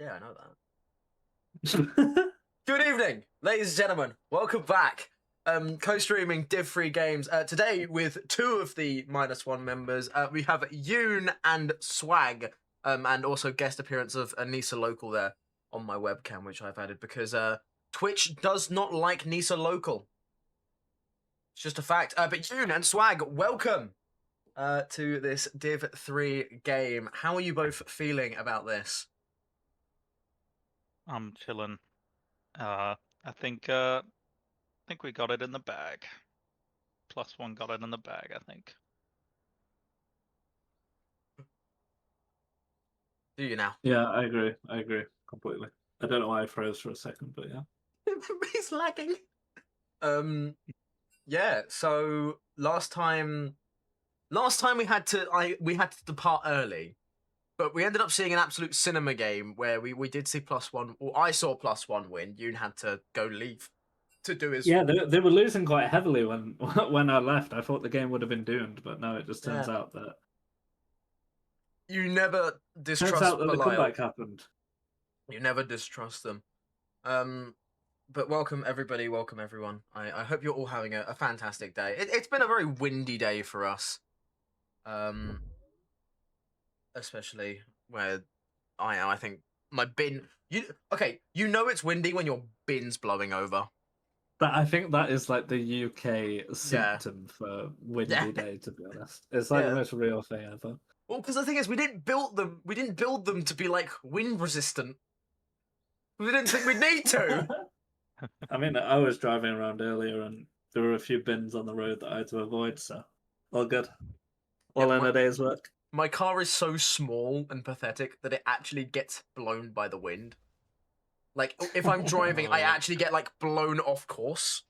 Yeah, I know that. Good evening, ladies and gentlemen. Welcome back. Co-streaming Div 3 games. Today with two of the -1 members. We have Yoon and Swag. And also guest appearance of Nisa Local there on my webcam, which I've added because Twitch does not like Nisa Local. It's just a fact. But Yoon and Swag, welcome to this Div 3 game. How are you both feeling about this? I'm chilling. I think we got it in the bag. +1 got it in the bag, I think. Do you now? Yeah, I agree. I agree completely. I don't know why I froze for a second, but yeah. He's lagging. Yeah. So last time we had to depart early, but we ended up seeing an absolute cinema game where we did see +1. Or I saw +1 win. Yoon had to go leave to do his. Yeah, they were losing quite heavily when when I left. I thought the game would have been doomed, but no, it just turns out that You never distrust the Belial. comeback happened. You never distrust them. But welcome everybody, welcome everyone. I hope you're all having a fantastic day. It's been a very windy day for us. Especially where I think my bin. You know it's windy when your bin's blowing over. I think that is like the UK symptom for windy day. To be honest, it's like the most real thing ever. Well, because the thing is, we didn't build them to be like wind resistant. We didn't think we'd need to. I mean, I was driving around earlier and there were a few bins on the road that I had to avoid, so all good. All in a day's work. My car is so small and pathetic that it actually gets blown by the wind. Like, if I'm driving, I actually get, like, blown off course.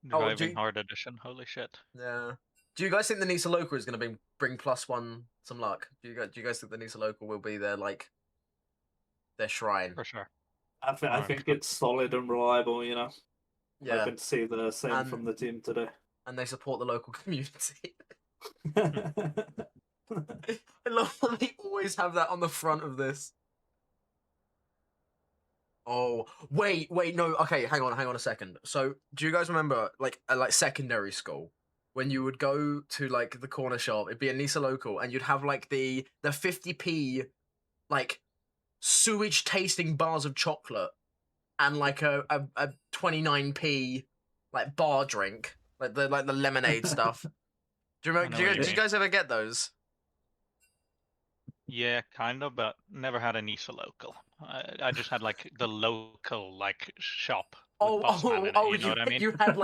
Driving hard edition, holy shit. Yeah. Do you guys think the Nisa Local is going to bring +1 some luck? Do you guys think the Nisa Local will be their, like, their shrine? For sure. I think it's solid and reliable, you know. Yeah. I can see the same from the team today. And they support the local community. I love that they always have that on the front of this. Oh, wait, no, okay, hang on a second. So, do you guys remember, like secondary school, when you would go to, like, the corner shop, it'd be a Nisa Local, and you'd have, like, the 50p, like, sewage-tasting bars of chocolate, and, like, a 29p, like, bar drink, like the lemonade stuff. Do you remember? Did you guys ever get those? Yeah, kind of, but never had a Nisa Local. I just had like the local like shop. You know what I mean? You had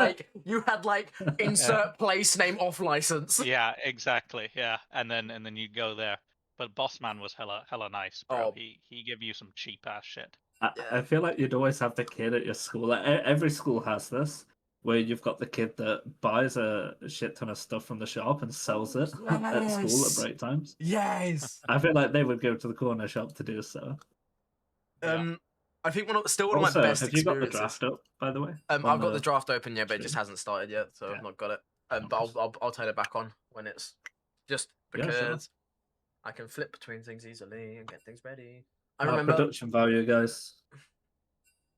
like insert place name off license. Yeah, exactly. Yeah, and then you go there. But Bossman was hella nice, bro. Oh. He gave you some cheap ass shit. I feel like you'd always have the kid at your school. Like, every school has this, where you've got the kid that buys a shit ton of stuff from the shop and sells it at school at break times. Yes. I feel like they would go to the corner shop to do so. I think one of my best experiences. Have you got the draft up, by the way? I've got the draft open, yeah, but it just hasn't started yet, so I've not got it. But I'll turn it back on when it's just because I can flip between things easily and get things ready. I remember production value, guys.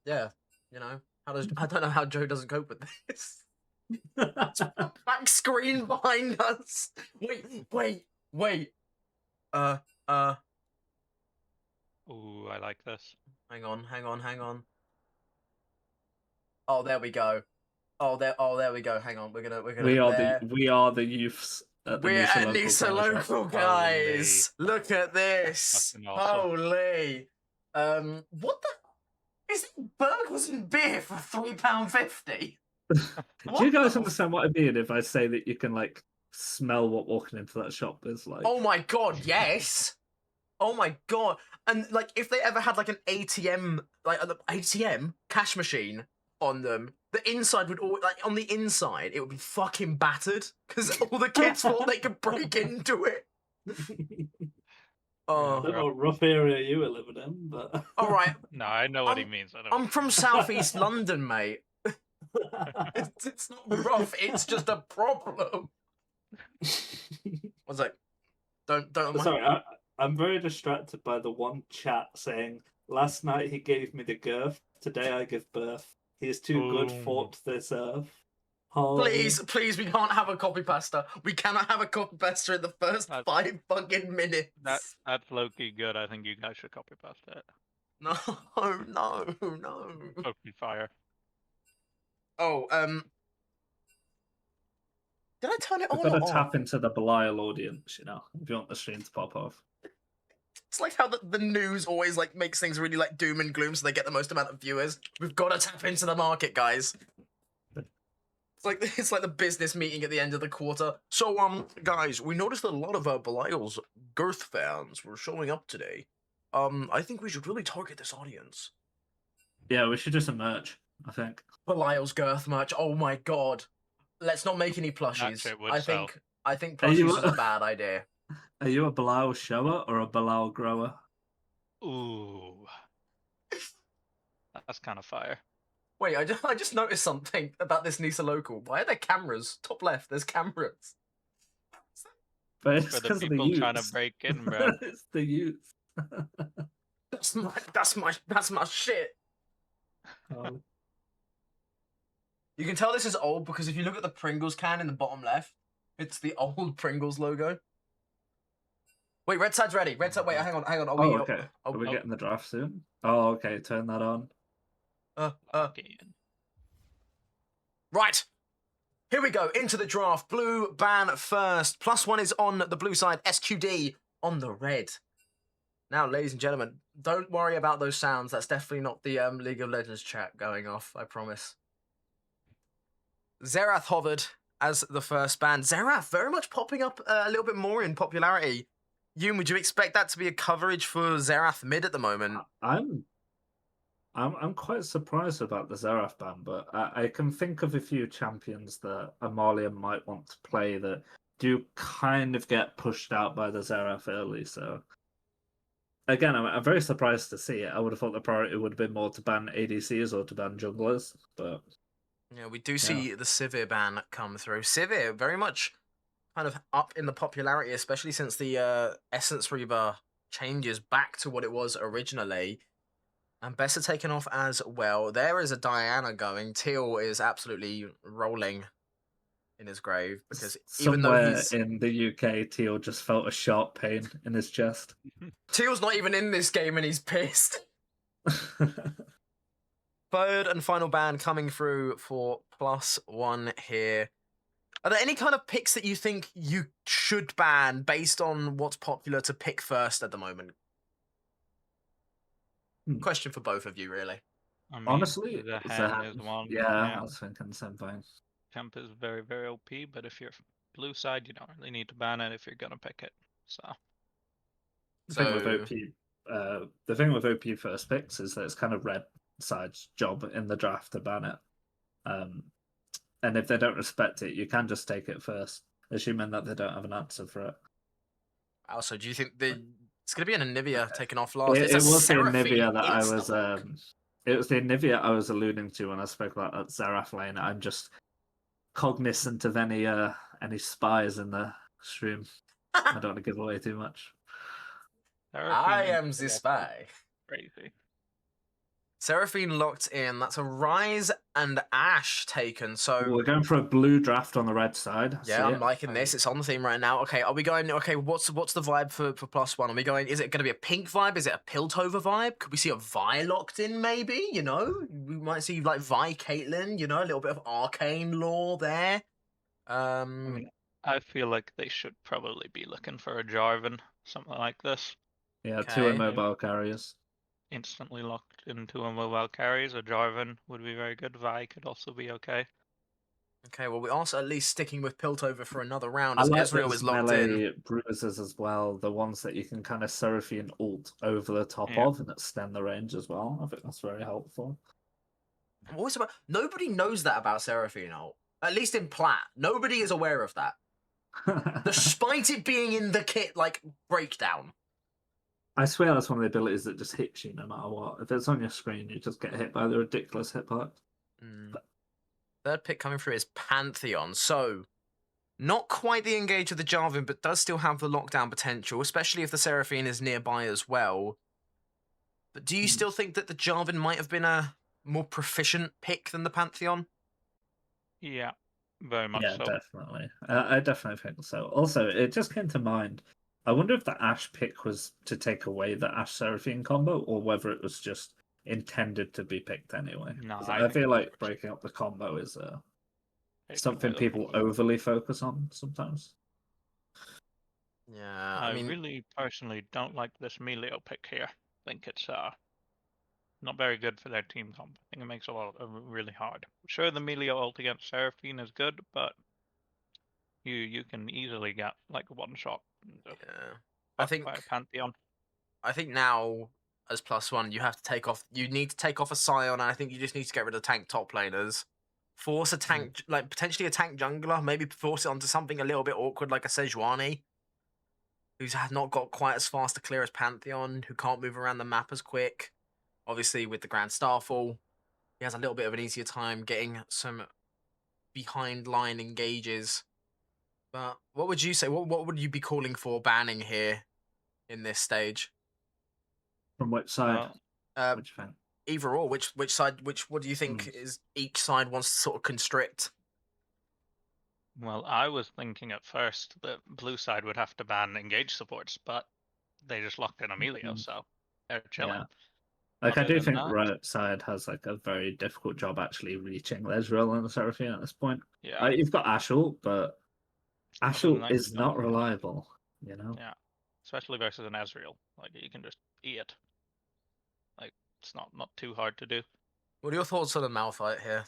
Yeah, you know. I don't know how Joe doesn't cope with this. Back screen behind us. Wait. Ooh, I like this. Hang on. Oh, there we go. There we go. Hang on, we're gonna. We are the youths. We're at Nisa Local, guys. Holy. Look at this. Awesome. Holy. What the? Is it burgers and beer for £3.50? Do you guys understand what I mean if I say that you can like smell what walking into that shop is like? Oh my god, yes. Oh my god. And like if they ever had like an ATM, like an ATM cash machine on them, the inside would always, like on the inside it would be fucking battered because all the kids thought they could break into it. I don't know what rough area you were living in, but all right. No, I know what he means. I'm from southeast London, mate. It's not rough. It's just a problem. What's that? Don't. Sorry, I'm very distracted by the one chat saying, "Last night he gave me the girth. Today I give birth. He is too good for Ooh. this earth." Holy. Please, we can't have a copy pasta. We cannot have a copy pasta in the first That- 5 fucking minutes. That's low-key good. I think you guys should copy paste it. No. Low-key fire. Oh, did I turn it We've on got or to off? tap into the Belial audience, you know, if you want the stream to pop off. It's like how the news always like makes things really like doom and gloom so they get the most amount of viewers. We've got to tap into the market, guys. It's like the business meeting at the end of the quarter. So, guys, we noticed that a lot of Belial's girth fans were showing up today. I think we should really target this audience. Yeah, we should do some merch, I think. Belial's girth merch. Oh my god. Let's not make any That plushies. shit would I sell. think Are you- plushies is a bad idea. Are you a Belial shower or a Belial grower? Ooh. That's kind of fire. Wait, I just noticed something about this Nisa local. Why are there cameras? Top left, there's cameras. But it's For the because of the people youths. trying to break in, bro. It's the youths. That's my shit. Oh. You can tell this is old because if you look at the Pringles can in the bottom left, it's the old Pringles logo. Wait, red side's ready. Red side. Wait, hang on. Are we? Okay. Are we oh. getting the draft soon? Oh, okay. Turn that on. Lock it in. Right. Here we go. Into the draft. Blue ban first. +1 is on the blue side. SQD on the red. Now, ladies and gentlemen, don't worry about those sounds. That's definitely not the League of Legends chat going off. I promise. Xerath hovered as the first ban. Xerath very much popping up a little bit more in popularity. Yoon, would you expect that to be a coverage for Xerath mid at the moment? I'm quite surprised about the Xerath ban, but I can think of a few champions that Amalia might want to play that do kind of get pushed out by the Xerath early. So again, I'm very surprised to see it. I would have thought the priority would have been more to ban ADCs or to ban junglers, but yeah, we do see the Sivir ban come through. Sivir very much kind of up in the popularity, especially since the Essence Reaver changes back to what it was originally. And Bessa taken off as well. There is a Diana going. Teal is absolutely rolling in his grave because even though somewhere he's in the UK, Teal just felt a sharp pain in his chest. Teal's not even in this game and he's pissed. Third and final ban coming through for +1 here. Are there any kind of picks that you think you should ban based on what's popular to pick first at the moment? Question for both of you, really. I mean, Honestly, the Zahan, hand is one. yeah, I was thinking the same thing. Champ is very, very OP, but if you're blue side, you don't really need to ban it if you're gonna pick it. So The thing with OP first picks is that it's kind of red side's job in the draft to ban it. And if they don't respect it, you can just take it first, assuming that they don't have an answer for it. Also, do you think it's going to be an Anivia taken off last? It was the Anivia that I was. insta-lock. It was the Anivia I was alluding to when I spoke about that Xerath lane. I'm just cognizant of any spies in the stream. I don't want to give away too much. I am the spy. Crazy. Seraphine locked in. That's a Rise and Ash taken. So We're going for a blue draft on the red side. yeah, I'm liking this. It's on the theme right now. Okay, are we going? Okay, what's the vibe for +1? Are we going? Is it going to be a pink vibe? Is it a Piltover vibe? Could we see a Vi locked in? Maybe, you know, we might see like Vi Caitlyn. You know, a little bit of arcane lore there. I mean, I feel like they should probably be looking for a Jarvan, something like this. Yeah, Okay. 2 immobile carriers. Instantly locked into a mobile carries. A Jarvan would be very good. Vi could also be okay. Okay, well, we're also at least sticking with Piltover for another round I as like Ezreal those is locked in. melee bruisers as well, the ones that you can kind of Seraphine ult over the top Yeah. of and extend the range as well. I think that's very helpful. Nobody knows that about Seraphine ult. At least in Plat. Nobody is aware of that. Despite it being in the kit, like, breakdown. I swear that's one of the abilities that just hits you no matter what. If it's on your screen, you just get hit by the ridiculous hitbox. Third pick coming through is Pantheon. So, Not quite the engage of the Jarvan, but does still have the lockdown potential, especially if the Seraphine is nearby as well. But do you still think that the Jarvan might have been a more proficient pick than the Pantheon? Yeah, very much Yeah, so. definitely. I definitely think so. Also, it just came to mind. I wonder if the Ashe pick was to take away the Ashe Seraphine combo, or whether it was just intended to be picked anyway. No, 'Cause I I think feel it was like breaking up the combo is taken away something the people combo. overly focus on sometimes. Yeah, I I mean, really personally don't like this Melio pick here. I think it's not very good for their team comp. I think it makes a lot really hard. Sure, the Melio ult against Seraphine is good, but you can easily get like one shot yeah. I fucked by a think Pantheon. now as +1, you have to take off. You need to take off a Scion, and I think you just need to get rid of tank top laners. Force a tank, like potentially a tank jungler. Maybe force it onto something a little bit awkward, like a Sejuani, who's not got quite as fast to clear as Pantheon, who can't move around the map as quick. Obviously, with the Grand Starfall, he has a little bit of an easier time getting some behind line engages. But what would you say? What would you be calling for banning here in this stage? From which side? Well, Uh, Which thing? Either or. Which side? What do you think Mm. is each side wants to sort of constrict? well, I was thinking at first that blue side would have to ban engage supports, but they just locked in Emilio, so they're chilling. Yeah. Like, I Other do than think that, right side has like a very difficult job actually reaching Lesril and the Seraphine at this point. yeah. You've got Ashul, but Other than Ashul that, you is don't not really have. reliable, you know? Yeah, especially versus an Ezreal. Like you can just eat it. Like it's not too hard to do. What are your thoughts on the Malphite here?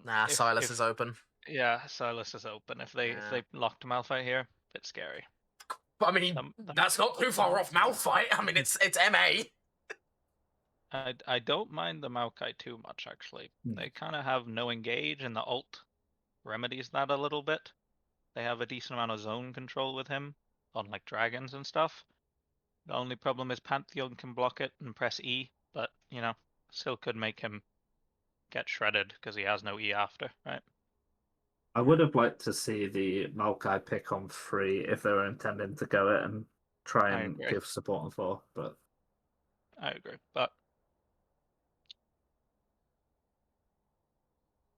Nah, Silas is If open. yeah, Silas is open. If they Yeah. locked Malphite here, bit scary. But I mean, The that's not too far off Malphite. I mean, it's MA. I don't mind the Maokai too much actually. Hmm. They kind of have no engage, and the ult remedies that a little bit. They have a decent amount of zone control with him on like dragons and stuff. The only problem is Pantheon can block it and press E, but you know, still could make him get shredded because he has no E after, right? I would have liked to see the Maokai pick on free if they were intending to go it and try I and agree. give support on four, but I agree. But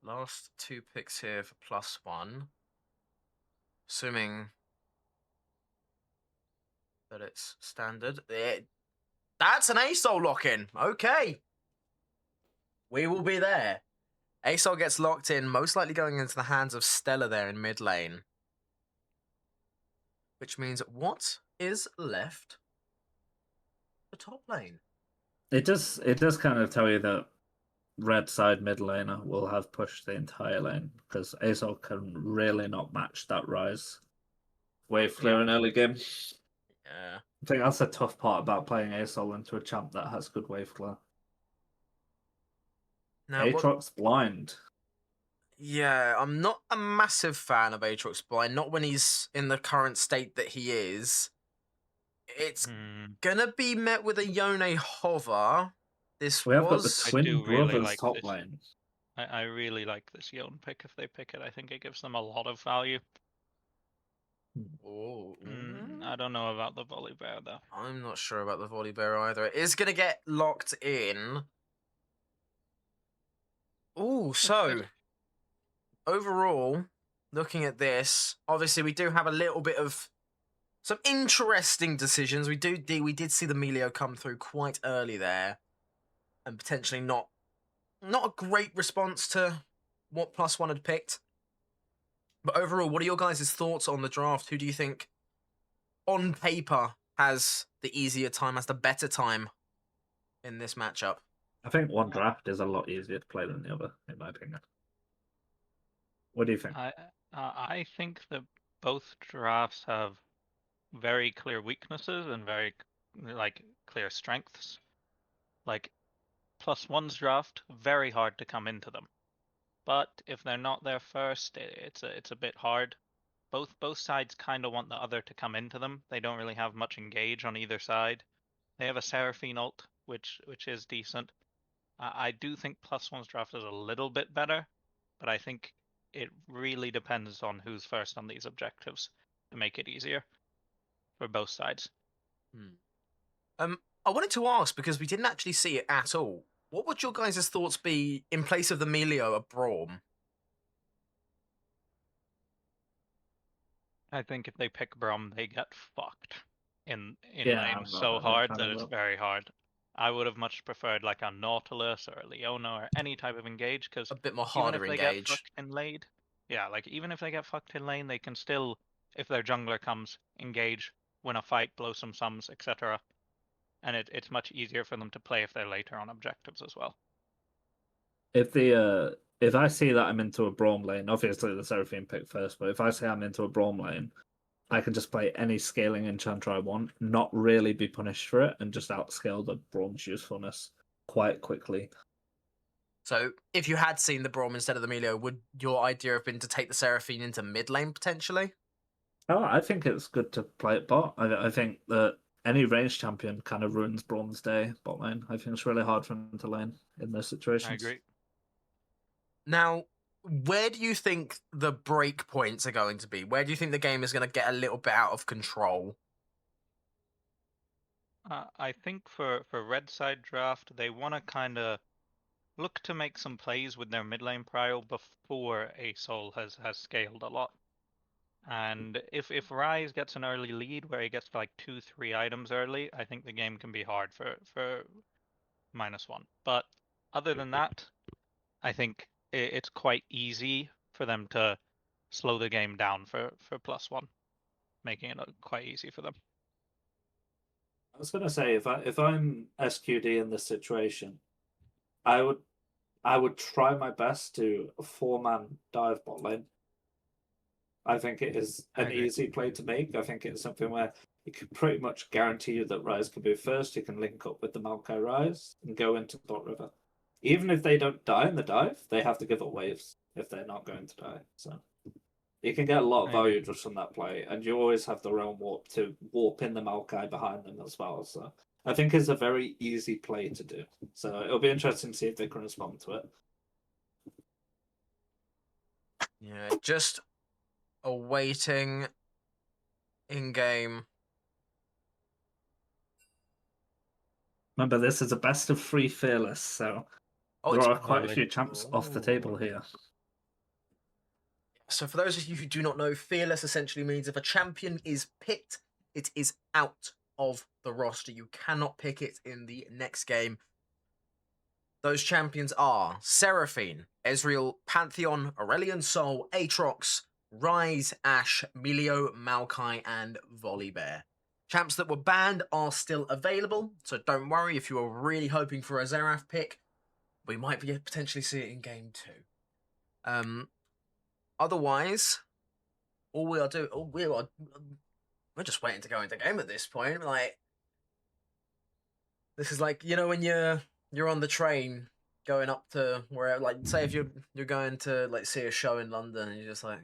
Last two picks here for +1. Assuming that it's standard. That's an ASOL lock-in. Okay. We will be there. ASOL gets locked in, most likely going into the hands of Stella there in mid lane. Which means what is left for top lane? it does kind of tell you that red side mid laner will have pushed the entire lane because Azor can really not match that rise wave clear in early game. Yeah. I think that's a tough part about playing Azor into a champ that has good wave clear. Now, Aatrox blind. yeah, I'm not a massive fan of Aatrox Blind, not when he's in the current state that he is. It's gonna be met with a Yone hover. This We have got the was I twin do really brothers like top this. lane. I really like this Yoon pick if they pick it. I think it gives them a lot of value. Oh, I don't know about the volley bear though. I'm not sure about the volley bear either. It is gonna get locked in. Oh, so overall, looking at this, obviously we do have a little bit of some interesting decisions. We did see the Melio come through quite early there, and potentially not a great response to what +1 had picked. But overall, what are your guys' thoughts on the draft? Who do you think, on paper, has the easier time, has the better time in this matchup? I think one draft is a lot easier to play than the other, in my opinion. What do you think? I think that both drafts have very clear weaknesses and very like clear strengths. Like +1's draft, very hard to come into them. But if they're not there first, it's a bit hard. Both sides kind of want the other to come into them. They don't really have much engage on either side. They have a Seraphine ult, which is decent. I do think +1's draft is a little bit better, but I think it really depends on who's first on these objectives to make it easier for both sides. I wanted to ask, because we didn't actually see it at all, what would your guys' thoughts be in place of the Melio, a Braum? I think if they pick Brom, they get fucked in Yeah, lane I'm not so a big hard fan that of it's that. very hard. I would have much preferred like a Nautilus or a Leona or any type of engage, because A bit more even harder if they get engage. fucked in lane, yeah, like even if they get fucked in lane, they can still, if their jungler comes, engage, win a fight, blow some sums, etc. And it's much easier for them to play if they're later on objectives as well. If I see that I'm into a Braum lane, obviously the Seraphine pick first, but if I say I'm into a Braum lane, I can just play any scaling enchanter I want, not really be punished for it, and just outscale the Braum's usefulness quite quickly. So, if you had seen the Braum instead of the Melio, would your idea have been to take the Seraphine into mid lane potentially? Oh, I think it's good to play it bot. I think that any range champion kind of ruins Braum's day bot lane. I think it's really hard for him to lane in those situations. I agree. Now, where do you think the break points are going to be? Where do you think the game is going to get a little bit out of control? I think for red side draft, they want to kind of look to make some plays with their mid lane prio before a soul has scaled a lot. And if Rise gets an early lead where he gets like 2-3 items early, I think the game can be hard for -1. But other than that, I think it's quite easy for them to slow the game down for +1, making it quite easy for them. I was gonna say if I'm SQD in this situation, I would try my best to 4-man dive bot lane. I think it is I an agree. easy play to make. I think it's something where you can pretty much guarantee you that Rise can be first. You can link up with the Maokai Rise and go into bot river. Even if they don't die in the dive, they have to give up waves if they're not going to die. So you can get a lot of I agree. value just from that play, and you always have the realm warp to warp in the Maokai behind them as well. So I think it's a very easy play to do. So it'll be interesting to see if they can respond to it. Yeah, just awaiting in game. Remember, this is a best of 3 fearless, so Oh, there it's are quite a Really? few champs off the table here. So for those of you who do not know, fearless essentially means if a champion is picked, it is out of the roster. You cannot pick it in the next game. Those champions are Seraphine, Ezreal, Pantheon, Aurelion Sol, Aatrox, Ryze, Ashe, Melio, Maokai, and Volibear. Champs that were banned are still available, so don't worry if you are really hoping for a Xerath pick. We might be potentially see it in game 2. Otherwise, all we are doing, we're just waiting to go into game at this point. Like, this is like, you know, when you're on the train going up to where, like, say if you're going to like see a show in London and you're just like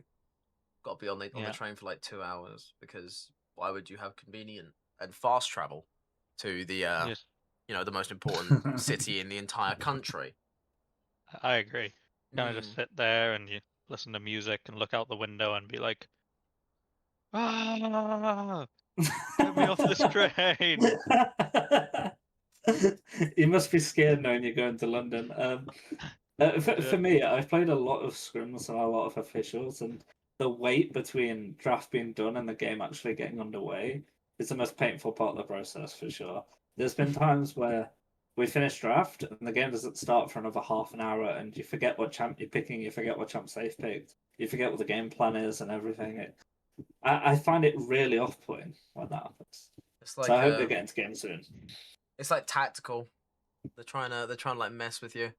got to be on the Yeah. train for like 2 hours, because why would you have convenient and fast travel to the Yes, you know, the most important city in the entire country? I agree. Kind of just Mm. sit there and you listen to music and look out the window and be like, ah, get me off this train. You must be scared knowing you're going to London. For, Yeah. for me, I've played a lot of scrims and a lot of officials, and the wait between draft being done and the game actually getting underway is the most painful part of the process for sure. There's been times where we finish draft and the game doesn't start for another half an hour, and you forget what champ you're picking, you forget what champs they've picked, you forget what the game plan is and everything. I find it really off-putting when that happens. It's So like I hope they get into game soon. it's like tactical. They're trying to like mess with you.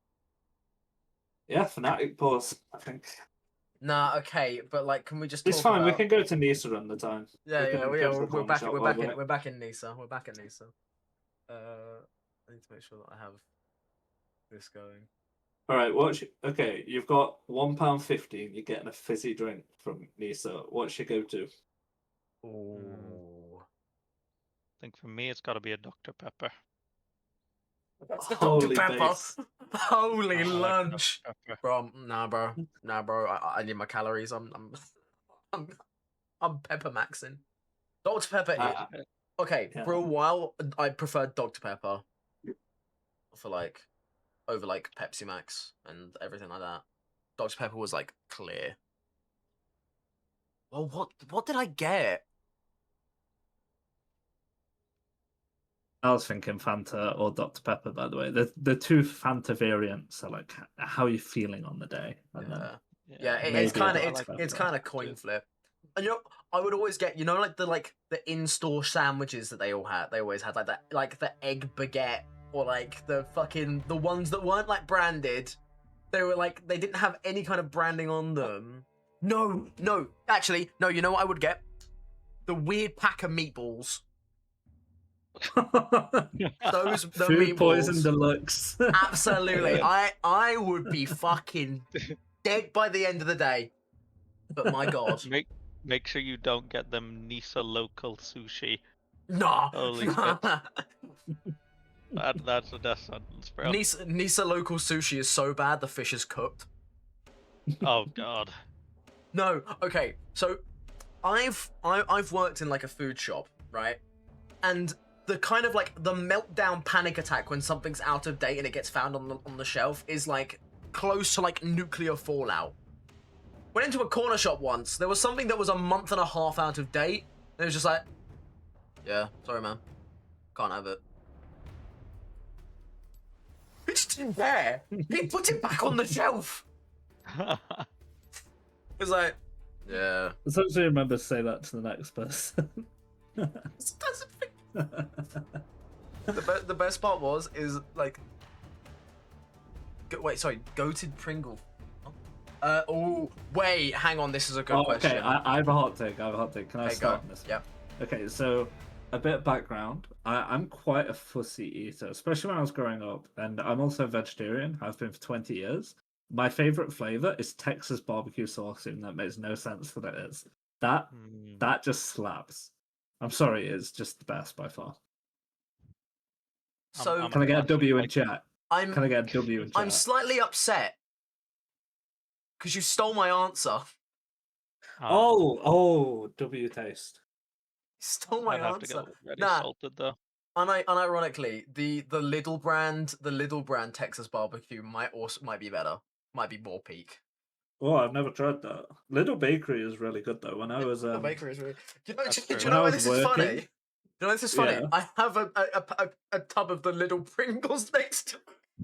Yeah, Fnatic pause, I think. Nah, okay, but like, can we just It's talk fine, we about? can go to Nisa another time. Yeah, We yeah, can we, go yeah. to the We're corner back. shop We're while back we're in. We're back in Nisa. We're back in Nisa. I need to make sure that I have this going. All right, okay, you've got £1.50 and you're getting a fizzy drink from Nisa. What's your go-to? Ooh. I think for me, it's got to be a Dr. Pepper. That's the Dr. Holy Pepper. base. Holy I like lunch. Dr. Pepper. Bro, nah, bro. I need my calories. I'm pepper maxing. Dr. Pepper. Okay, Yeah. for a while, I preferred Dr. Pepper for like over like Pepsi Max and everything like that. Dr. Pepper was like clear. Well, what did I get? I was thinking Fanta or Dr. Pepper, by the way. The two Fanta variants are like, how are you feeling on the day? And then Yeah, it's maybe kind of a it's Dr. it's Pepper. kind of coin flip. And you know, I would always get like the in-store sandwiches that they always had like the egg baguette or like the ones that weren't like branded. They were like they didn't have any kind of branding on them. No, actually, no. You know what I would get? The weird pack of meatballs. The Food poison meatballs. deluxe. Absolutely, I would be fucking dead by the end of the day. But my god. Make sure you don't get them Nisa local sushi. Nah. Holy shit. That's a death sentence, bro. Nisa local sushi is so bad the fish is cooked. Oh god. No, okay. So I've worked in like a food shop, right? And the kind of like the meltdown panic attack when something's out of date and it gets found on the shelf is like close to like nuclear fallout. Went into a corner shop once. There was something that was a month and a half out of date. And it was just like, yeah, sorry man, can't have it. He just didn't care. He put it back on the shelf. It was like, yeah. I sometimes remember to say that to the next person. The best part is like, goated Pringle. Oh, wait, hang on. This is a good question. Okay, I have a hot take. Can I start go. this? Yep. Okay, so a bit of background. I'm quite a fussy eater, especially when I was growing up, and I'm also a vegetarian. I've been for 20 years. My favorite flavor is Texas barbecue sauce, even though it makes no sense that it is. That just slaps. I'm sorry, it's just the best by far. So Can I get a W in chat? Can I get a W in chat? I'm slightly upset because you stole my answer. W taste. You stole my I'd have answer. to go ready Nah. salted though. Unironically, the Lidl brand Texas barbecue might be better. Might be more peak. Oh, I've never tried that. Little Bakery is really good though. When I was The bakery is really. Do you When know I why was this is funny? working- You know why this is funny? Yeah. I have a tub of the little Pringles next to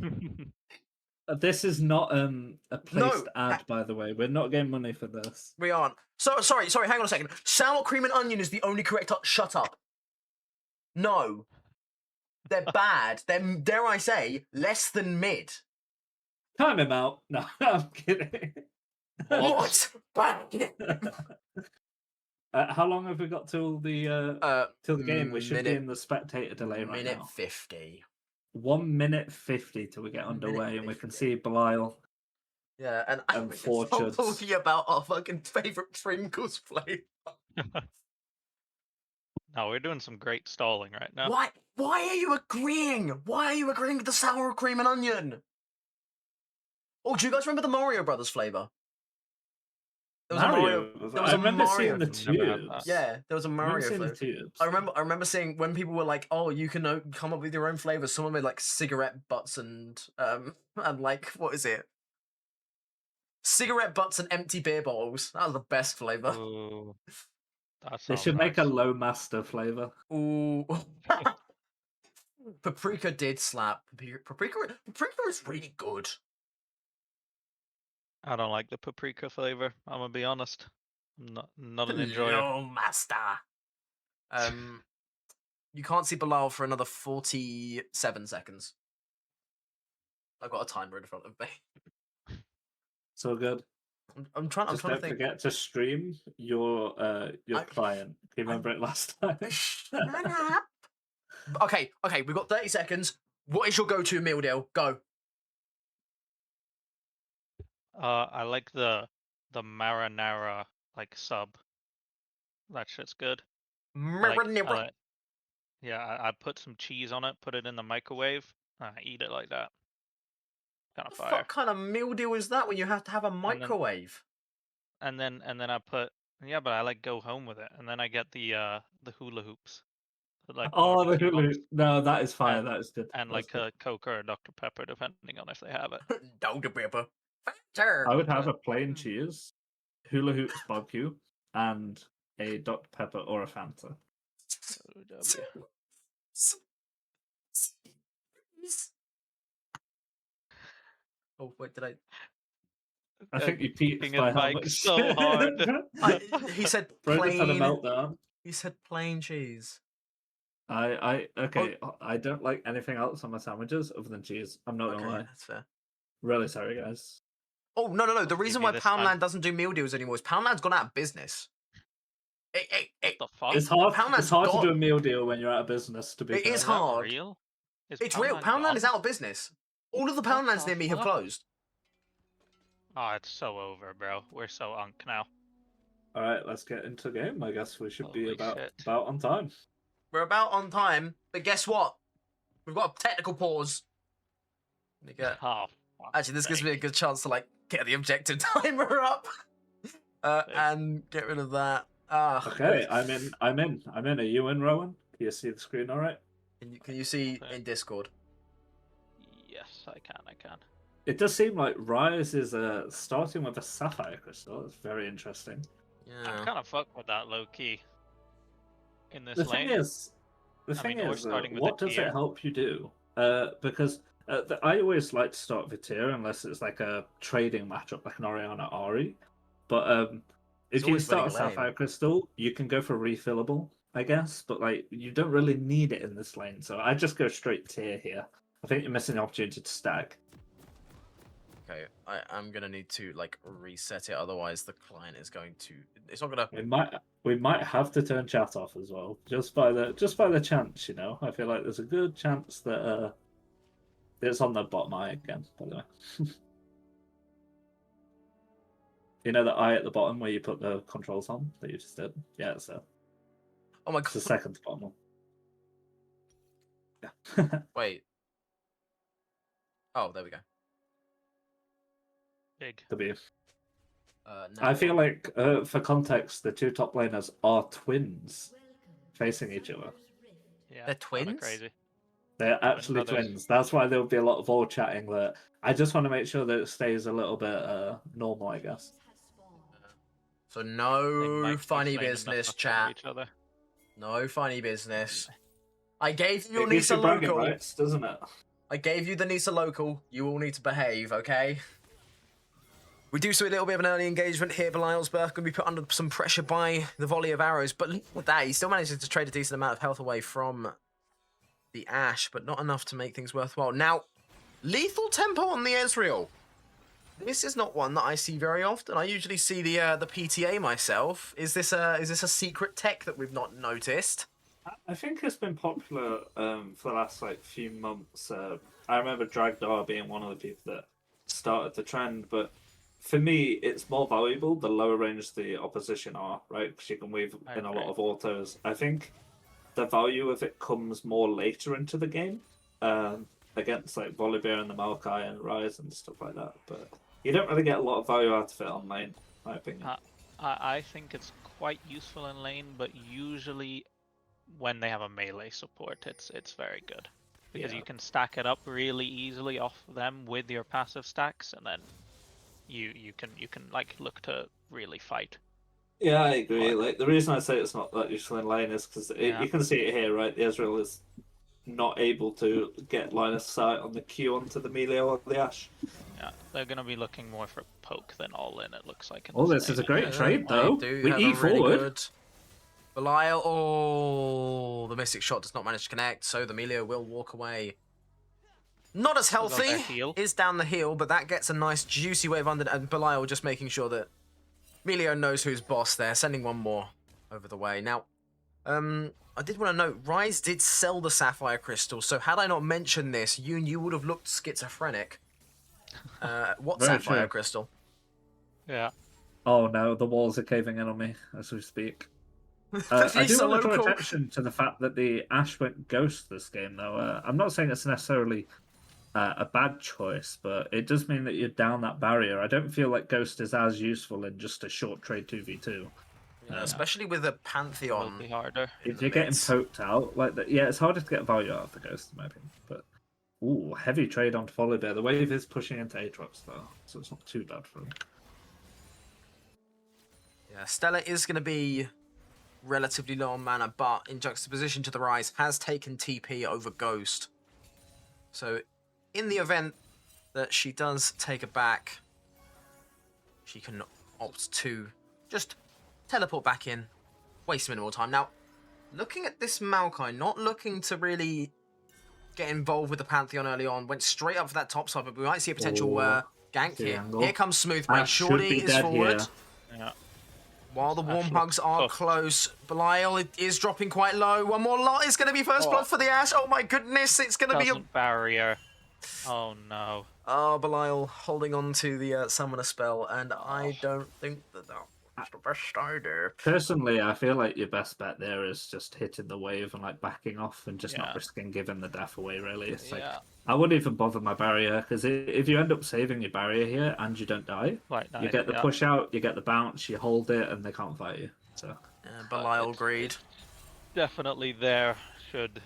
me. This is not a placed No. ad, by the way. We're not getting money for this. We aren't. So sorry, hang on a second. Sour cream and onion is the only correct shut up. No. They're bad. They're, dare I say, less than mid. Time him out. No, I'm kidding. What? How long have we got till the game? We should be in the spectator delay right minute now. 50. 1 minute 50 till we get underway, and we can see Belial. Yeah, and I'm Fortunes. talking about our fucking favourite Pringles flavour. No, we're doing some great stalling right now. Why are you agreeing? Why are you agreeing with the sour cream and onion? Oh, do you guys remember the Mario Brothers flavour? There was Mario. There was I a remember Mario. seeing the Never had tubes. that. Yeah, there was a Mario flavour. Tubes. I remember seeing when people were like, "Oh, you can come up with your own flavors." Someone made like cigarette butts and like what is it? Cigarette butts and empty beer bottles. That was the best flavor. Ooh, that They sounds should make a nice. low master flavor. Ooh. Paprika did slap. Paprika is really good. I don't like the paprika flavor. I'm gonna be honest. I'm not an enjoyer. No, master. You can't see Bilal for another 47 seconds. I've got a timer in front of me. So good. I'm trying to Don't think. forget to stream your client. Do you remember it last time? Shut up. Okay, we've got 30 seconds. What is your go-to meal deal? Go. I like the marinara like sub. That shit's good. I put some cheese on it, put it in the microwave, Eat it like that. Kind of What the fire. fuck kind of meal deal is that when you have to have a microwave? And then I put but I like go home with it, and then I get the hula hoops. Like Oh, the barbecue Hulu. ones, No, that is fire. and That is good. and That's like good. a Coke or a Dr Pepper, depending on if they have it. Dr. Pepper. Sure. I would have but- a plain cheese, hula hoops barbecue, and a Dr Pepper or a Fanta. OW. Oh wait, did I? I think you peaked Kicking by his how mic much. so hard. He said Bro just had a plain. meltdown. He said plain cheese. Okay. I don't like anything else on my sandwiches other than cheese. I'm not Okay, gonna lie. that's fair. Really sorry, guys. Oh no. The What reason did you why do this time? Poundland doesn't do meal deals anymore is Poundland's gone out of business. What the fuck? It's hard. Poundland's It's hard got- to do a meal deal when you're out of business. To be It fair. is Is that hard. real? Is It's real. Poundland is gone? out of business. All of the What Poundlands the near me have fuck? closed. Oh, it's so over, bro. We're so unk now. All right, let's get into the game. I guess we should be Holy about shit. on time. We're about on time, but guess what? We've got a technical pause. Let me get- Oh, fuck's Actually, this gives me a sake. good chance to like get the objective timer up and get rid of that. Okay, I'm in. Are you in, Rowan? Can you see the screen all right? Can you see Okay. in Discord? Yes, I can. It does seem like Rise is starting with a sapphire crystal. It's very interesting. I'm Yeah. kind of fucked with that low key. In this The lane. thing is, we're starting with what a does tier. it help you do? Because I always like to start with tier unless it's like a trading matchup, like an Oriana Ari. But He's if you always start a winning lane. sapphire crystal, you can go for refillable, I guess. But like, you don't really need it in this lane, so I just go straight tier here. I think you're missing the opportunity to stack. Okay, I'm gonna need to like reset it, otherwise the client is going to. It's not gonna. We might have to turn chat off as well, just by the chance, you know. I feel like there's a good chance that it's on the bottom eye again. By the way, you know the eye at the bottom where you put the controls on that you just did. Yeah, so Oh my it's the god! second bottom one. Yeah. Wait. Oh, there we go. Big. W. No. I feel like, for context, the two top laners are twins facing each other. Yeah. They're kinda twins? Crazy. They're actually brothers. twins. That's why there'll be a lot of all chatting. That I just want to make sure that it stays a little bit normal, I guess. So They no might be funny playing business, enough chat. Each other. No funny business. I gave you your It gives Nisa you bragging local. rights, doesn't it? I gave you the Nisa local. You all need to behave, okay? We do see a little bit of an early engagement here. Belial's Birth going to be put under some pressure by the volley of arrows, but look at that. He still manages to trade a decent amount of health away from the Ashe, but not enough to make things worthwhile. Now, lethal tempo on the Ezreal. This is not one that I see very often. I usually see the PTA myself. Is this a secret tech that we've not noticed? I think it's been popular for the last few months. I remember Dragdar being one of the people that started the trend, but for me, it's more valuable the lower range the opposition are, right? Because you can weave I in a agree. lot of autos. I think the value of it comes more later into the game, against like Volibear and the Maokai and Rise and stuff like that. But you don't really get a lot of value out of it on lane, in my opinion. I think it's quite useful in lane, but usually when they have a melee support, it's very good because Yeah. you can stack it up really easily off them with your passive stacks, and then you can like look to really fight. Yeah, I agree. But- Like the reason I say it's not that useful in lane is because Yeah. you can see it here, right? The Ezreal is not able to get line of sight on the Q onto the melee or the Ashe. Yeah, they're gonna be looking more for poke than all in. It looks like. In Oh, this this is a lane. great trade, though. They do We have eat a really forward. good Belial. Oh, the Mystic Shot does not manage to connect, so the Melio will walk away. Not as What about their healthy. heal? Is down the hill, but that gets a nice juicy wave under, and Belial just making sure that Melio knows who's boss there, sending one more over the way. Now, I did want to note, Rise did sell the Sapphire Crystal, so had I not mentioned this, you would have looked schizophrenic. What Very Sapphire true. Crystal? Yeah. Oh no, the walls are caving in on me as we speak. The I do Nisa want to draw local. attention to the fact that the Ashe went ghost this game, though. I'm not saying it's necessarily a bad choice, but it does mean that you're down that barrier. I don't feel like Ghost is as useful in just a short trade 2v2. Especially with a It will Pantheon. be harder. If you're getting poked out like that, yeah, it's harder to get value out of the Ghost, in my opinion. But ooh, heavy trade onto Volibear. The wave is pushing into Aatrox though, so it's not too bad for him. Yeah, Stella is going to be relatively low on mana, but in juxtaposition to the Rise, has taken TP over Ghost. So, in the event that she does take it back, she can opt to just teleport back in, waste minimal time. Now, looking at this Maokai, not looking to really get involved with the Pantheon early on, went straight up for that top side, but we might see a potential gank here. angle. Here comes Smooth Break. Ash should Shorty be is dead forward. here. Yeah. While the warm Ash hugs are looks close, Belial is dropping quite low. One more lot is going to be first blood for the Ash. Oh my goodness, it's going to be a... barrier. Oh no. Oh, Belial holding on to the summoner spell, and I don't think that's the best idea. Personally, I feel like your best bet there is just hitting the wave and like backing off and just not Yeah. risking giving the death away. Really, it's like Yeah. I wouldn't even bother my barrier because if you end up saving your barrier here and you don't die, you get the push out, you get the bounce, you hold it, and they can't fight you. So Belial It's- greed. it's Definitely there. Should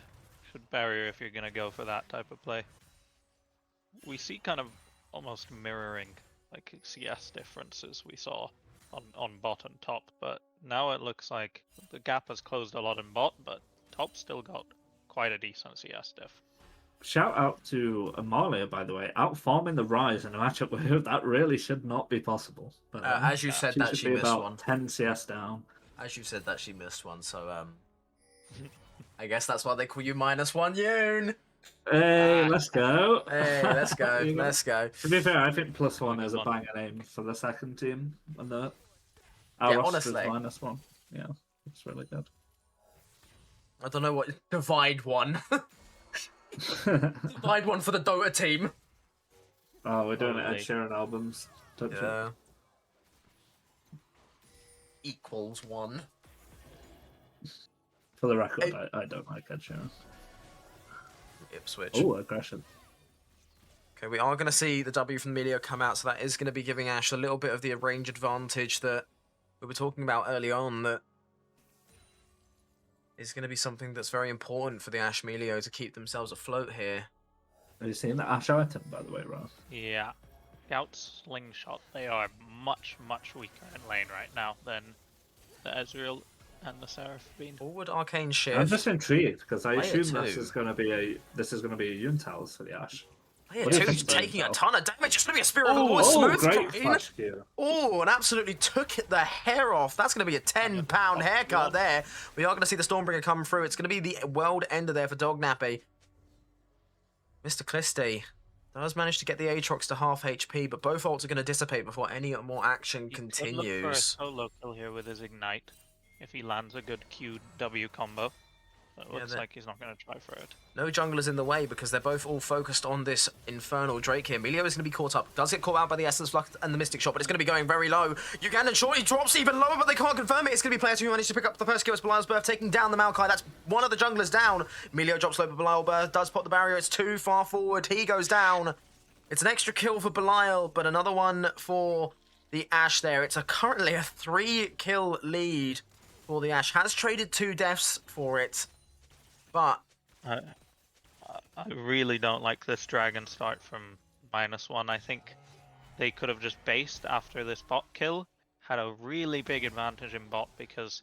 barrier if you're gonna go for that type of play. We see kind of almost mirroring like CS differences we saw on bot and top, but now it looks like the gap has closed a lot in bot, but top still got quite a decent CS diff. shout out to Amalia, by the way, out farming the Rise in a matchup where that really should not be possible. But As you said that, should she be missed about one. 10 CS down. As you said that, she missed one, so I guess that's why they call you -1 Yoon. Hey, let's go. Hey, let's go, You know, let's go. To be fair, I think +1 is a One. banger name for the second team. And our Yeah, roster's honestly. -1. Yeah, it's really good. I don't know what divide one. Divide one for the Dota team. Oh, we're doing it Ed Holy. Sheeran albums. Don't you? Yeah. Equals 1. For the record, I don't like Ed Sheeran. Ipswich. Oh, aggression. Okay, we are going to see the W from Melio come out, so that is going to be giving Ash a little bit of the range advantage that we were talking about early on, that is going to be something that's very important for the Ash Melio to keep themselves afloat here. Have you seen the Ash item, by the way, Ron? Yeah. Scout Slingshot, they are much, much weaker in lane right now than the Ezreal and the Seraphine. Forward Arcane Shift. I'm just intrigued because I Player assume this two. is going to be a Yuntals for the Ash. Player What do you 2's think, taking a Brainfell? ton of damage. It's going to be a Spirit of the Lord. Smooth great Brain. flash Q. Oh, and absolutely took the hair off. That's going to be a £10 haircut there. We are going to see the Stormbringer come through. It's going to be the world ender there for Dognappy. Mr. Clisty does manage to get the Aatrox to half HP, but both ults are going to dissipate before any more action He could look for a continues. solo kill here with his Ignite if he lands a good QW combo. It looks like he's not going to try for it. No junglers in the way because they're both all focused on this Infernal Drake here. Melio is going to be caught up. Does get caught out by the Essence Flux and the Mystic Shot, but it's going to be going very low. Ugandan Shorty drops even lower, but they can't confirm it. It's going to be Player 2 who managed to pick up the first kill. It's Belial's Birth taking down the Maokai. That's one of the junglers down. Melio drops low, but Belial Birth does pop the barrier. It's too far forward. He goes down. It's an extra kill for Belial, but another one for the Ash there. It's currently a 3-kill lead for the Ash. Has traded 2 deaths for it, but I really don't like this dragon start from -1. I think they could have just based after this bot kill, had a really big advantage in bot because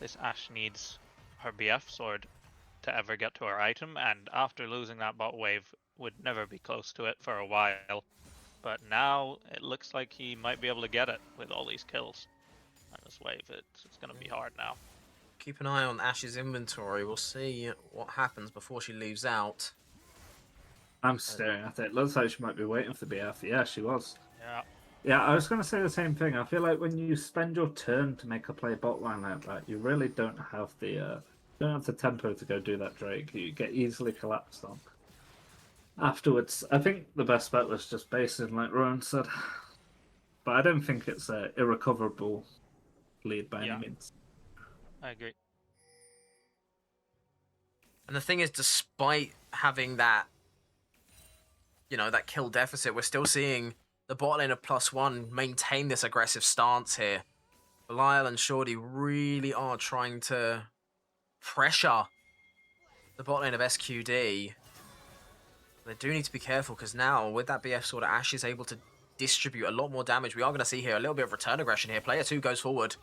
this Ash needs her BF sword to ever get to her item, and after losing that bot wave would never be close to it for a while. But now it looks like he might be able to get it with all these kills. And this wave, it's going to be hard now. keep an eye on Ash's inventory. We'll see what happens before she leaves out. I'm staring at it. Looks like she might be waiting for BF. Yeah, she was. Yeah. Yeah, I was going to say the same thing. I feel like when you spend your turn to make a play bot line like that, you really don't have the tempo to go do that Drake. You get easily collapsed on. Afterwards, I think the best bet was just basing, like Rowan said. But I don't think it's an irrecoverable lead by any means. I agree. And the thing is, despite having that that kill deficit. We're still seeing the bot lane of +1 maintain this aggressive stance here. Belial and Shorty really are trying to pressure the bot lane of SQD. They do need to be careful because now with that BF sword, Ashe is able to distribute a lot more damage. We are going to see here a little bit of return aggression here. Player 2 goes forward.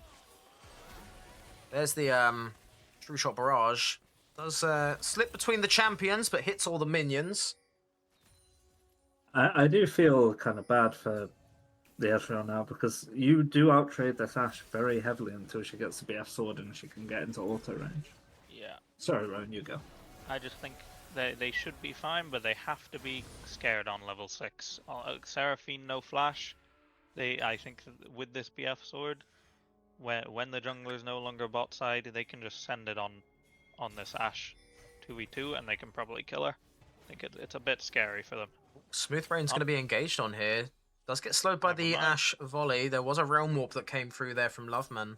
There's the True Shot Barrage. Does slip between the champions, but hits all the minions. I do feel kind of bad for the Ezreal now because you do outtrade this Ashe very heavily until she gets the BF sword and she can get into auto range. Yeah. Sorry, Rowan, you go. I just think they should be fine, but they have to be scared on level 6. Seraphine, no flash. I think with this BF sword, when the jungler is no longer bot side, they can just send it on this Ashe 2v2 and they can probably kill her. I think it's a bit scary for them. Smoothbrain's going to be engaged on here. Does get slowed by the Ashe volley. There was a Realm Warp that came through there from Loveman.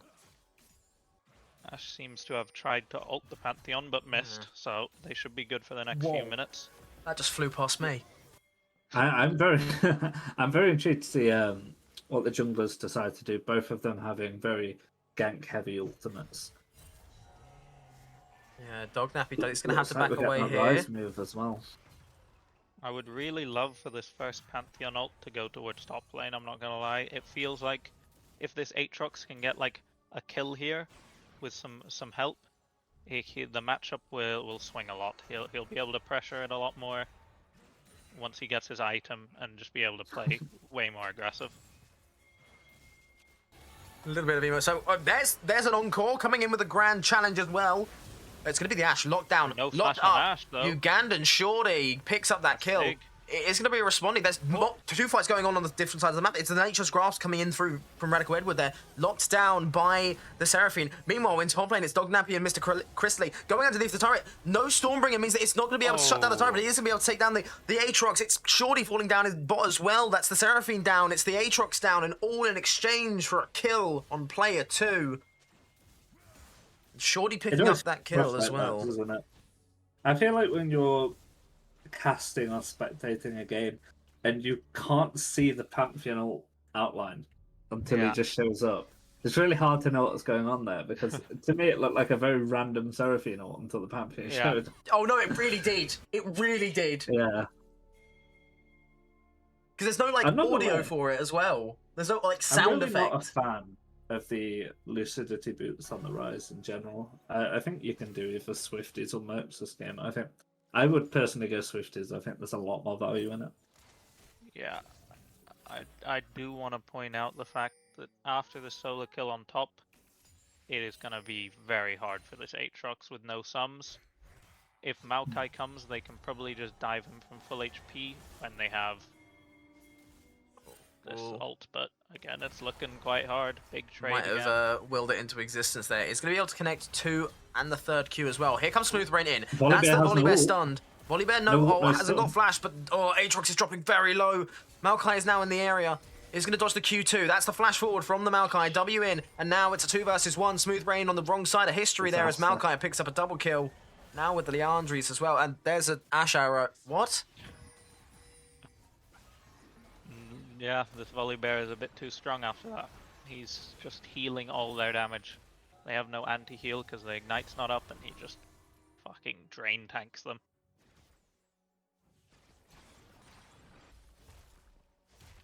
Ashe seems to have tried to ult the Pantheon but missed, so they should be good for the next few minutes. That just flew past me. I'm very, I'm very intrigued to see what the junglers decide to do. Both of them having very gank-heavy ultimates. Yeah, Dog Nappy, he's going to have to back away here. Rise move as well. I would really love for this first Pantheon ult to go towards top lane, I'm not gonna lie. It feels like if this Aatrox can get like a kill here with some help, the matchup will swing a lot. He'll be able to pressure it a lot more once he gets his item and just be able to play way more aggressive. A little bit of emo. So there's an encore coming in with a grand challenge as well. It's going to be the Ashe lockdown. No locked flash on up. Ashe, though. Ugandan Shorty picks up that kill. Big. It's going to be responding. There's two fights going on the different sides of the map. It's the Nature's Grasp coming in through from Radical Edward there. Locked down by the Seraphine. Meanwhile, in top lane, it's Dog Nappy and Mr. Chrisley going underneath the turret. No Stormbringer means that it's not going to be able to shut down the turret, but he is going to be able to take down the Aatrox. It's Shorty falling down his bot as well. That's the Seraphine down. It's the Aatrox down, and all in exchange for a kill on player 2. Shorty picking up that kill as well. That, isn't it? I feel like when you're casting or spectating a game and you can't see the Pantheon outline until he just shows up, it's really hard to know what's going on there because to me it looked like a very random Seraphine ult until the Pantheon showed. Oh no, it really did. It really did. Yeah. Because there's no like audio for it as well. There's no like sound effect. I'm not a fan of the lucidity boots on the Rise in general. I think you can do either Swifties or Mercs this game. I would personally go Swifties. I think there's a lot more value in it. Yeah, I do want to point out the fact that after the solo kill on top, it is going to be very hard for this Aatrox with no sums. If Maokai comes, they can probably just dive him from full HP when they have this ult, but again, it's looking quite hard. Big trade Might have willed it into existence there. It's going to be able to connect 2 and the 3rd Q as well. Here comes Smoothbrain in. That's the Volibear stunned. Volibear hasn't got flash, but Aatrox is dropping very low. Maokai is now in the area. He's going to dodge the Q2. That's the flash forward from the Maokai. W in, and now it's a 2 versus 1. Smoothbrain on the wrong side of history there as Maokai picks up a double kill. Now with the Leandries as well, and there's an Ashe arrow. What? Yeah, this Volibear is a bit too strong after that. He's just healing all their damage. They have no anti-heal because the Ignite's not up, and he just fucking drain tanks them.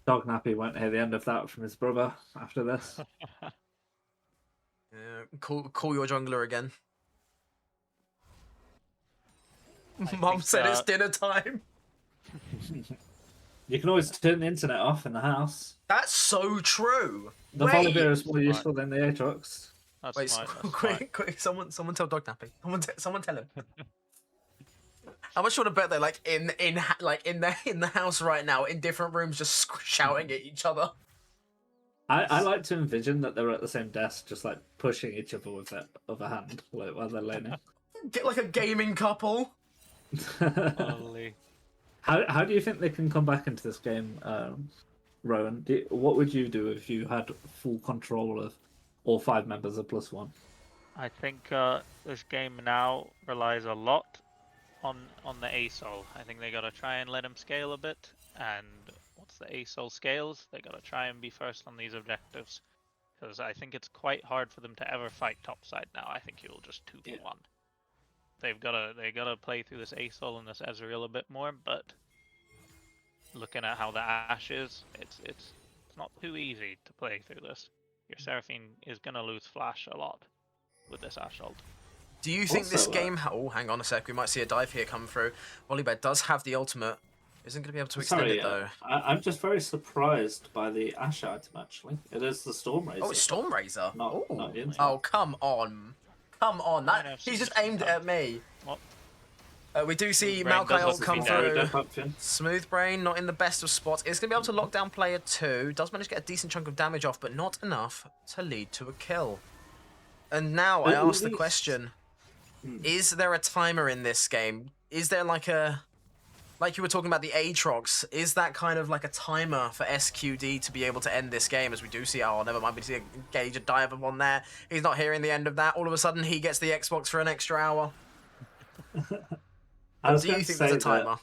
Dog Nappy won't hear the end of that from his brother after this. Call your jungler again. Mom said it's dinner time. You can always turn the internet off in the house. That's so true. The Volibear is more useful than the Aatrox. Wait, quick! Someone tell Dog Nappy. Someone tell him. How much you want to bet they're like in the house right now in different rooms, just shouting at each other? I like to envision that they're at the same desk, just like pushing each other with their other hand, like while they're laning. Get like a gaming couple. Holy. How do you think they can come back into this game, Rowan? What would you do if you had full control of all 5 members of +1? I think this game now relies a lot on the ASOL. I think they gotta try and let him scale a bit. And once the ASOL scales, they gotta try and be first on these objectives. Because I think it's quite hard for them to ever fight topside now. I think he will just 2v1. They gotta play through this ASOL and this Ezreal a bit more, but looking at how the Ashe is, it's not too easy to play through this. Your Seraphine is gonna lose flash a lot with this Ashe ult. Do you think this Also, game... Oh, hang on a sec. We might see a dive here come through. Volibear does have the ultimate. Isn't going to be able to extend it, though. I'm just very surprised by the Ashe item, actually. It is the Stormrazor. Oh, it's Stormrazor. Not the insult. Oh, come on. Come on. I know, He's just aimed it at me. What? We do see Brain Maokai does ult look come to be down. through. Death option. Smooth Brain, not in the best of spots. It's going to be able to lock down player 2. Does manage to get a decent chunk of damage off, but not enough to lead to a kill. And now I ask the question, is there a timer in this game? Is there like a... Like you were talking about the Aatrox, is that kind of like a timer for SQD to be able to end this game? As we do see, oh, never mind, we see a Gage, a dive of one there. He's not hearing the end of that. All of a sudden, he gets the Xbox for an extra hour. Do you think there's a timer?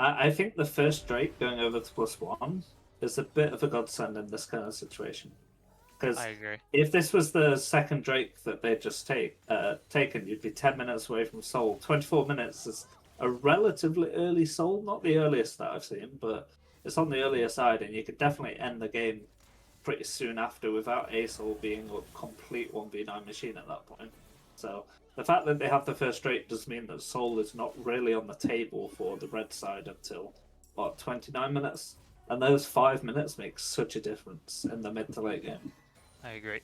I think the first Drake going over to +1 is a bit of a godsend in this kind of situation. Because I agree. if this was the second Drake that they'd just taken, you'd be 10 minutes away from Soul. 24 minutes is a relatively early Soul, not the earliest that I've seen, but it's on the earlier side, and you could definitely end the game pretty soon after without a Soul being a complete 1v9 machine at that point. So the fact that they have the first Drake does mean that Soul is not really on the table for the red side until, what, 29 minutes? And those 5 minutes make such a difference in the mid to late game. I agree.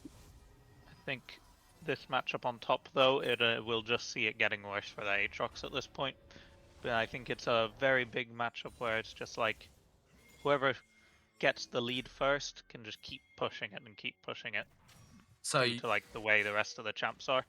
I think this matchup on top, though, it will just see it getting worse for the Aatrox at this point. But I think it's a very big matchup where it's just like whoever gets the lead first can just keep pushing it and keep pushing it. So to like the way the rest of the champs are.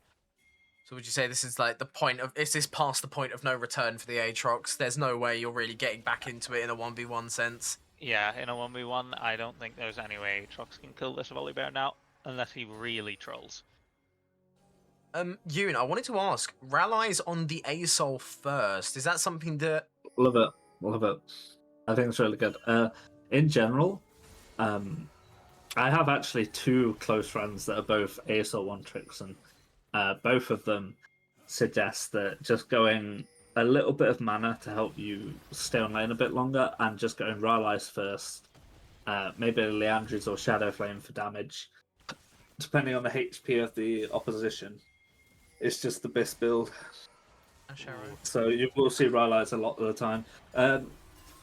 So would you say this is like the point of... Is this past the point of no return for the Aatrox? There's no way you're really getting back into it in a 1v1 sense? Yeah, in a 1v1, I don't think there's any way Aatrox can kill this Volibear now, unless he really trolls. Yoon, I wanted to ask, Rally's on the ASOL first. Is that something that... Love it. Love it. I think it's really good. In general, I have actually two close friends that are both ASOL one-tricks, and both of them suggest that just going a little bit of mana to help you stay on lane a bit longer, and just going Rally's first, maybe Leandry's or Shadow Flame for damage, depending on the HP of the opposition. It's just the best build. So you will see Rally's a lot of the time.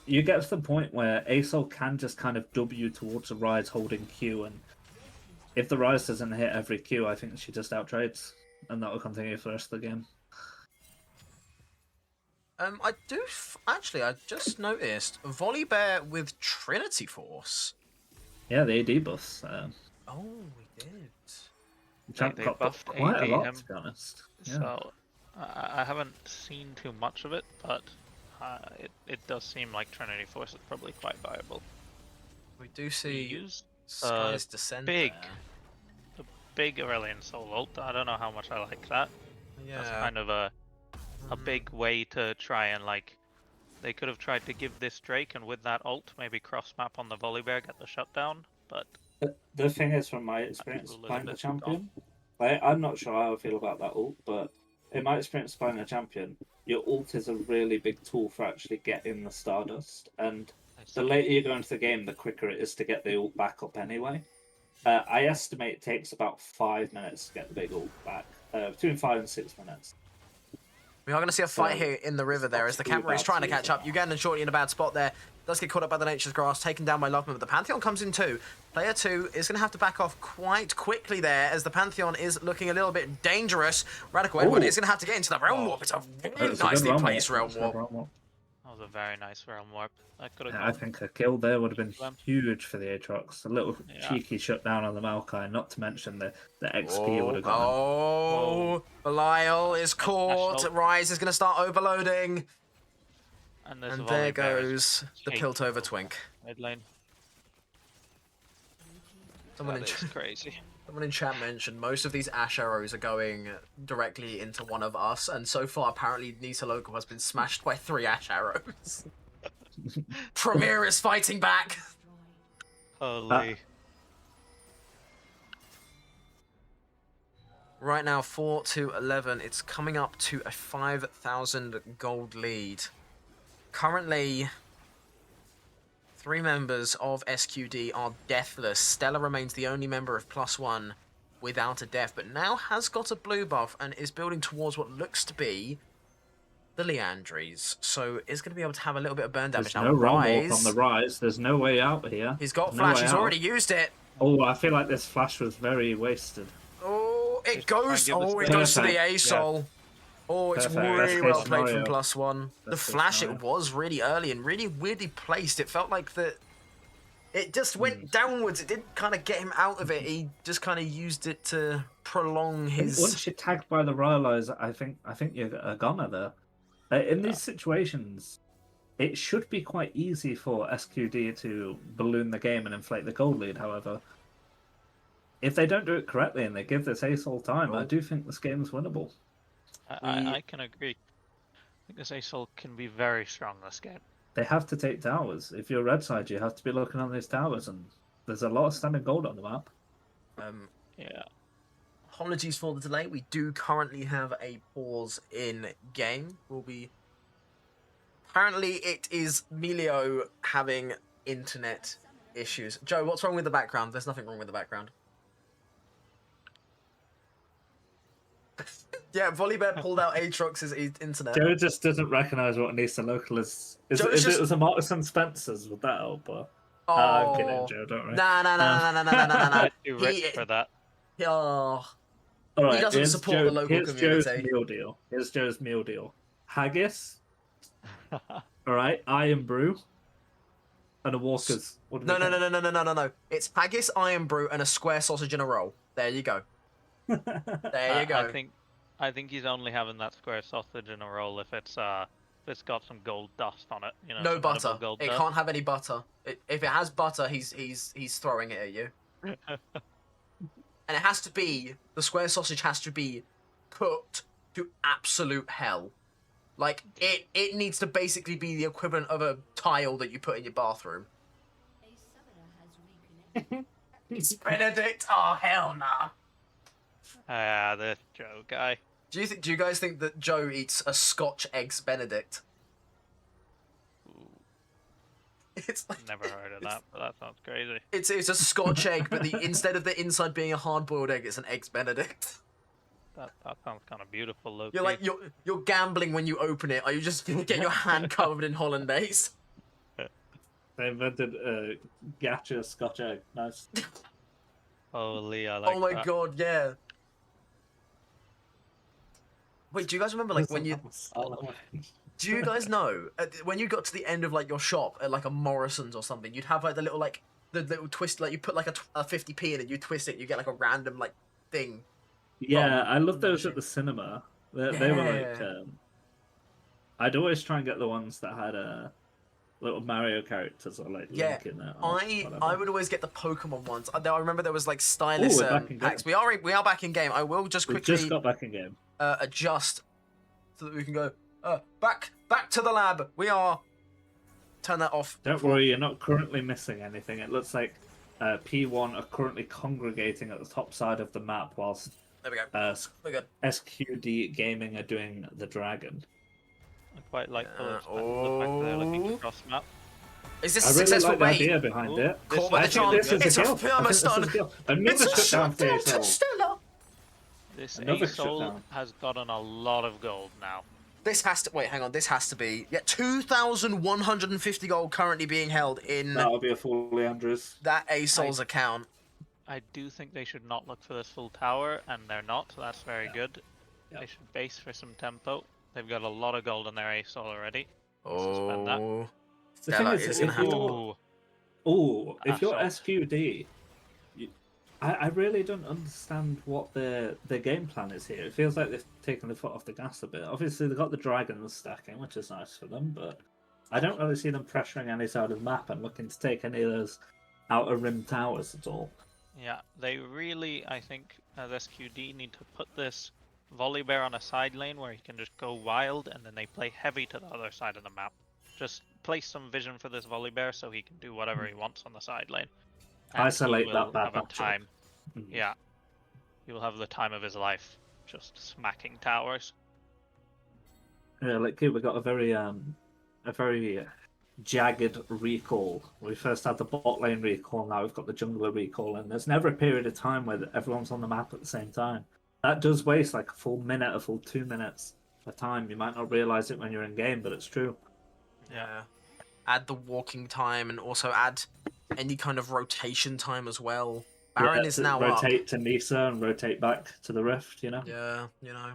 You get to the point where ASOL can just kind of dub you towards a Rise holding Q, and if the Rise doesn't hit every Q, I think she just outtrades, and that will continue for the rest of the game. I do... Actually, I just noticed Volibear with Trinity Force. Yeah, the AD buffs. Oh, we did. Champ They got buffed quite a AD lot, him. to be honest. Yeah. So I haven't seen too much of it, but it does seem like Trinity Force is probably quite viable. We do We see use Sky's Descent big, there. the big Aurelion Soul ult. I don't know how much I like that. Yeah. That's kind of a big way to try and like. They could have tried to give this Drake, and with that ult, maybe cross map on the Volibear, get the shutdown. But The thing is, from my experience people playing a the bit champion, I'm not sure how I feel about that ult, but in my experience playing the champion, your ult is a really big tool for actually getting the Stardust, and the later you go into the game, the quicker it is to get the ult back up anyway. I estimate it takes about 5 minutes to get the big ult back, between 5 and 6 minutes. We are going to see a fight here in the river there as the camera is trying to catch up. Ugan and Shorty in a bad spot there. Does get caught up by the Nature's Grass, taken down by Loveman, but the Pantheon comes in too. Player 2 is going to have to back off quite quickly there as the Pantheon is looking a little bit dangerous. Radical Edward is going to have to get into the Realm Warp. It's a very nicely placed Realm Warp. That was a very nice Realm Warp. That could have I think a kill there would have been huge for the Aatrox. A little Yeah. cheeky shutdown on the Maokai, not to mention the XP would have gone. Oh, Belial is caught. National. Rise is going to start overloading. And, there's And a there Volibear goes the chasing Piltover Twink. mid lane. Someone That in is crazy. Someone in chat mentioned most of these ash arrows are going directly into one of us, and so far apparently Nisa Local has been smashed by 3 ash arrows. Premier is fighting back. Holy. Right now, 4-11. It's coming up to a 5,000 gold lead. Currently, 3 members of SQD are deathless. Stella remains the only member of +1 without a death, but now has got a blue buff and is building towards what looks to be the Leandries. So is going to be able to have a little bit of burn damage There's now. no Realm Warp Rise. on the Rise. There's no way out here. He's got No flash. way He's out. already used it. Oh, I feel like this flash was very wasted. Oh, it Just try and goes. give us Oh, it the- goes to the Perfect. A-Soul. Oh, it's Perfect. really Best well case played scenario. from +1. The Best case flash, it scenario. was really early and really weirdly placed. It felt like that. It just went downwards. It didn't kind of get him out of it. He just kind of used it to prolong his. Once you're tagged by the Rylai's, I think you're a goner there. In these situations, it should be quite easy for SQD to balloon the game and inflate the gold lead. However, if they don't do it correctly and they give this ace all time, I do think this game is winnable. I can agree. I think this ASOL can be very strong this game. They have to take towers. If you're red side, you have to be looking on these towers, and there's a lot of standing gold on the map. Yeah. Apologies for the delay. We do currently have a pause in game. We'll be. Apparently, it is Melio having internet issues. Joe, what's wrong with the background? There's nothing wrong with the background. Yeah, Volibear pulled out Aatrox's internet. Joe just doesn't recognise what Nisa Local is. Joe If just- it was a Marcus and Spencer's, would that help? Or... Oh, I'm kidding, Joe, don't worry. Nah. I'm too rich for that. Oh, All right, he doesn't here's support Joe- the local here's Joe's community. meal deal. Here's Joe's meal deal. Haggis, all right, Iron Brew, and a Walker's. What do we get? No. It's haggis, iron brew, and a square sausage in a roll. There you go. There you go. I think he's only having that square sausage in a roll if it's got some gold dust on it. You know, No some butter. edible gold It dust. can't have any butter. If it has butter, he's throwing it at you. And it has to be, the square sausage has to be cooked to absolute hell. Like, it needs to basically be the equivalent of a tile that you put in your bathroom. It's Benedict. Oh, hell nah. This Joe guy. Do you guys think that Joe eats a Scotch eggs Benedict? It's like, Never heard of that, but that sounds crazy. It's a Scotch egg, but instead of the inside being a hard-boiled egg, it's an eggs Benedict. That sounds kind of beautiful, low You're like you're gambling when you open it. Are you just gonna get your hand covered in hollandaise? They invented a gacha Scotch egg. Nice. Holy, I like Oh my that. god, yeah. Wait, do you guys remember like when you? Do you guys know when you got to the end of like your shop at like a Morrison's or something, you'd have like the little twist, like you put like a 50p in it, you twist it, you get like a random like thing. Yeah, Oh, I love those at the cinema. They were like, Yeah. I'd always try and get the ones that had little Mario characters or like Yeah, Link in it. Or I whatever. would always get the Pokemon ones. I remember there was like stylus Ooh, we're back in packs. game. We are back in game. I will just We quickly just got back in game. adjust so that we can go back to the lab. We are turn that off. Don't worry, you're not currently missing anything. It looks like P1 are currently congregating at the top side of the map whilst There we go. We're good. SQD Gaming are doing the dragon. I quite like the fact oh. that they're looking across map. Is this I a really successful like the bait? idea behind it. Caught by I the think charm. this is It's a a kill. I think this is thermostat. a kill. Another It's a shutdown for shutdown ASOL. to Stella. This Another ASOL shutdown. has gotten a lot of gold now. This has to wait. Hang on. This has to be 2,150 gold currently being held in That'll be a full Leandris. that ASOL's account. I do think they should not look for this full tower, and they're not. So that's very good. Yeah. They should base for some tempo. They've got a lot of gold on their ASOL already. Suspend that. Oh, The Stella thing is is, gonna if have to. Ooh, if you're Assault. SQD, I really don't understand what their game plan is here. It feels like they've taken the foot off the gas a bit. Obviously, they've got the dragons stacking, which is nice for them, but I don't really see them pressuring any side of the map and looking to take any of those outer rim towers at all. Yeah, they really, I think, as SQD, need to put this Volibear on a side lane where he can just go wild, and then they play heavy to the other side of the map. Just place some vision for this Volibear so he can do whatever he wants on the side lane. And he Isolate that will bad have a matchup. time. Mm. Yeah, he will have the time of his life, just smacking towers. Yeah, like we got a very jagged recall. We first had the bot lane recall, now we've got the jungler recall, and there's never a period of time where everyone's on the map at the same time. That does waste like a full minute, a full 2 minutes of time. You might not realize it when you're in game, but it's true. Yeah. Add the walking time and also add any kind of rotation time as well. Baron is now rotate to Nisa and rotate back to the Rift, you know? Yeah, you know.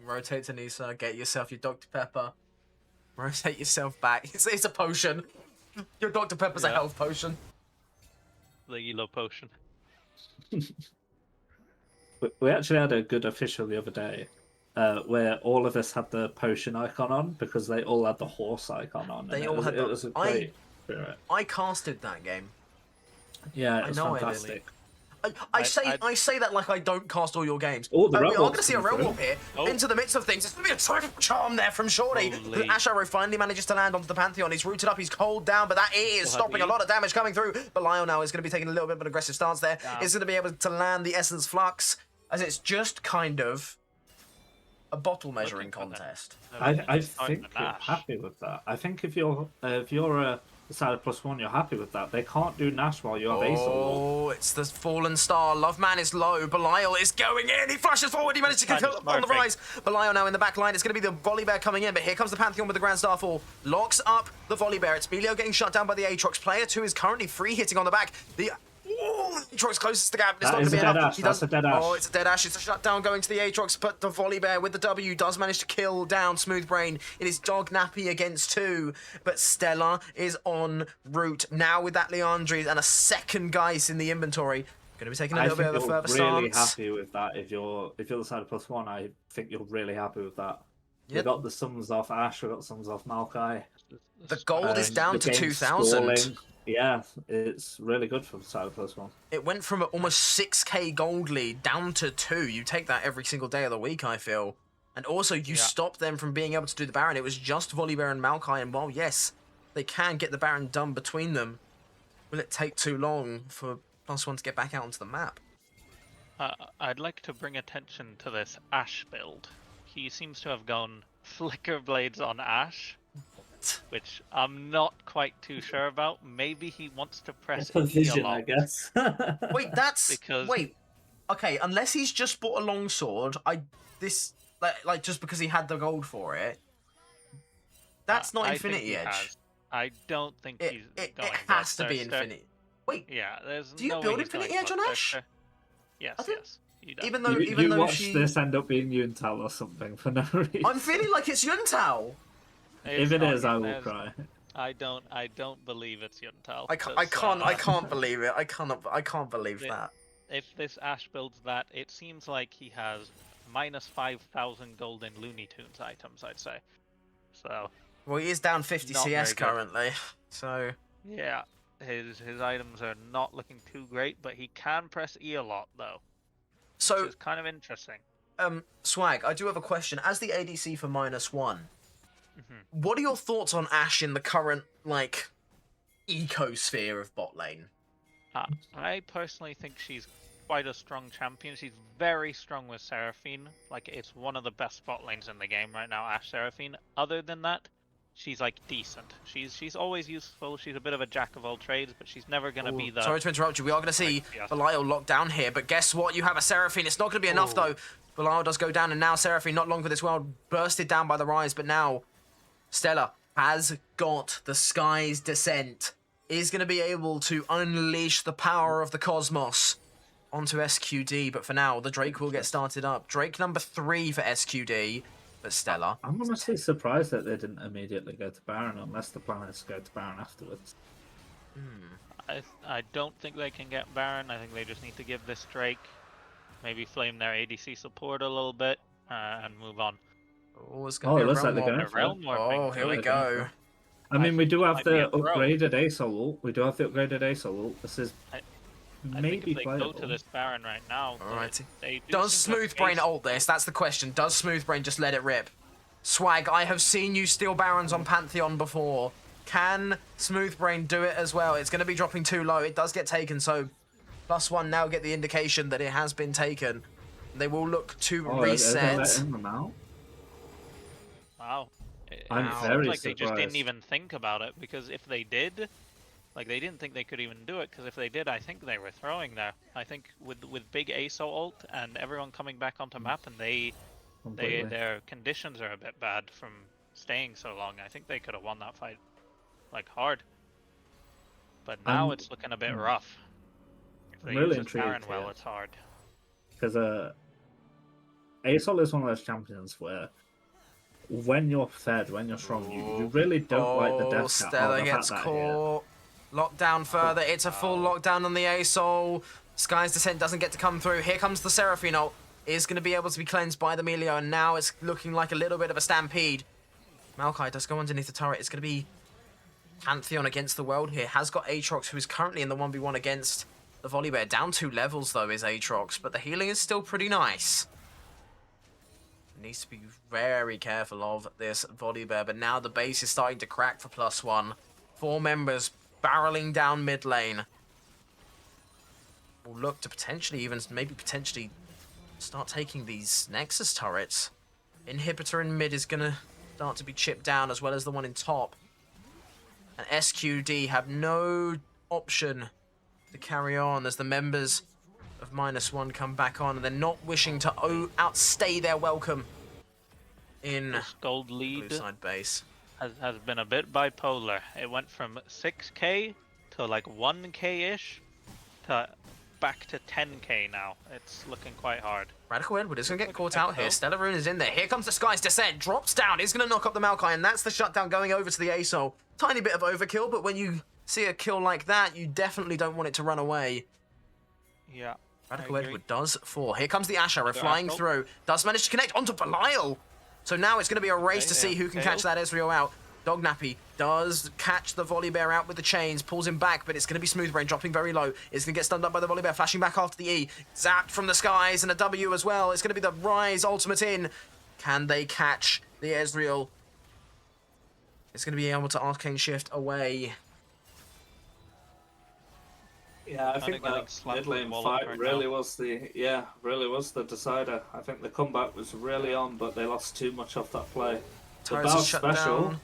Rotate to Nisa, get yourself your Dr. Pepper. Rotate yourself back. It's a potion. Your Dr. Pepper's a health potion. The Elo potion. We actually had a good official the other day where all of us had the potion icon on because they all had the horse icon on. They all had it was a great spirit. I casted that game. Yeah, it was I know fantastic. I say that like I don't cast all your games. Oh, the we are Red going Wolf's to see a coming Red Wolf through. here Oh. into the midst of things. It's going to be a triple charm there from Shorty. Holy. Ash Arrow finally manages to land onto the Pantheon. He's rooted up, he's cold down, but that is Still stopping a heavy. lot of damage coming through. Belial now is going to be taking a little bit of an aggressive stance there. Damn. He's going to be able to land the Essence Flux, as it's just kind of a bottle measuring Looking for contest. I think you're happy with that. I think if you're a side of +1, you're happy with that. They can't do Nash while you have Ace on Oh, it's the fallen star. Loveman is low. Belial is going in. He flashes forward. He managed to get Kind of on the smart rise. Belial now in the back line. It's going to be the Volibear coming in, but here comes the Pantheon with the Grand Starfall. Locks up the Volibear. It's Melio getting shut down by the Aatrox. Player 2 is currently free hitting on the back. The Aatrox closest to the gap. It's That not going is to a be dead enough. Ash. He That's does- a dead Ash. Oh, it's a dead Ash. It's a shutdown going to the Aatrox, but the Volibear with the W does manage to kill down Smooth Brain. It is Dog Nappy against 2, but Stella is en route now with that Leandri and a second Geist in the inventory. Going to be taking a I little think bit of a you're further really stance. happy with that. If you're the side of +1, I think you're really happy with that. We Yep. got the sums off Ash. We got the sums off Maokai. The gold is down The to game's 2,000. stalling. Yeah, it's really good for the side of +1. It went from almost 6k gold lead down to 2. You take that every single day of the week, I feel. And also, you stop them from being able to do the Baron. It was just Volibear and Maokai, and while, yes, they can get the Baron done between them, will it take too long for +1 to get back out onto the map? I'd like to bring attention to this Ash build. He seems to have gone Flicker Blades on Ash, which I'm not quite too sure about. Maybe he wants to press For E a vision, lot. I guess. Wait, that's... Because- Wait, okay, unless he's just bought a longsword, like, just because he had the gold for it, that's not I think Infinity he Edge. has. I don't think he's It going has to be Bloodthirster. Infinity. Wait, Yeah, there's Do you no build way he's going Infinity Edge on Ash? Bloodthirster. Yes, I think- yes. He does. even though you though watch she... this end up being Yuntal or something for no reason. I'm feeling like it's Yuntao. If It's it not- is, I will there's- cry. I don't believe it's Yuntal. I can't believe it. I can't believe The- that. If this Ash builds that, it seems like he has minus 5,000 golden Looney Tunes items, I'd say. So, Well, he is down 50 Not CS very good. currently, so... yeah, his items are not looking too great, but he can press E a lot, though, So, which is kind of interesting. Swag, I do have a question. As the ADC for -1, what are your thoughts on Ashe in the current, like, ecosphere of bot lane? I personally think she's quite a strong champion. She's very strong with Seraphine. Like, it's one of the best bot lanes in the game right now, Ashe Seraphine. Other than that, she's, like, decent. She's always useful. She's a bit of a jack of all trades, but she's never going to be the... Sorry to interrupt you. We are going to see Like, yeah. Belial locked down here, but guess what? You have a Seraphine. It's not going to be enough, though. Belial does go down, and now Seraphine, not long for this world, bursted down by the rise, but now Stella has got the Sky's Descent. Is going to be able to unleash the power of the cosmos onto SQD, but for now, the Drake will get started up. Drake number 3 for SQD, but Stella. I'm honestly surprised that they didn't immediately go to Baron, unless the plan is to go to Baron afterwards. I don't think they can get Baron. I think they just need to give this Drake, maybe flame their ADC support a little bit, and move on. Oh, it's Oh, going it to be looks a like realm they're war. going for it. Realm warping. Oh, here we They're go. going I mean, we do have might be the a throw. upgraded ASOL ult. We do have the upgraded ASOL ult. This is I think maybe if they playable. go to this Baron right now, Alrighty. they do Does seem to have Smoothbrain ace- ult this? That's the question. Does Smoothbrain just let it rip? Swag, I have seen you steal Barons on Pantheon before. Can Smoothbrain do it as well? It's going to be dropping too low. It does get taken, so +1 now get the indication that it has been taken. They will look to Are they reset. letting them out? Wow. I'm It very seems like they just didn't surprised. even think about it, because if they did, like, they didn't think they could even do it, because if they did, I think they were throwing there. I think with big ASO ult and everyone coming back onto map, and Completely. their conditions are a bit bad from staying so long, I think they could have won that fight, like, hard. But now it's looking a bit rough. If they I'm really use this Baron intrigued well, here. it's hard. Because ASOL is one of those champions where when you're fed, when you're strong, you really don't like the death cap. Stella The gets fact that caught. Locked down further. It's a full lockdown on the ASOL. Sky's Descent doesn't get to come through. Here comes the Seraphine ult. Is going to be able to be cleansed by the Melio, and now it's looking like a little bit of a stampede. Maokai does go underneath the turret. It's going to be Pantheon against the world here. Has got Aatrox, who is currently in the 1v1 against the Volibear. Down 2 levels, though, is Aatrox, but the healing is still pretty nice. Needs to be very careful of this Volibear, but now the base is starting to crack for +1. 4 members barreling down mid lane. Will look to potentially start taking these Nexus turrets. Inhibitor in mid is going to start to be chipped down, as well as the one in top. And SQD have no option to carry on as the members of -1 come back on, and they're not wishing to outstay their welcome in This gold blue lead side base. has been a bit bipolar. It went from 6k to like 1k-ish to back to 10k now. It's looking quite hard. Radical Edward is going to get Look caught at out here. Echo. Stellar Rune is in there. Here comes the Sky's Descent. Drops down. Is going to knock up the Maokai, and that's the shutdown going over to the ASOL. Tiny bit of overkill, but when you see a kill like that, you definitely don't want it to run away. Yeah. Radical I agree. Edward does fall. Here comes the Ash Arrow Another flying Ash ult. through. Does manage to connect onto Belial. So now it's going to be a race Okay, to see yeah, who can fail. catch that Ezreal out. Dognappy does catch the Volibear out with the chains, pulls him back, but it's going to be Smoothbrain dropping very low. It's going to get stunned up by the Volibear, flashing back after the E. Zapped from the skies and a W as well. It's going to be the Rise ultimate in. Can they catch the Ezreal? It's going to be able to Arcane Shift away. Yeah, I Kinda think getting that slapped mid with lane Wallop fight right really now. was the decider. I think the comeback was really on, but they lost too much off that play. The Turrets are bounce shut special. down.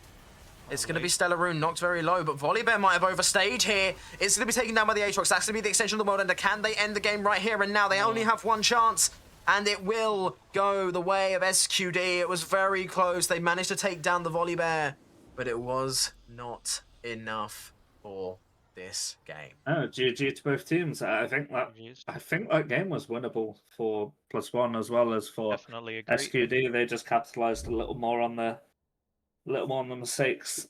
It's going to be Stellar Rune, knocked very low, but Volibear might have overstayed here. It's going to be taken down by the Aatrox. That's going to be the extension of the World Ender. Can they end the game right here and now? They only have one chance, and it will go the way of SQD. It was very close. They managed to take down the Volibear, but it was not enough for this game. Oh, GG to both teams. I think GG's. that game was winnable for +1 as well as for Definitely agree. SQD. They just capitalized a little more on the mistakes.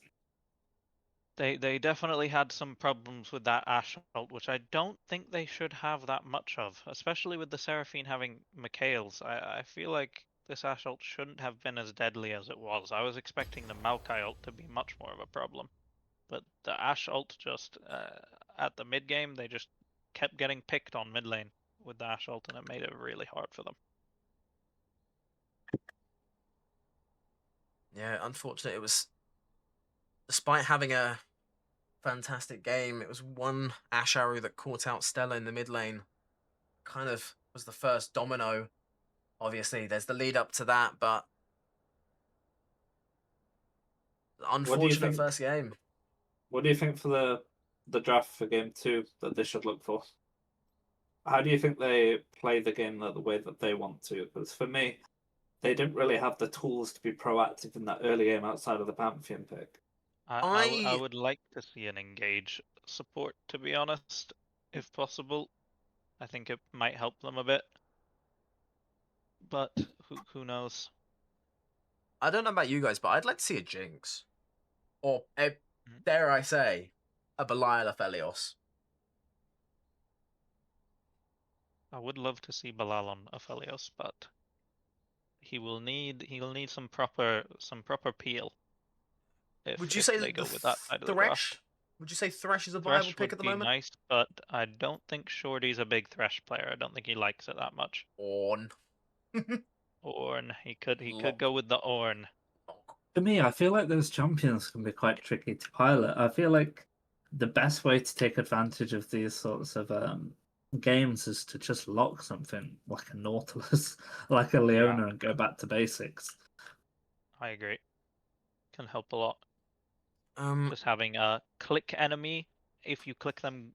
They definitely had some problems with that Ashe ult, which I don't think they should have that much of, especially with the Seraphine having Mikhail's. I feel like this Ashe ult shouldn't have been as deadly as it was. I was expecting the Maokai ult to be much more of a problem. But the Ashe ult just, at the mid game, they just kept getting picked on mid lane with the Ashe ult, and it made it really hard for them. Yeah, unfortunate. It was, despite having a fantastic game, it was one Ash Arrow that caught out Stella in the mid lane. Kind of was the first domino. Obviously, there's the lead up to that, but unfortunate think? first game. What do you think for the draft for game 2 that they should look for? How do you think they play the game the way that they want to? Because for me, they didn't really have the tools to be proactive in that early game outside of the Pantheon pick. I would like to see an engage support, to be honest, if possible. I think it might help them a bit. But who knows? I don't know about you guys, but I'd like to see a Jinx. Or, dare I say, a Belial Aphelios. I would love to see Bilal on Aphelios, but he will need some proper peel. Would you if say they that go the with that side of the draft? Would you say Thresh is a viable Thresh pick at would the be moment? nice, but I don't think Shorty's a big Thresh player. I don't think he likes it that much. Ornn. Ornn, he could Lock. go with the Ornn. For me, I feel like those champions can be quite tricky to pilot. I feel like the best way to take advantage of these sorts of games is to just lock something like a Nautilus, like a Leona, and go back to basics. I agree. Can help a lot. Um, Just having a click enemy, if you click them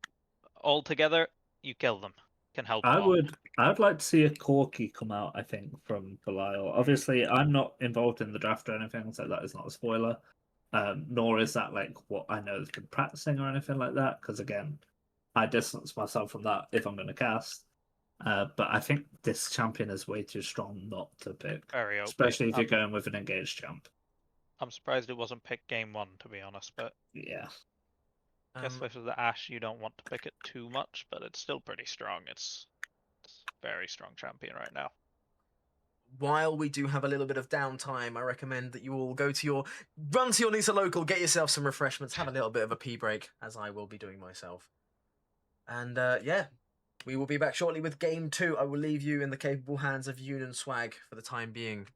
all together, you kill them. Can help a I lot. would like to see a Corki come out, I think, from Belial. Obviously, I'm not involved in the draft or anything, so that is not a spoiler. Nor is that like what I know has been practicing or anything like that, because again, I distance myself from that if I'm going to cast. But I think this champion is way too strong not to pick, Very OP. especially if you're going with an engaged champ. I'm surprised it wasn't picked game 1, to be honest, but Yeah. guess this is the Ashe, you don't want to pick it too much, but it's still pretty strong. It's very strong champion right now. while we do have a little bit of downtime, I recommend that you all run to your Nisa local, get yourself some refreshments, have a little bit of a pee break, as I will be doing myself. And yeah, we will be back shortly with game 2. I will leave you in the capable hands of Yoon and Swag for the time being.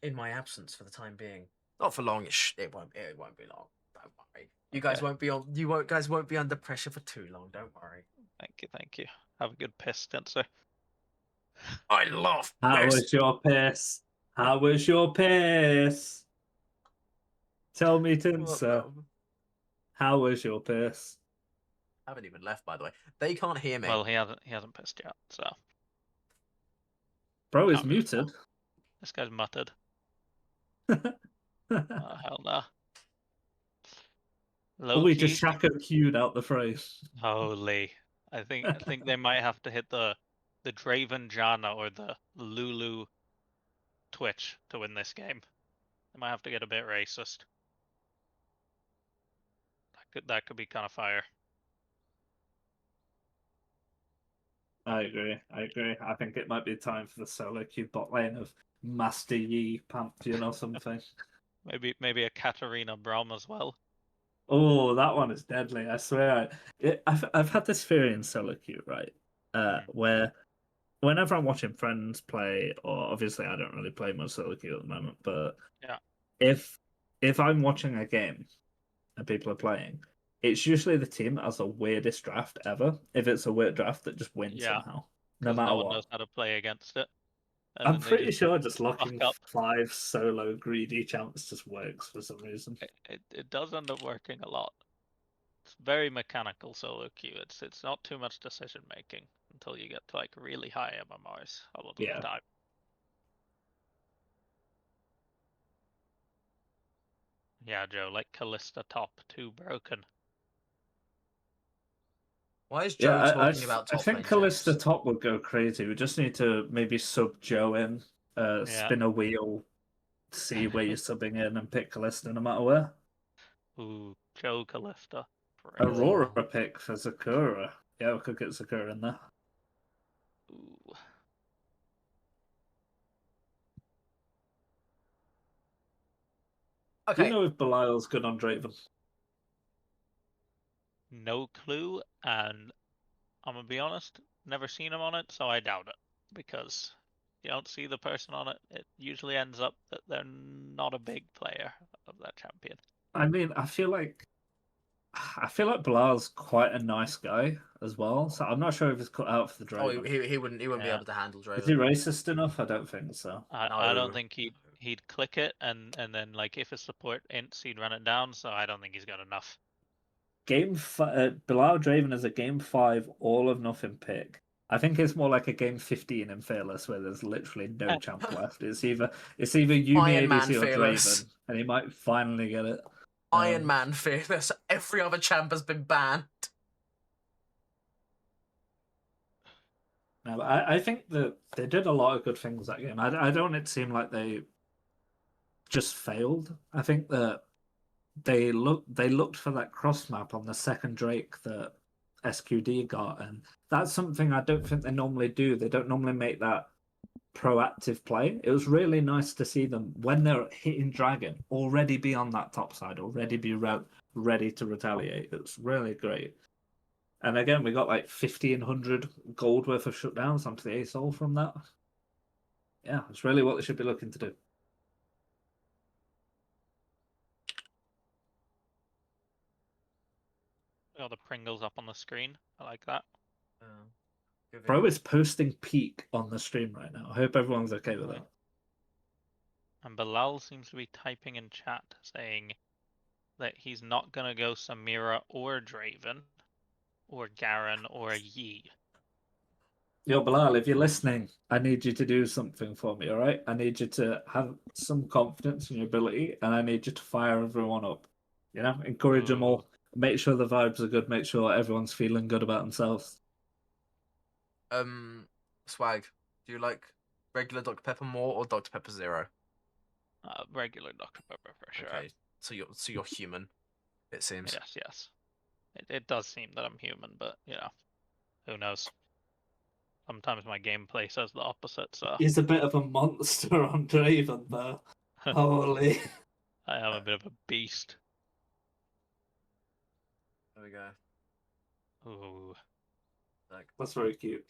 In my absence for the time being. Not for long. It won't be long. Don't worry. You guys won't be under pressure for too long. Don't worry. Thank you. Have a good piss, Spencer. I love How piss. was your piss? How was your piss? Tell me, Tinser. How was your piss? I haven't even left, by the way. They can't hear me. Well, he hasn't pissed yet, so. Bro is muted. This guy's muttered. Oh, hell no. We just Shaka queued out the phrase. Holy. I think they might have to hit the Draven Janna or the Lulu Twitch to win this game. They might have to get a bit racist. That could be kind of fire. I agree. I think it might be time for the solo queue bot lane of Master Yi Pantheon or something. Maybe a Katarina Braum as well. Oh, that one is deadly. I swear. I've had this theory in solo queue, right? Where whenever I'm watching friends play, or obviously I don't really play much solo queue at the moment, but yeah, if I'm watching a game and people are playing, it's usually the team that has the weirdest draft ever. If it's a weird draft that just wins somehow, no matter no what. one knows how to play against it. I'm pretty sure just locking 5 solo greedy champs just works for some reason. It does end up working a lot. It's very mechanical solo queue. It's not too much decision making until you get to like really high MMRs a lot of the time. Yeah, Joe, like Kalista top, too broken. Why is Joe talking about top I think Kalista top would go crazy. We just need to maybe sub Joe in, spin a wheel, see where you're subbing in, and pick Kalista no matter where. Ooh, Joe Kalista. Aurora pick for Sakura. Yeah, we could get Sakura in there. Ooh. Okay. Do you know if Belial's good on Draven? No clue, and I'm gonna be honest, never seen him on it, so I doubt it. Because you don't see the person on it, it usually ends up that they're not a big player of that champion. I mean, I feel like Belial's quite a nice guy as well, so I'm not sure if he's cut out for the Draven. Oh, he wouldn't be able to handle Draven. Is he racist enough? I don't think so. I don't think he'd click it, and then like if his support ints, he'd run it down. So I don't think he's got enough. Belial Draven is a game 5 all of nothing pick. I think it's more like a game 15 in Fearless where there's literally no champ left. It's either Yuumi, ADC, or Draven, and he might finally get it. Iron Man Fearless. Every other champ has been banned. No, but I think that they did a lot of good things that game. I don't want it to seem like they just failed. I think that they looked for that cross map on the second Drake that SQD got, and that's something I don't think they normally do. They don't normally make that proactive play. It was really nice to see them when they're hitting Dragon already be on that top side, already be ready to retaliate. It's really great. And again, we got like 1,500 gold worth of shutdowns onto the Ace Hole from that. Yeah, it's really what they should be looking to do. Got the Pringles up on the screen. I like that. Good Bro video. is posting peak on the stream right now. I hope everyone's okay with Right. that. And Bilal seems to be typing in chat saying that he's not going to go Samira or Draven or Garen or Yi. Yo, Bilal, if you're listening, I need you to do something for me, all right? I need you to have some confidence in your ability, and I need you to fire everyone up. You know, encourage them all. Make sure the vibes are good. Make sure everyone's feeling good about themselves. Swag, do you like regular Dr. Pepper more or Dr. Pepper Zero? Regular Dr. Pepper for sure. Okay, so you're human, it seems. Yes. It does seem that I'm human, but you know, who knows? Sometimes my gameplay says the opposite, so He's a bit of a monster on Draven, though. Holy. I am a bit of a beast. There we go. Ooh, That's very cute.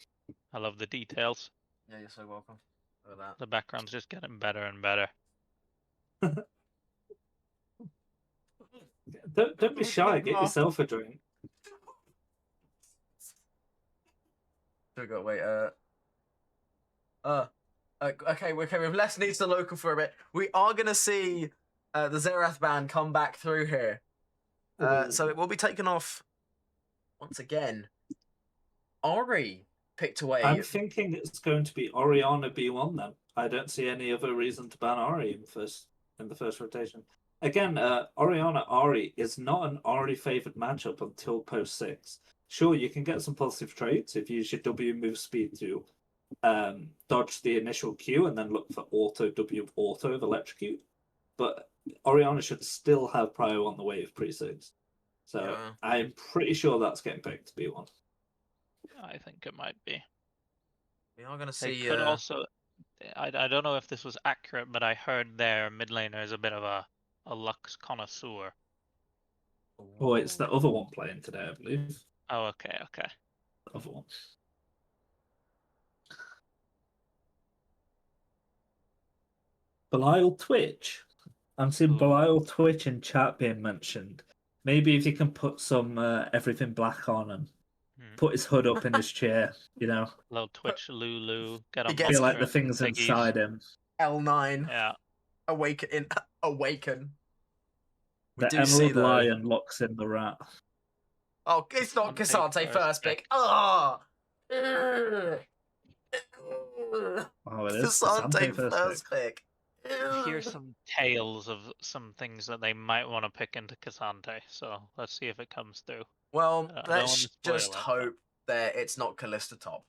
I love the details. Yeah, you're so welcome. Look at that. The background's just getting better and better. Don't be shy. Get yourself a drink. We got wait. Okay. We've less needs to local for a bit. We are gonna see the Xerath band come back through here. So it will be taken off once again. Ori picked away. I'm thinking it's going to be Orianna B1 then. I don't see any other reason to ban Ori in the first rotation. Again, Orianna Ori is not an Ori favored matchup until post 6. Sure, you can get some positive traits if you use your W move speed to dodge the initial Q and then look for auto W auto of electrocute. But Orianna should still have prio on the wave pre 6. So Yeah. I'm pretty sure that's getting picked to B1. I think it might be. We are gonna They see. could also. I don't know if this was accurate, but I heard their mid laner is a bit of a Lux connoisseur. Oh, it's the other one playing today, I believe. Oh, okay. The other one. Belial Twitch. I'm seeing Ooh. Belial Twitch in chat being mentioned. Maybe if you can put some everything black on and put his hood up in his chair, you know. Little Twitch Lulu. Get on. gets- Feel like Monster the and things Piggies. inside him. L9. Yeah. Awaken. We The do see Emerald though. Lion locks in the rat. Oh, it's not Cassante Cassante first pick. Oh. Oh, it is Cassante Cassante first pick. Here's some tales of some things that they might want to pick into Cassante, so let's see if it comes through. Well, I don't let's wanna spoil just it, but- hope that it's not Callista top.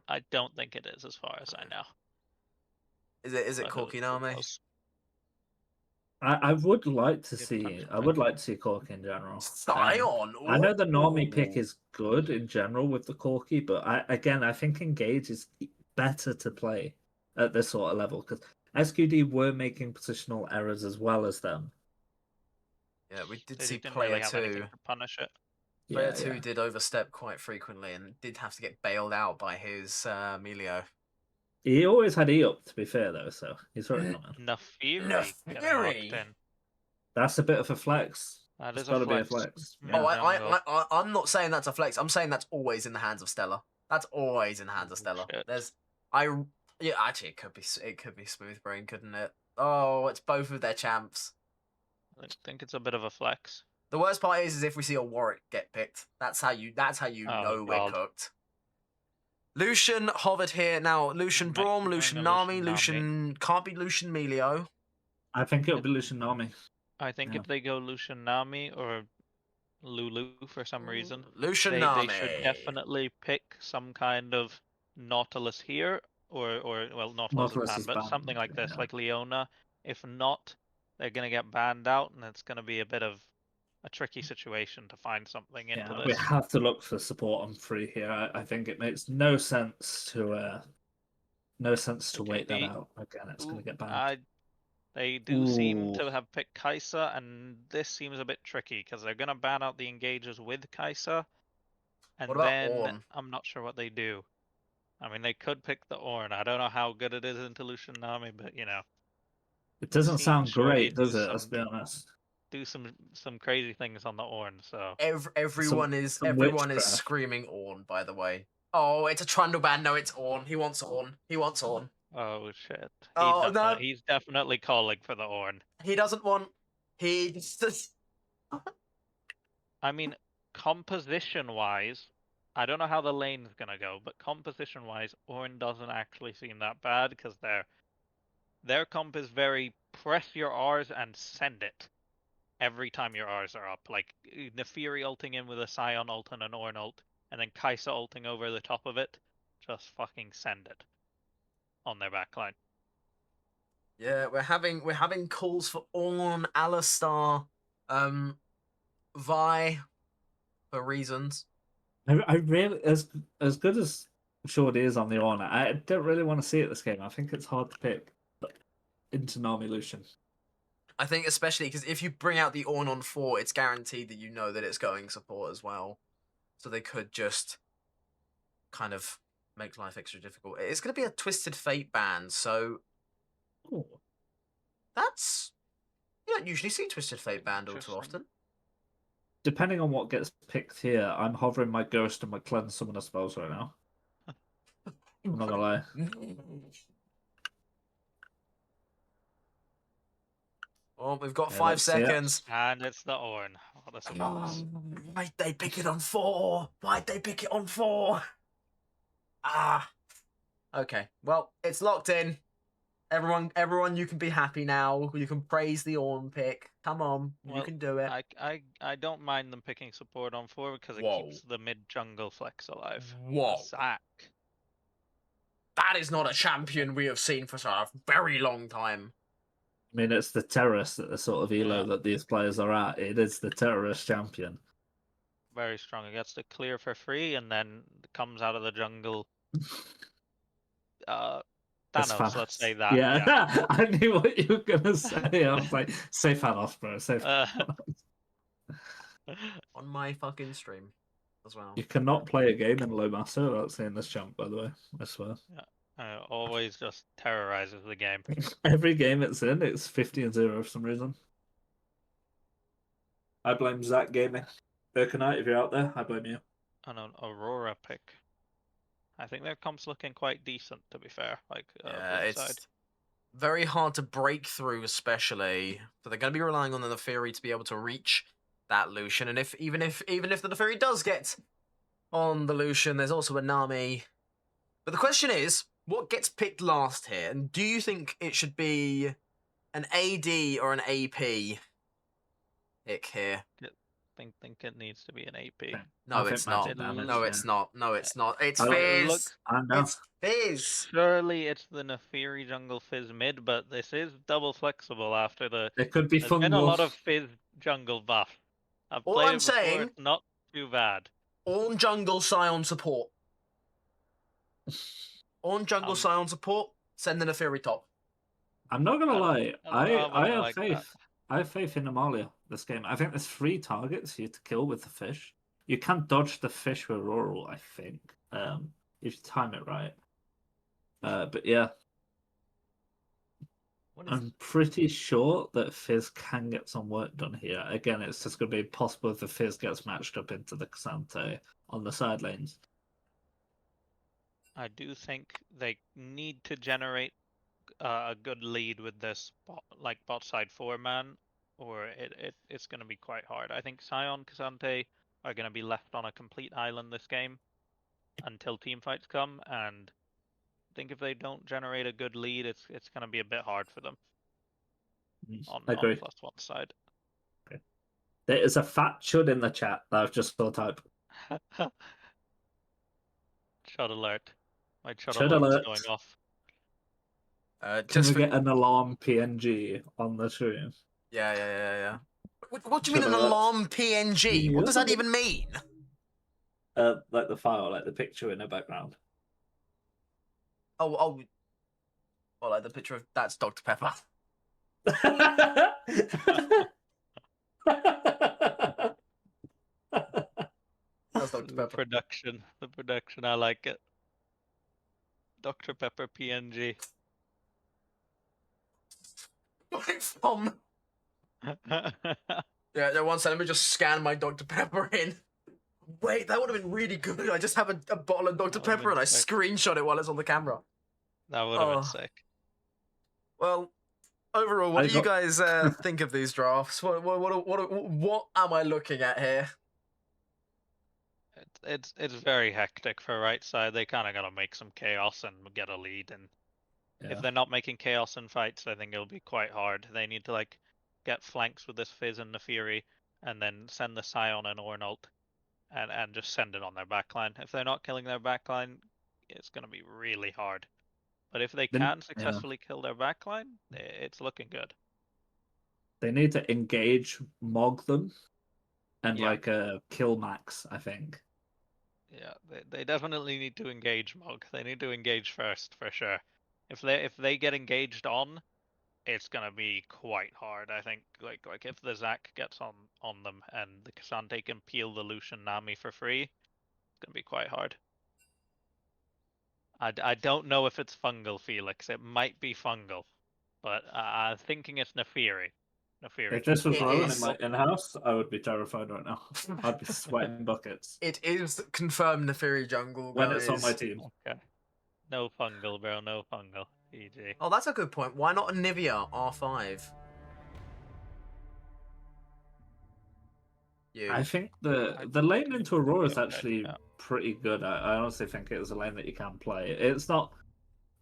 I don't think it is, as far as I know. Is it But who Corky Nami? knows? I would like to Good see. punch I would like to see Corki in general. Scion. I know the Normie pick Ooh. is good in general with the Corki, but I think Engage is better to play at this sort of level because SQD were making positional errors as well as them. Yeah, we did They see didn't player really have anything 2. to punish it. Player 2 did overstep quite frequently and did have to get bailed out by his Melio. He always had E up, to be fair, though, so he's very common. Nafiri getting Nafiri? locked in. That's a bit of a flex. That It's is got a to be a flex. flex. Yeah. Oh, I'm not saying that's a flex. I'm saying that's always in the hands of Stella. That's always in the hands of Stella. Shit. Actually, it could be Smooth Brain, couldn't it? Oh, it's both of their champs. I think it's a bit of a flex. The worst part is if we see a Warwick get picked. That's how you know we're God. cooked. Lucian hovered here. Now, Lucian Might Braum, be Lucian going a Nami, Lucian Lucian... Can't be Lucian Melio. I think it'll be Lucian Nami. I think Yeah. if they go Lucian Nami or Lulu for some reason, Lucian they Nami. should definitely pick some kind of Nautilus here, or Nautilus is Nautilus banned, is but banned, something like this, yeah. like Leona. If not, they're gonna get banned out, and it's gonna be a bit of a tricky situation to find something into Yeah, we this. have to look for support on free here. I think it makes no sense to no sense to Okay, wait that out. Again, it's going to get banned. They do seem Ooh. to have picked Kai'Sa, and this seems a bit tricky because they're gonna ban out the engagers with Kai'Sa, and What about then Ornn? I'm not sure what they do. I mean, they could pick the Ornn. I don't know how good it is into Lucian Nami, but you know, It we've doesn't seen sound Shorty great, does it? Let's be honest. do some crazy things on the Ornn. So Everyone is some witchcraft. screaming Ornn, by the way. Oh, it's a Trundle ban. No, it's Ornn. He wants Ornn. He wants Ornn. oh shit, Oh no, he's definitely calling for the Ornn. he doesn't want. He just. I mean, composition-wise, I don't know how the lane's gonna go, but composition-wise, Ornn doesn't actually seem that bad because their comp is very press your R's and send it every time your R's are up. Like Nefiri ulting in with a Scion ult and an Ornn ult, and then Kai'Sa ulting over the top of it. Just fucking send it on their backline. Yeah, we're having calls for Ornn, Alistar, Vi, for reasons. I really, as good as Shorty is on the Ornn, I don't really want to see it this game. I think it's hard to pick into Nami Lucian. I think especially because if you bring out the Ornn on 4, it's guaranteed that you know that it's going support as well. So they could just kind of make life extra difficult. It's going to be a Twisted Fate ban, so Ooh. that's... You don't usually see Twisted Fate banned all too often. Depending on what gets picked here, I'm hovering my Ghost and my Cleanse Summoner spells right now. I'm not gonna lie. Oh, we've got Yeah, 5 let's see it. seconds. And it's the Ornn. What a surprise. Why'd they pick it on 4? Why'd they pick it on 4? Ah. Okay, well, it's locked in. Everyone, you can be happy now. You can praise the Ornn pick. Come on, you can do it. I don't mind them picking support on 4 because it keeps the mid jungle flex alive. Whoa. Zac. That is not a champion we have seen for a very long time. I mean, it's the terrorist at the sort of elo Yeah. that these players are at. It is the terrorist champion. Very strong. It gets to clear for free and then comes out of the jungle. Thanos, let's say that. Yeah. I knew what you were gonna say. I was like, say Thanos, bro. Say Thanos. On my fucking stream as well. You cannot play a game in low master without seeing this champ, by the way. I swear. Always just terrorizes the game. Every game it's in, it's 50-0 for some reason. I blame Zach Gaming. Birkenite, if you're out there, I blame you. And an Aurora pick. I think their comp's looking quite decent, to be fair. Like, yeah, it's side. very hard to break through, especially. So they're going to be relying on the Nefiri to be able to reach that Lucian. And even if the Nefiri does get on the Lucian, there's also a Nami. But the question is, what gets picked last here? And do you think it should be an AD or an AP pick here? Think it needs to be an AP. No, it's not. No, it's not. No, it's not. It's Fizz. It's Fizz. Surely it's the Nefiri jungle Fizz mid, but this is double flexible after the. It could be There's been a lot of Fizz jungle buff. I've All played I'm it before, saying, it's not too bad. On jungle Scion support. On jungle Scion support, send the Nefiri top. I'm not gonna lie. I have like faith. that. I have faith in Amalia this game. I think there's 3 targets for you to kill with the fish. You can dodge the fish with Rural, I think, if you time it right. But yeah, I'm pretty sure that Fizz can get some work done here. Again, it's just going to be possible if the Fizz gets matched up into the Cassante on the side lanes. I do think they need to generate a good lead with this bot side 4-man, or it's going to be quite hard. I think Scion, Cassante are going to be left on a complete island this game until team fights come, and I think if they don't generate a good lead, it's going to be a bit hard for them on +1 side. Okay. There is a fat chud in the chat that I've just thought type. Chud alert. My chud Chud alert is alert. going off. Can we get an alarm PNG on the stream? Yeah. What do you mean an alarm PNG? What does that even mean? Like the file, like the picture in the background. Oh, Or like the picture of that's Dr. Pepper. That's Dr. The Pepper. production, I like it. Dr. Pepper PNG. From yeah, one second, let me just scan my Dr. Pepper in. Wait, that would have been really good. I just have a bottle of Dr. That would've Pepper and been I sick. screenshot it while it's on the camera. That would have been Oh. sick. Well, overall, what I do you got- guys think of these drafts? What am I looking at here? It's very hectic for right side. They kind of gotta make some chaos and get a lead, and if they're not making chaos in fights, I think it'll be quite hard. They need to like get flanks with this Fizz and the Fury, and then send the Scion and Ornult, and just send it on their backline. If they're not killing their backline, it's gonna be really hard. But if they Then- can yeah. successfully kill their backline, it's looking good. They need to engage, mog them, and Yeah. like kill max, I think. Yeah, they definitely need to engage Mog. They need to engage first for sure. If they get engaged on, it's gonna be quite hard. I think like if the Zac gets on them and the Cassante can peel the Lucian Nami for free, it's gonna be quite hard. I don't know if it's fungal, Felix. It might be fungal, but I'm thinking it's Nefiri. If this was It rolling in is. my in-house, I would be terrified right now. I'd be sweating buckets It is confirmed Nefiri jungle, when guys. it's on my team. Okay. No fungal, bro. No fungal. GG. Oh, that's a good point. Why not a Nivea R5? You. I think the lane into Aurora is Okay, actually yeah. pretty good. I honestly think it is a lane that you can play. It's not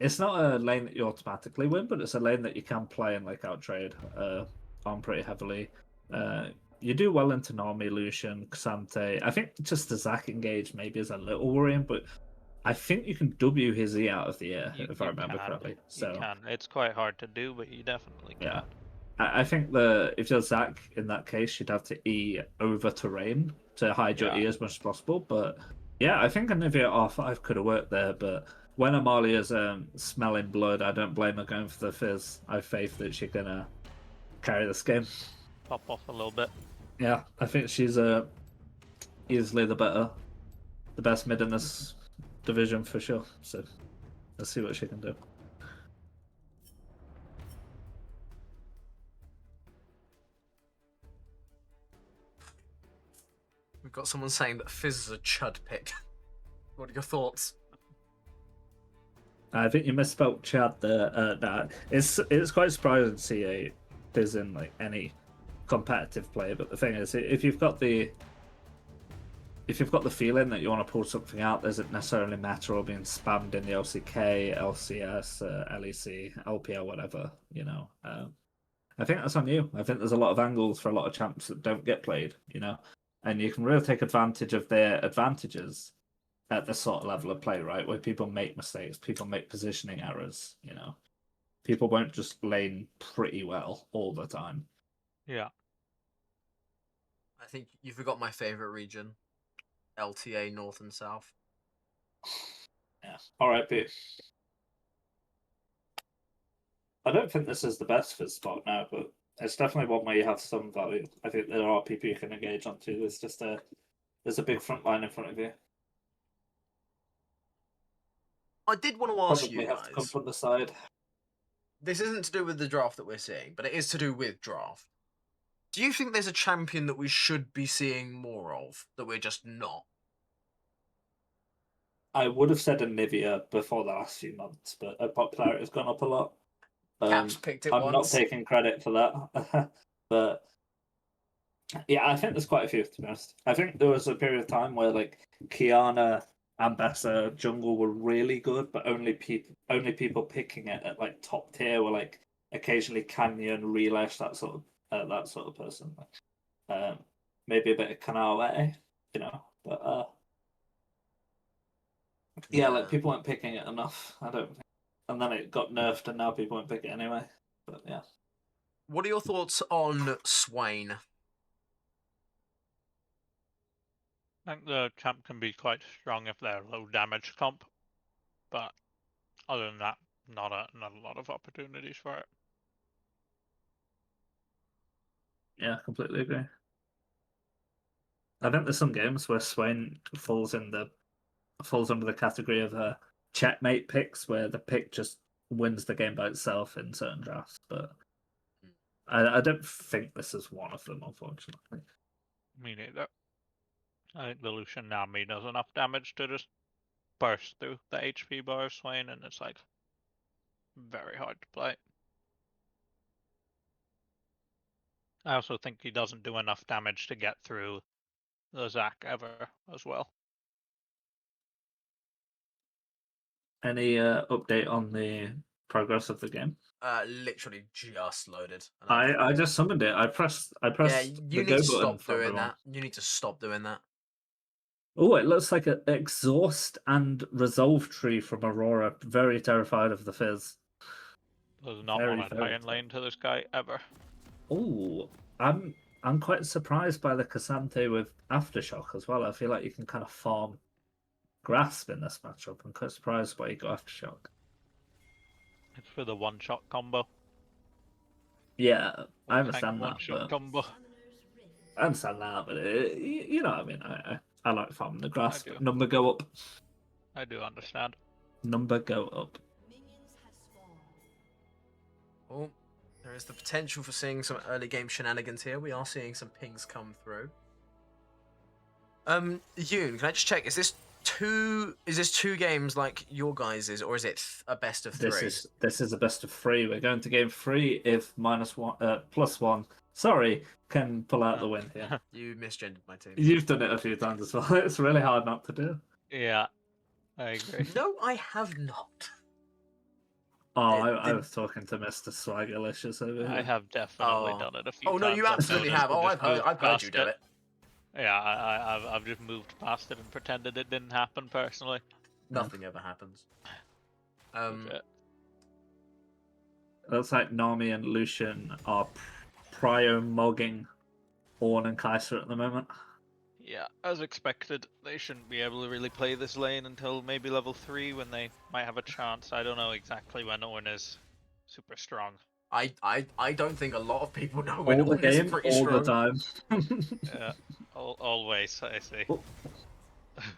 a lane that you automatically win, but it's a lane that you can play and like outtrade on pretty heavily. You do well into Nami, Lucian, Xante. I think just the Zac engage maybe is a little worrying, but I think you can W his E out of the air if I remember correctly. So You can. It's quite hard to do, but you definitely can. yeah. I think if you're Zac in that case, you'd have to E over terrain to hide your E as much as possible. But yeah, I think a Nivea R5 could have worked there. But when Amalia's smelling blood, I don't blame her going for the Fizz. I have faith that she's gonna carry this game. Pop off a little bit. Yeah, I think she's easily the best mid in this division for sure. So let's see what she can do. We've got someone saying that Fizz is a chud pick. What are your thoughts? I think you misspelled Chad there. Nah. It's quite surprising to see a Fizz in like any competitive play, but the thing is, if you've got the feeling that you want to pull something out, doesn't necessarily matter or being spammed in the LCK, LCS, LEC, LPL, whatever. You know, I think that's on you. I think there's a lot of angles for a lot of champs that don't get played. You know, and you can really take advantage of their advantages at this sort of level of play, right? Where people make mistakes, people make positioning errors. You know, people won't just lane pretty well all the time. Yeah. I think you forgot my favorite region. LTA North and South. Yeah. All right, Pete. I don't think this is the best for spot now, but it's definitely one where you have some value. I think there are people you can engage onto. There's a big front line in front of you. I did want to ask Probably you have to come guys. from the side. This isn't to do with the draft that we're seeing, but it is to do with draft. Do you think there's a champion that we should be seeing more of that we're just not? I would have said a Nivea before the last few months, but her popularity has gone up a lot. Caps picked it I'm once. not taking credit for that, but yeah, I think there's quite a few, to be honest. I think there was a period of time where like Kiana and Bessa jungle were really good, but only people picking it at like top tier were like occasionally Canyon, Relish, that sort of person. Maybe a bit of Kanawe, you know, but yeah, like people weren't picking it enough. I don't think, and then it got nerfed, and now people won't pick it anyway. But yeah. What are your thoughts on Swain? I think the champ can be quite strong if they're low damage comp, but other than that, not a lot of opportunities for it. Yeah, I completely agree. I think there's some games where Swain falls under the category of checkmate picks, where the pick just wins the game by itself in certain drafts. But I don't think this is one of them, unfortunately. Me neither. I think the Lucian Nami does enough damage to just burst through the HP bar of Swain, and it's like very hard to play. I also think he doesn't do enough damage to get through the Zac ever as well. Any update on the progress of the game? Literally just loaded. And I just summoned it. I pressed yeah, the you go need to button stop for doing everyone. that. You need to stop doing that. Oh, it looks like an exhaust and resolve tree from Aurora. Very terrified of the Fizz. Does not Very, want to very die in lane to this guy ever. Oh, I'm quite surprised by the Cassante with Aftershock as well. I feel like you can kind of farm Grasp in this matchup. I'm quite surprised why you got Aftershock. It's for the one-shot combo. Yeah, I Tank understand that, one-shot but combo. I understand that, but you know what I mean. I like farming the Grasp. do. Number go up. I do understand. Number go up. Oh, there is the potential for seeing some early game shenanigans here. We are seeing some pings come through. Yoon, can I just check? Is this two games like your guys's, or is it a best of three? This is a best of three. We're going to game 3 if +1. Sorry, can pull out the win here. You misgendered my team. You've done it a few times as well. It's really hard not to do. Yeah, I agree. No, I have not. Oh, I was talking to Mr. Swagalicious over here. I have definitely done it a few Oh times. no, you absolutely have. Oh, I've heard you do it. Yeah, I've just moved past it and pretended it didn't happen personally. Nothing ever happens. Looks like Nami and Lucian are prio-mogging Ornn and Kaiser at the moment. Yeah, as expected, they shouldn't be able to really play this lane until maybe level 3 when they might have a chance. I don't know exactly when Ornn is super strong. I don't think a lot of people know when All the Ornn is game, pretty all strong. the time. Yeah, always, I see. Oh.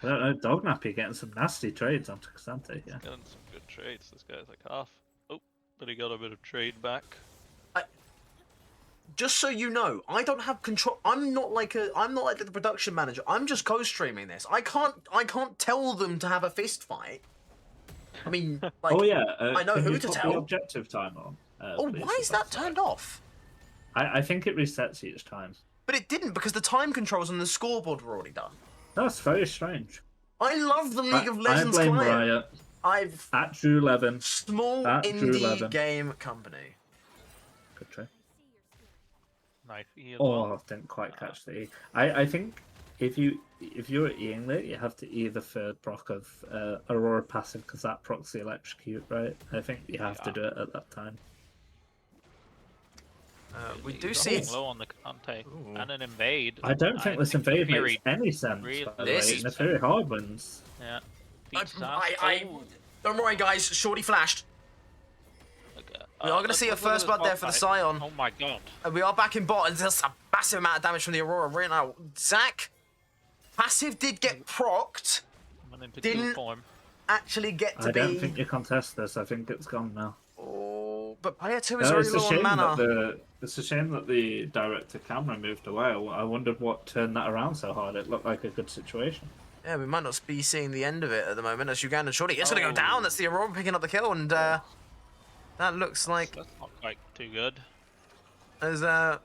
I don't know, Dognappy getting some nasty trades onto Cassante here. Getting some good trades. This guy's like half. Oh, but he got a bit of trade back. Just so you know, I don't have control. I'm not like the production manager. I'm just co-streaming this. I can't tell them to have a fist fight. I mean, like, Oh yeah, I know can who you to put tell. the objective time on. Oh, please, why is that turned off? I think it resets each time. But it didn't, because the time controls on the scoreboard were already done. That's very strange. I love the League of Legends I blame client. Riot. I've At Drew Levin. small At Drew indie Levin. game company. Good try. Knife E as Oh, well. didn't quite catch the E. I think if you're Eing it, you have to either third proc of Aurora passive because that procs the electrocute, right? I think you have to do it at that time. We do He's see running low on the Kante and an invade. I don't think this invade Neferi makes any sense. really- By the This way, is- Neferi hard wins. Yeah. Beats that. Don't worry, guys. Shorty flashed. We are going to see a first blood there for the Scion. Oh my god. And we are back in bot, and there's a massive amount of damage from the Aurora right now. Zac, passive did get procced. Went into Didn't- kill form. Actually get to I be... don't think you contest this. I think it's gone now. Oh, but player 2 is No, already it's a low on shame mana. that it's a shame that the director camera moved away. I wondered what turned that around so hard. It looked like a good situation. Yeah, we might not be seeing the end of it at the moment as Uganda Shorty. It's going to go down. That's the Aurora picking up the kill, and that looks like That's not quite too good. as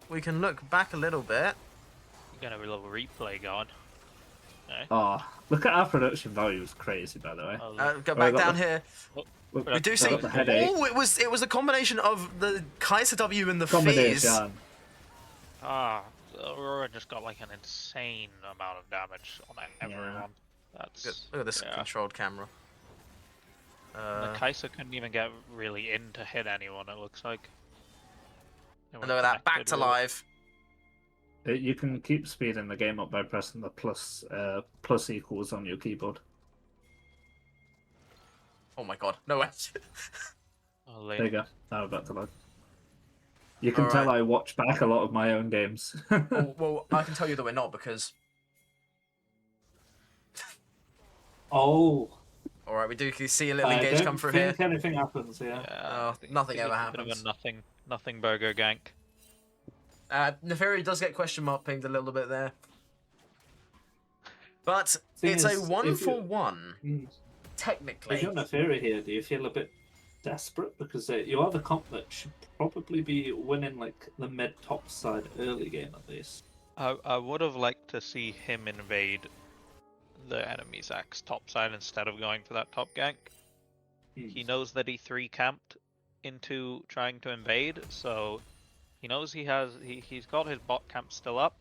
we can look back a little bit. You got a little replay going. Okay. Oh, look at our production value. It's crazy, by the way. Go I back got down the- here. Look, We do I see. got the headache. Oh, it was a combination of the Kaiser W and the Combination. Fizz. Aurora just got like an insane amount of damage on everyone. That's Look at this yeah. controlled camera. The Kaiser couldn't even get really in to hit anyone. It looks like. They And weren't look at that, back connected to really. live. You can keep speeding the game up by pressing the plus equals on your keyboard. Oh my god, no way. Oh, There you late. go. Now we're back to load. You can All tell right. I watch back a lot of my own games. Well, I can tell you that we're not because. Oh, All right, we do see a little I engage come don't through here. think anything happens here. Yeah, Oh, I think nothing it's ever a bit of happens. a nothing burger gank. Neferi does get question mark pinged a little bit there. But Thing it's a is, 1-for-1, if technically. you're Neferi here, do you feel a bit desperate? Because you are the comp that should probably be winning like the mid-top side early game at least. I would have liked to see him invade the enemy's axe top side instead of going for that top gank. He knows that he 3 camped into trying to invade, so he knows he's got his bot camp still up,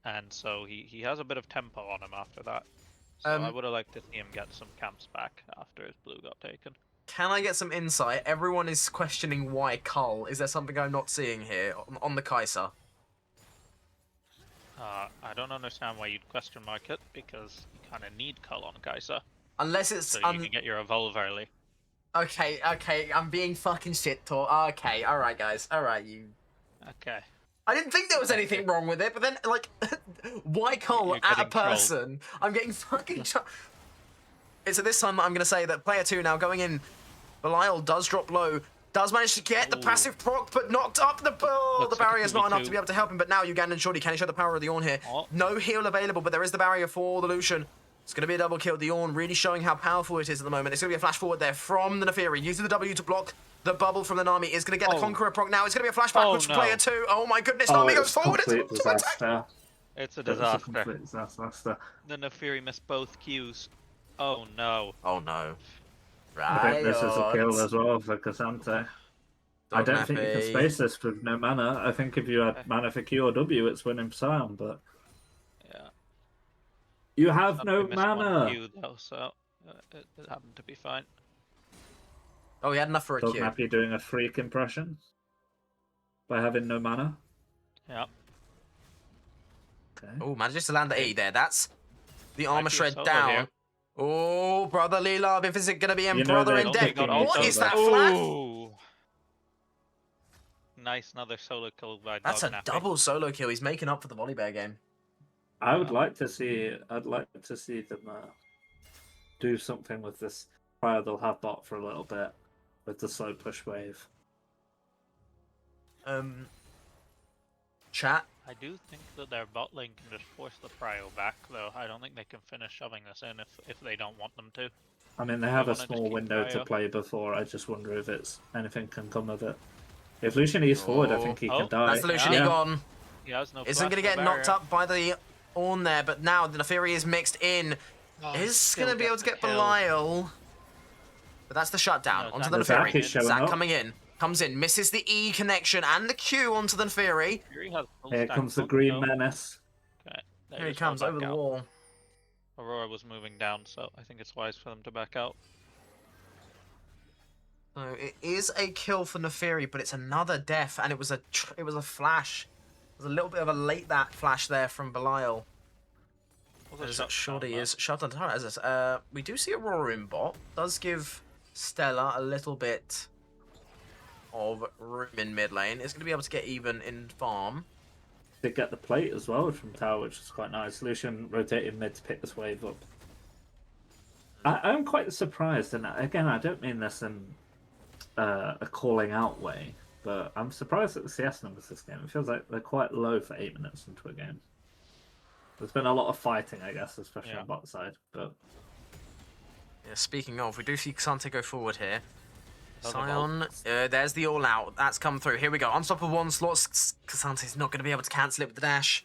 and so he has a bit of tempo on him after that. So I would have liked to see him get some camps back after his blue got taken. Can I get some insight? Everyone is questioning why Cull. Is there something I'm not seeing here on the Kai'Sa? I don't understand why you'd question mark it, because you kind of need Cull on Kai'Sa, Unless it's... so you can get your evolve early. Okay, I'm being fucking shit taught. Okay, alright guys. Alright, you... Okay. I didn't think there was anything wrong with it, but then, like, why Cull You're at a getting trolled. person? I'm getting fucking... It's at this time that I'm going to say that player 2 now going in. Belial does drop low. Does manage to get the Ooh. passive proc, but knocked up the ball. Looks The like a barrier's not enough 2v2. to be able to help him, but now Ugandan and Shorty, can he show the power of the Ornn here? Oh. No heal available, but there is the barrier for the Lucian. It's going to be a double kill. The Ornn really showing how powerful it is at the moment. It's going to be a flash forward there from the Neferi. Using the W to block the bubble from the Nami. Is going to get the Conqueror proc now. It's going to be a flashback, which no. player 2. Oh my goodness, Oh, Nami goes it's forward. It's complete to attack. disaster. It's a It's a disaster. complete disaster. The Neferi missed both Qs. Oh no. Oh no. I think this is a kill Riot. as well for Cassante. I don't think you can Nappy. space this with no mana. I think if you had mana for Q or W, it's winning Psalm, but Yeah. you have no Neferi missed one mana. Q though, so it happened to be fine. Oh, he had enough for a Dog Q. Nappy doing a freak impression by having no mana. Yeah. Okay. Oh, manages to land the E there. That's the armor Might be a shred solo down. here. Oh, brotherly love. If it's going to be You know brother they're in not death. taking What each is other. that flash? Ooh. Nice, another solo kill by That's a Dog Nappy. double solo kill. He's making up for the volley bear game. I would like to see. I'd like to see them do something with this. Fire they'll have bot for a little bit with the slow push wave. Chat. I do think that their bot lane can just force the prio back, though. I don't think they can finish shoving this in if they don't want them to. I mean, they have a wanna just small keep window to Cryo. play before. I just wonder if it's anything can come of it. If Lucian E's forward, I think he Oh, can die. That's the Lucian Yeah. gone. He has no Isn't flash, going to no get knocked barrier. up by the Ornn there, but now the Neferi is mixed in. Oh, Is still going to be able gets to the get kill. Belial. But that's the shutdown. No, Onto Zach the Zach Neferi. is showing Zach up. coming in. Comes in. Misses the E connection and the Q onto the Neferi. Fury has full Here stack comes the hook, green though. menace. Okay, they Here he just wanna comes back over the out. wall. Aurora was moving down, so I think it's wise for them to back out. So it is a kill for Neferi, but it's another death, and it was a flash. It was a little bit of a late that flash there from Belial. Was a As shot Shorty down, is shut on time. We do see Aurora in bot. Does give Stella a little bit of room in mid lane. It's going to be able to get even in farm. Did get the plate as well from tower, which is quite nice. Lucian rotating mid to pick this wave up. I'm quite surprised, and again, I don't mean this in a calling out way, but I'm surprised at the CS numbers this game. It feels like they're quite low for 8 minutes into a game. There's been a lot of fighting, I guess, especially on bot side. But Yeah, speaking of, we do see Xante go forward here. Does Sion, there's the all out. That's come through. Here we go. Unstoppable onslaught. Xante's not going to be able to cancel it with the dash.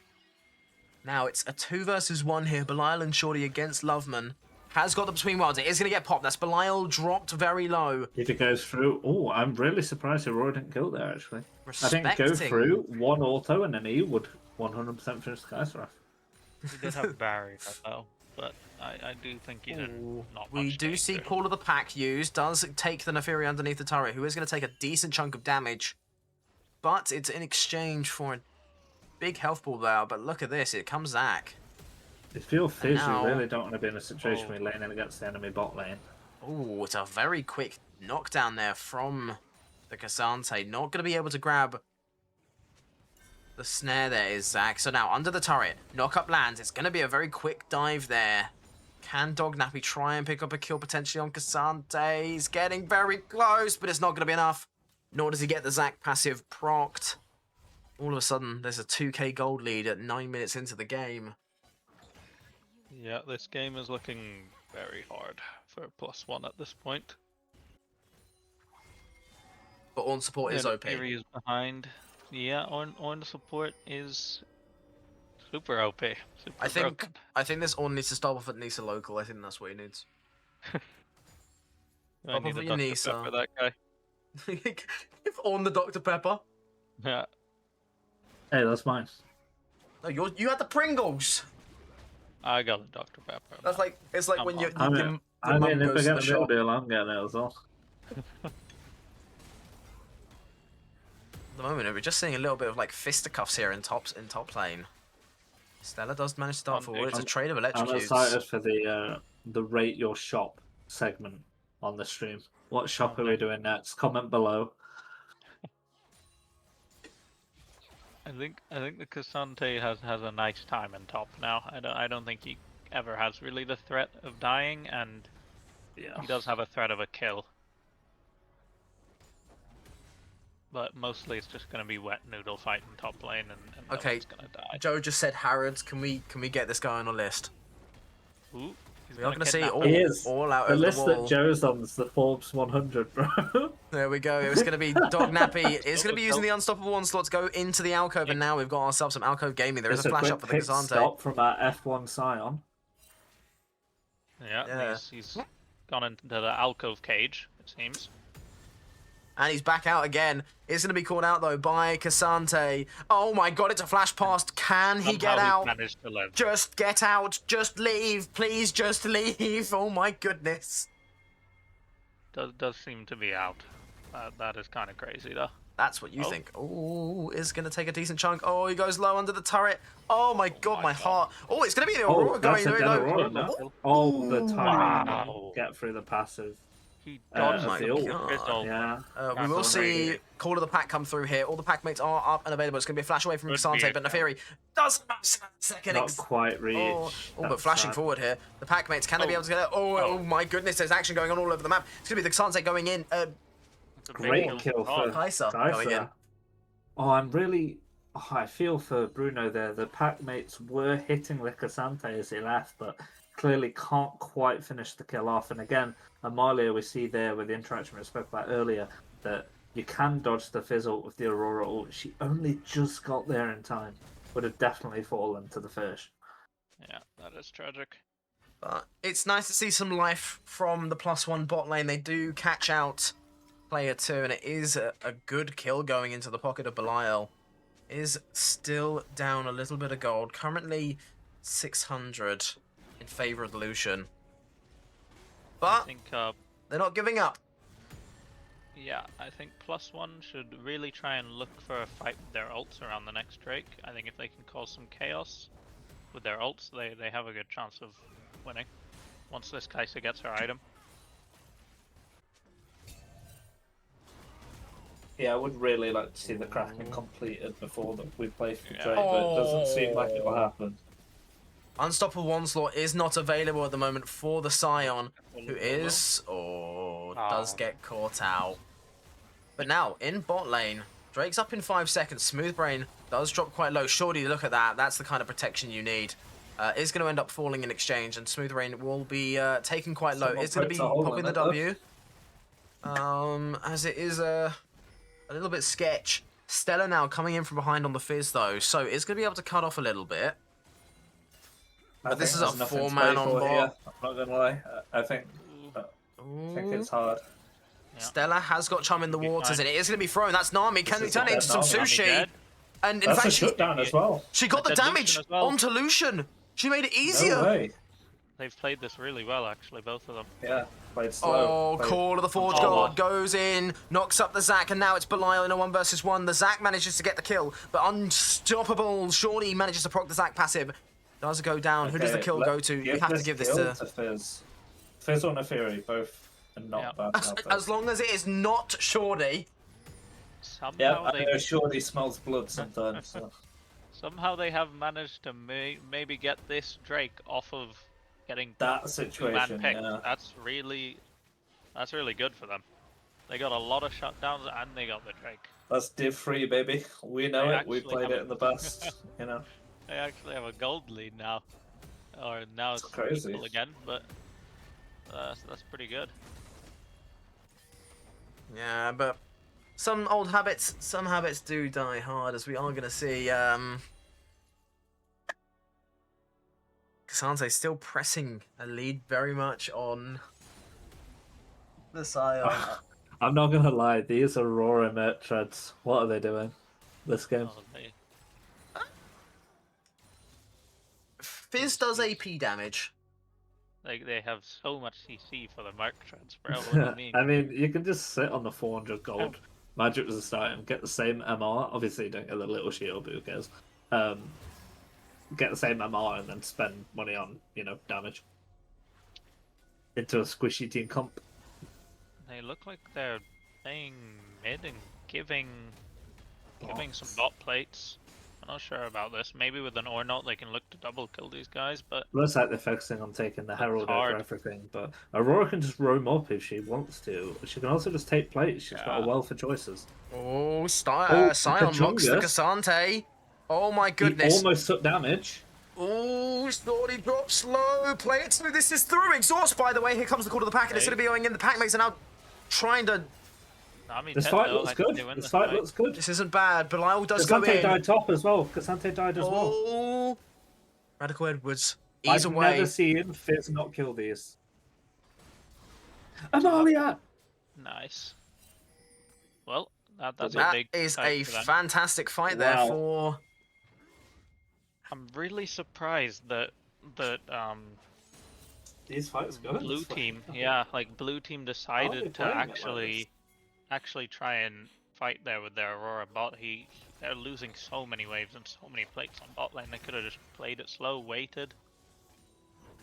Now it's a 2 versus 1 here. Belial and Shorty against Loveman. Has got the between worlds. It is going to get popped. That's Belial dropped very low. if it goes through, oh, I'm really surprised Aurora didn't kill there. Actually, I think go Respecting. through one auto and an E would 100% finish Skyscraft. He did have barrier though, but I do think he did not much We do see danger. Call of the Pack used. Does take the Neferi underneath the turret, who is going to take a decent chunk of damage. But it's in exchange for a big health ball there. But look at this. It comes Zac. If you're Fizz, now- you really don't want to be in a situation where you're laning against the enemy bot lane. Oh, it's a very quick knockdown there from the Cassante. Not going to be able to grab the snare there is Zach. So now under the turret, knock up lands. It's going to be a very quick dive there. Can Dognappy try and pick up a kill potentially on Cassante? He's getting very close, but it's not going to be enough. Nor does he get the Zach passive procced. All of a sudden, there's a 2k gold lead at 9 minutes into the game. Yeah, this game is looking very hard for +1 at this point. But on support is OP. Fury is behind. Yeah, on support is super OP. Super I think broken. I think this Ornn needs to stop off at Nisa local. I think that's what he needs. I need Probably a Dr. Nisa. Pepper, that guy. If on the Dr. Pepper. Yeah. Hey, that's mine. No, you had the Pringles. I got a Dr. Pepper. That's like it's like Come when on. your I mum mean, if goes I to get the a meal shop. deal, I'm getting it as well. At the moment, we're just seeing a little bit of like fisticuffs here in top lane. Stella does manage to start forward. It's a trade of I'm electrocutes. excited for the rate your shop segment on the stream. What shop are we doing next? Comment below. I think the Cassante has a nice time in top now. I don't think he ever has really the threat of dying, and Yeah. he does have a threat of a kill. But mostly it's just going to be wet noodle fighting top lane, and no Okay. one's going to die. Joe just said Harrods. Can we get this guy on a list? Ooh, he's We are going to see kidnap He him. is. all out The over list the that wall. Joe's on is the Forbes 100, bro. There we go. It's going to be Dognappy. It's going to be using the Unstoppable Onslaught to go into the alcove, and now we've got ourselves some alcove gaming. There is It's a flash quick up for the pit Cassante. stop from our F1 Scion. Yeah, Yeah. he's gone into the alcove cage, it seems. And he's back out again. It's going to be called out, though, by Cassante. Oh, my God, it's a flash past. Can he get Somehow he's out? managed to live. Just get out. Just leave. Please just leave. Oh, my goodness. Does seem to be out. That is kind of crazy, though. That's what you Oh. think. Oh, is going to take a decent chunk. Oh, he goes low under the turret. Oh, my God, my God. heart. Oh, it's going to be the Oh, Aurora that's going a very dead low. Aurora, no? Oh, the timing. Wow. Get through the passive. He Oh dodged my the God. crystal. Yeah. We That's will all see right. Call of the Pack come through here. All the pack mates are up and available. It's going to be a flash away from Could be Cassante, a but kill. Neferi doesn't match that second. Not quite reach. Oh, but That's flashing sad. forward here. The pack mates, can they be Oh. able to get it? Oh my goodness, there's action going on all over the map. It's going to be the Cassante going in. It's a big Great kill Oh, for Kaiser going in. Oh, I feel for Bruno there. The pack mates were hitting the Cassante as he left, but clearly can't quite finish the kill off. And again, Amalia, we see there with the interaction we spoke about earlier, that you can dodge the fizzle with the Aurora ult. She only just got there in time. Would have definitely fallen to the fish. Yeah, that is tragic. But it's nice to see some life from the +1 bot lane. They do catch out player 2, and it is a good kill going into the pocket of Belial. Is still down a little bit of gold. Currently 600 in favour of the Lucian. I But think, they're not giving up. yeah, I think +1 should really try and look for a fight with their ults around the next Drake. I think if they can cause some chaos with their ults, they have a good chance of winning. Once this Kai'Sa gets her item. Yeah, I would really like to see the Kraken completed before we play for Yeah. Drake, but it doesn't seem like it will happen. Unstoppable Onslaught is not available at the moment for the Scion, who is, does get caught out. But now, in bot lane, Drake's up in 5 seconds. Smoothbrain does drop quite low. Shorty, look at that. That's the kind of protection you need. Is going to end up falling in exchange, and Smoothbrain will be taken quite low. Someone It's going to puts be a hole popping in the it, W. As it is a little bit sketch. Stella now coming in from behind on the Fizz, though, so it's going to be able to cut off a little bit. But this is a there's nothing to 4-man play on for bot. here. I'm not gonna lie. I think Ooh. it's hard. Yeah. Stella has got Chum in the Be waters, fine. and it is going to be thrown. That's Nami. Can This we is turn it a into some dead Nami. sushi? Dead. And in That's fact, a she shutdown as well. got the That's a damage Lucian as well. onto Lucian. She made it No easier. way. They've played this really well, actually, both of them. Yeah, played slow. Oh, played- Call of the Forge Oh. God goes in, knocks up the Zac, and now it's Belial in a 1 versus 1. The Zac manages to get the kill, but Unstoppable Shawnee manages to proc the Zac passive. Does it go down? Who does the Okay, kill go to? We have to this give this kill to... Fizz. Fizz or Neferi, both and not Yeah. bad enough. As long as it is not Shorty. Yeah, Somehow I they know Shorty smells blood sometimes. So. somehow they have managed to maybe get this Drake off of getting That 2-man situation, picked. yeah. That's really good for them. They got a lot of shutdowns and they got the Drake. That's Div 3, baby. We know They it. We actually played have it in the past, you know. They actually have a gold lead now, or now It's it's crazy. equal again. But that's pretty good. Yeah, but some habits do die hard, as we are going to see. Casante still pressing a lead very much on the Scion. I'm not gonna lie, these Aurora Mert treads, what are they doing this game? Oh, Fizz does AP damage. they have so much CC for the Mark treads, bro. What do you mean? I mean, you can just sit on the 400 gold, magic was a start, and get the same MR. Obviously, you don't get the little shield, but who cares? Get the same MR and then spend money on, damage into a squishy team comp. They look like they're playing mid and giving some bot plates. I'm not sure about this. Maybe with an Ornot they can look to double kill these guys, but Looks like they're focusing on taking the Herald over hard. everything, but Aurora can just roam up if she wants to. She can also just take plates. She's got a Yeah. wealth of choices. Oh, Oh, Scion locks the Kachunga. Casante. Oh my He goodness. almost took damage. Oh, Shorty drops low. Play it through. This is through. Exhaust, by the way. Here comes the call to the pack, and it's Okay. going to be going in. The pack mates are now trying to. I mean, This fight looks good. This fight looks good. This isn't bad. Belial does go Casante in. died top as well. Casante died as well. Oh, Radical Edwards. Ease I've away. never seen Fizz not kill these. Amalia! Nice. Well, that's a That big is fight a for them. fantastic fight there Wow. for. I'm really surprised that These fights go. blue team, yeah, like blue team decided to playing it like actually try and fight there with their Aurora bot. They're losing so many waves and so many plates on bot lane. They could have just played it slow, waited,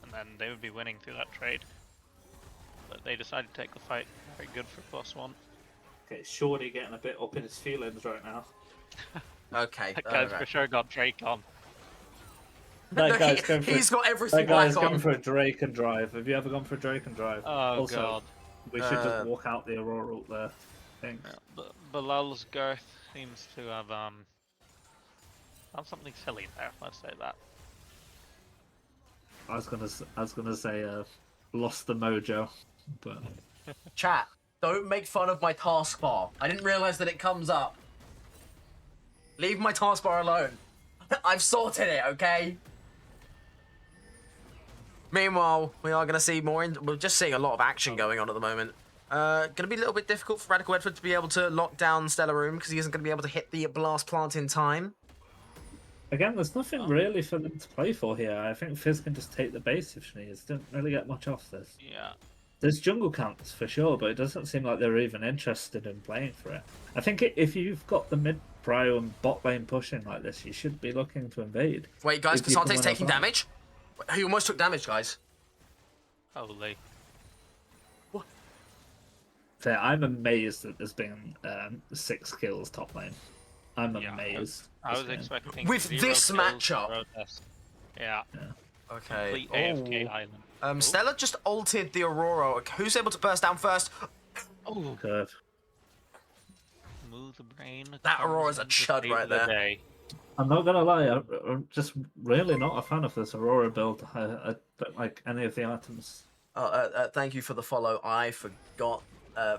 and then they would be winning through that trade. But they decided to take the fight. Very good for +1. Okay, Shorty getting a bit up in his feelings right now. Okay. That guy's alright. for sure got Drake on. That guy's going for He's got everything that guy's black going on. for a Drake and drive. Have you ever gone for a Drake and drive? Oh Also, god. we should just walk out the Aurora ult there. Thanks. Bilal's girth seems to have done something silly there. Let's say that. I was gonna say lost the mojo, but Chat, don't make fun of my taskbar. I didn't realize that it comes up. Leave my taskbar alone. I've sorted it, okay? Meanwhile, we are going to see more. We're just seeing a lot of action going on at the moment. Going to be a little bit difficult for Radical Edward to be able to lock down Stellar Room because he isn't going to be able to hit the blast plant in time. again, there's nothing really for them to play for here. I think Fizz can just take the base if she needs. Don't really get much off this. Yeah. There's jungle camps for sure, but it doesn't seem like they're even interested in playing for it. I think if you've got the mid prio and bot lane pushing like this, you should be looking to invade. Wait, guys, If you can Casante's win taking a fight. damage. He almost took damage, guys. Holy. So I'm amazed that there's been 6 kills top lane. I'm Yeah, amazed. I this was game. expecting With 0 this kills matchup. protest. Yeah. Okay. Complete AFK island. Stella just ulted the Aurora. Who's able to burst down first? Oh, Curve. smooth brain. That comes Aurora's a in to chud save right the there. day. I'm not gonna lie, I'm just really not a fan of this Aurora build. I don't like any of the items. Thank you for the follow. I forgot.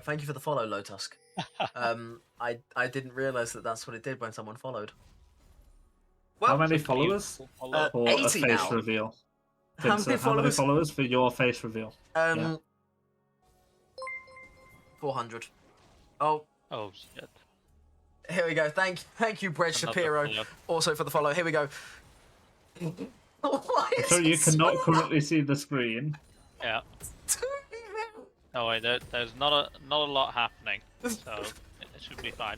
Thank you for the follow, Lotusk. I didn't realize that that's what it did when someone followed. How Well, many followers Follow. for a 80 face now. reveal? How many Vincent, followers? for your face reveal? Yeah. 400. Oh, Oh shit. here we go. Thank you, Brett Another Shapiro, follow. also for the follow. Here we go. Why is So you it cannot so currently see the screen. Yeah. hard? Oh wait, there's not a lot happening, so it should be fine.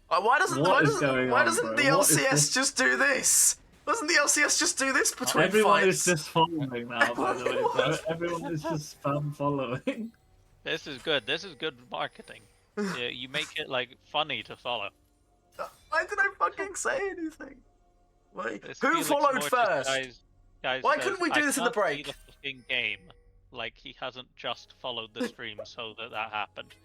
Why doesn't What is going why on, doesn't bro? the What is LCS this? just do this? Doesn't the LCS just do this between Everyone fights? is just following now, by the way, bro. Everyone- Everyone is just spam following. This is good. This is good marketing. You make it like funny to follow. Why did I fucking say anything? Wait, This who Felix followed Mortis first? Guys Why says, couldn't we do "I this in the can't see break?" the fucking game. Like he hasn't just followed the stream so that happened.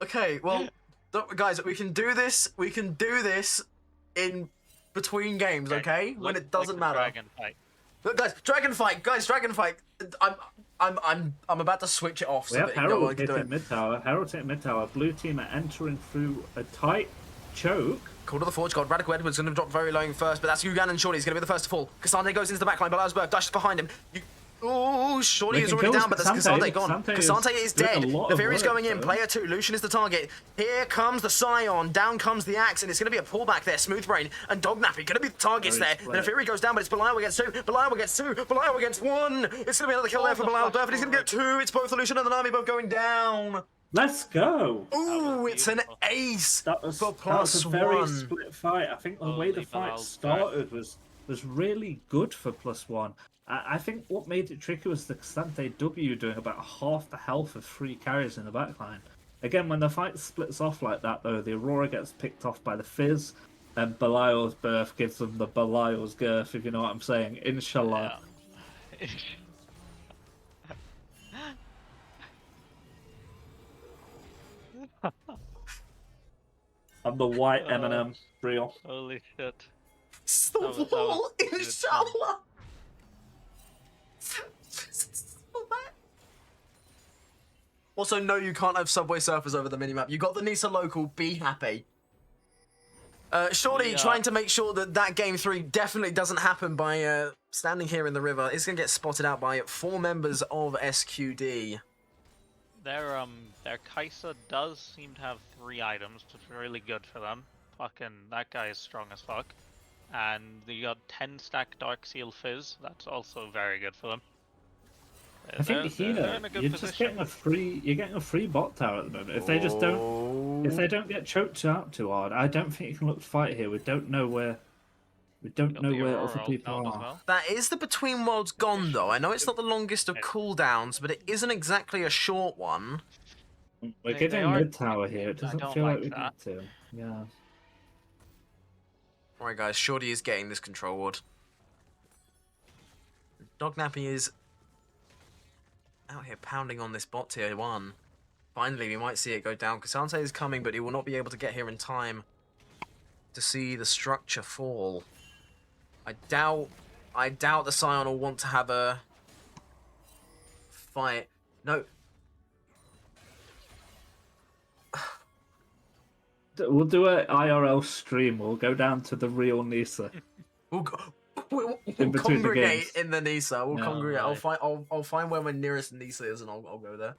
Okay, well, guys, we can do this. We can do this in between games, okay? When Looks it doesn't like a matter. Dragon fight. Look, guys, dragon fight, Dragon fight. I'm about to switch it off We so have that no one Harold can do hitting it. mid tower. Harold hitting mid tower. Blue team are entering through a tight choke. Call to the Forge God. Radical Edwards going to drop very low in first, but that's Yugan and Shorty. He's going to be the first to fall. Cassandre goes into the backline, but Lasberg dashes behind him. Oh, Shorty is already down, but there's Cassandre gone. Cassandre is dead. Neferi's going in. Player 2. Lucian is the target. Here comes the Scion. Down comes the Axe, and it's going to be a pullback there. Smoothbrain and Dognappy going to be the targets there. The Neferi goes down, but it's Belial against 2. Belial against 2. Belial against 1. It's going to be another kill there for Belial Durf, and he's going to get 2. It's both the Lucian and the Nami both going down. Let's go. Ooh, it's an ace That was for a very +1. split fight. I think the way the fight Belial's started was really good for +1. I think what made it tricky was the Xante W doing about half the health of 3 carries in the backline. Again, when the fight splits off like that, though, the Aurora gets picked off by the Fizz, and Belial's birth gives them the Belial's girth, if you know what I'm saying. Inshallah. Yeah. I'm the white Eminem, real. Holy shit. It's the That was wall, good. inshallah. Also, no, you can't have Subway Surfers over the minimap. You got the Nisa local, be happy. Shorty trying to make sure that that game 3 definitely doesn't happen by standing here in the river. It's going to get spotted out by 4 members of SQD. Their Kai'Sa does seem to have 3 items, which is really good for them. Fucking, that guy is strong as fuck. And you got 10 stack Dark Seal Fizz, that's also very good for them. I think here you're just getting a free bot tower at the moment. If they just don't get choked out too hard, I don't think you can look to fight here. We don't know where other people are. Well. That is the Between Worlds gone, though. I know it's not the longest of cooldowns, but it isn't exactly a short one. We're getting mid tower here. It doesn't feel like we that. need to. Yeah. Alright, guys, Shorty is getting this control ward. Dognappy is out here pounding on this bot tier 1. Finally, we might see it go down. Cassante is coming, but he will not be able to get here in time to see the structure fall. I doubt the Scion will want to have a fight. No. We'll do an IRL stream. We'll go down to the real Nisa. We'll In between the congregate games. in the Nisa. We'll Yeah, congregate. right. I'll find where my nearest Nisa is, and I'll go there.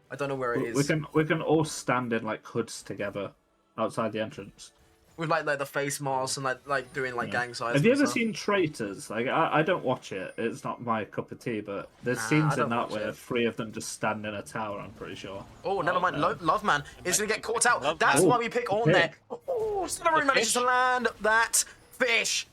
I don't know where it We is. can all stand in like hoods together outside the entrance. With like the face masks and like doing like gang signs. Have you and ever stuff. seen Traitors? Like I don't watch it. It's not my cup of tea. But there's Nah, I scenes don't in that watch where it. 3 of them just stand in a tower. I'm pretty sure. Oh, never mind. Love Man is going to get caught out. Love That's Man. why we pick on there. Oh, Cinnamon manages to fish. land that fish.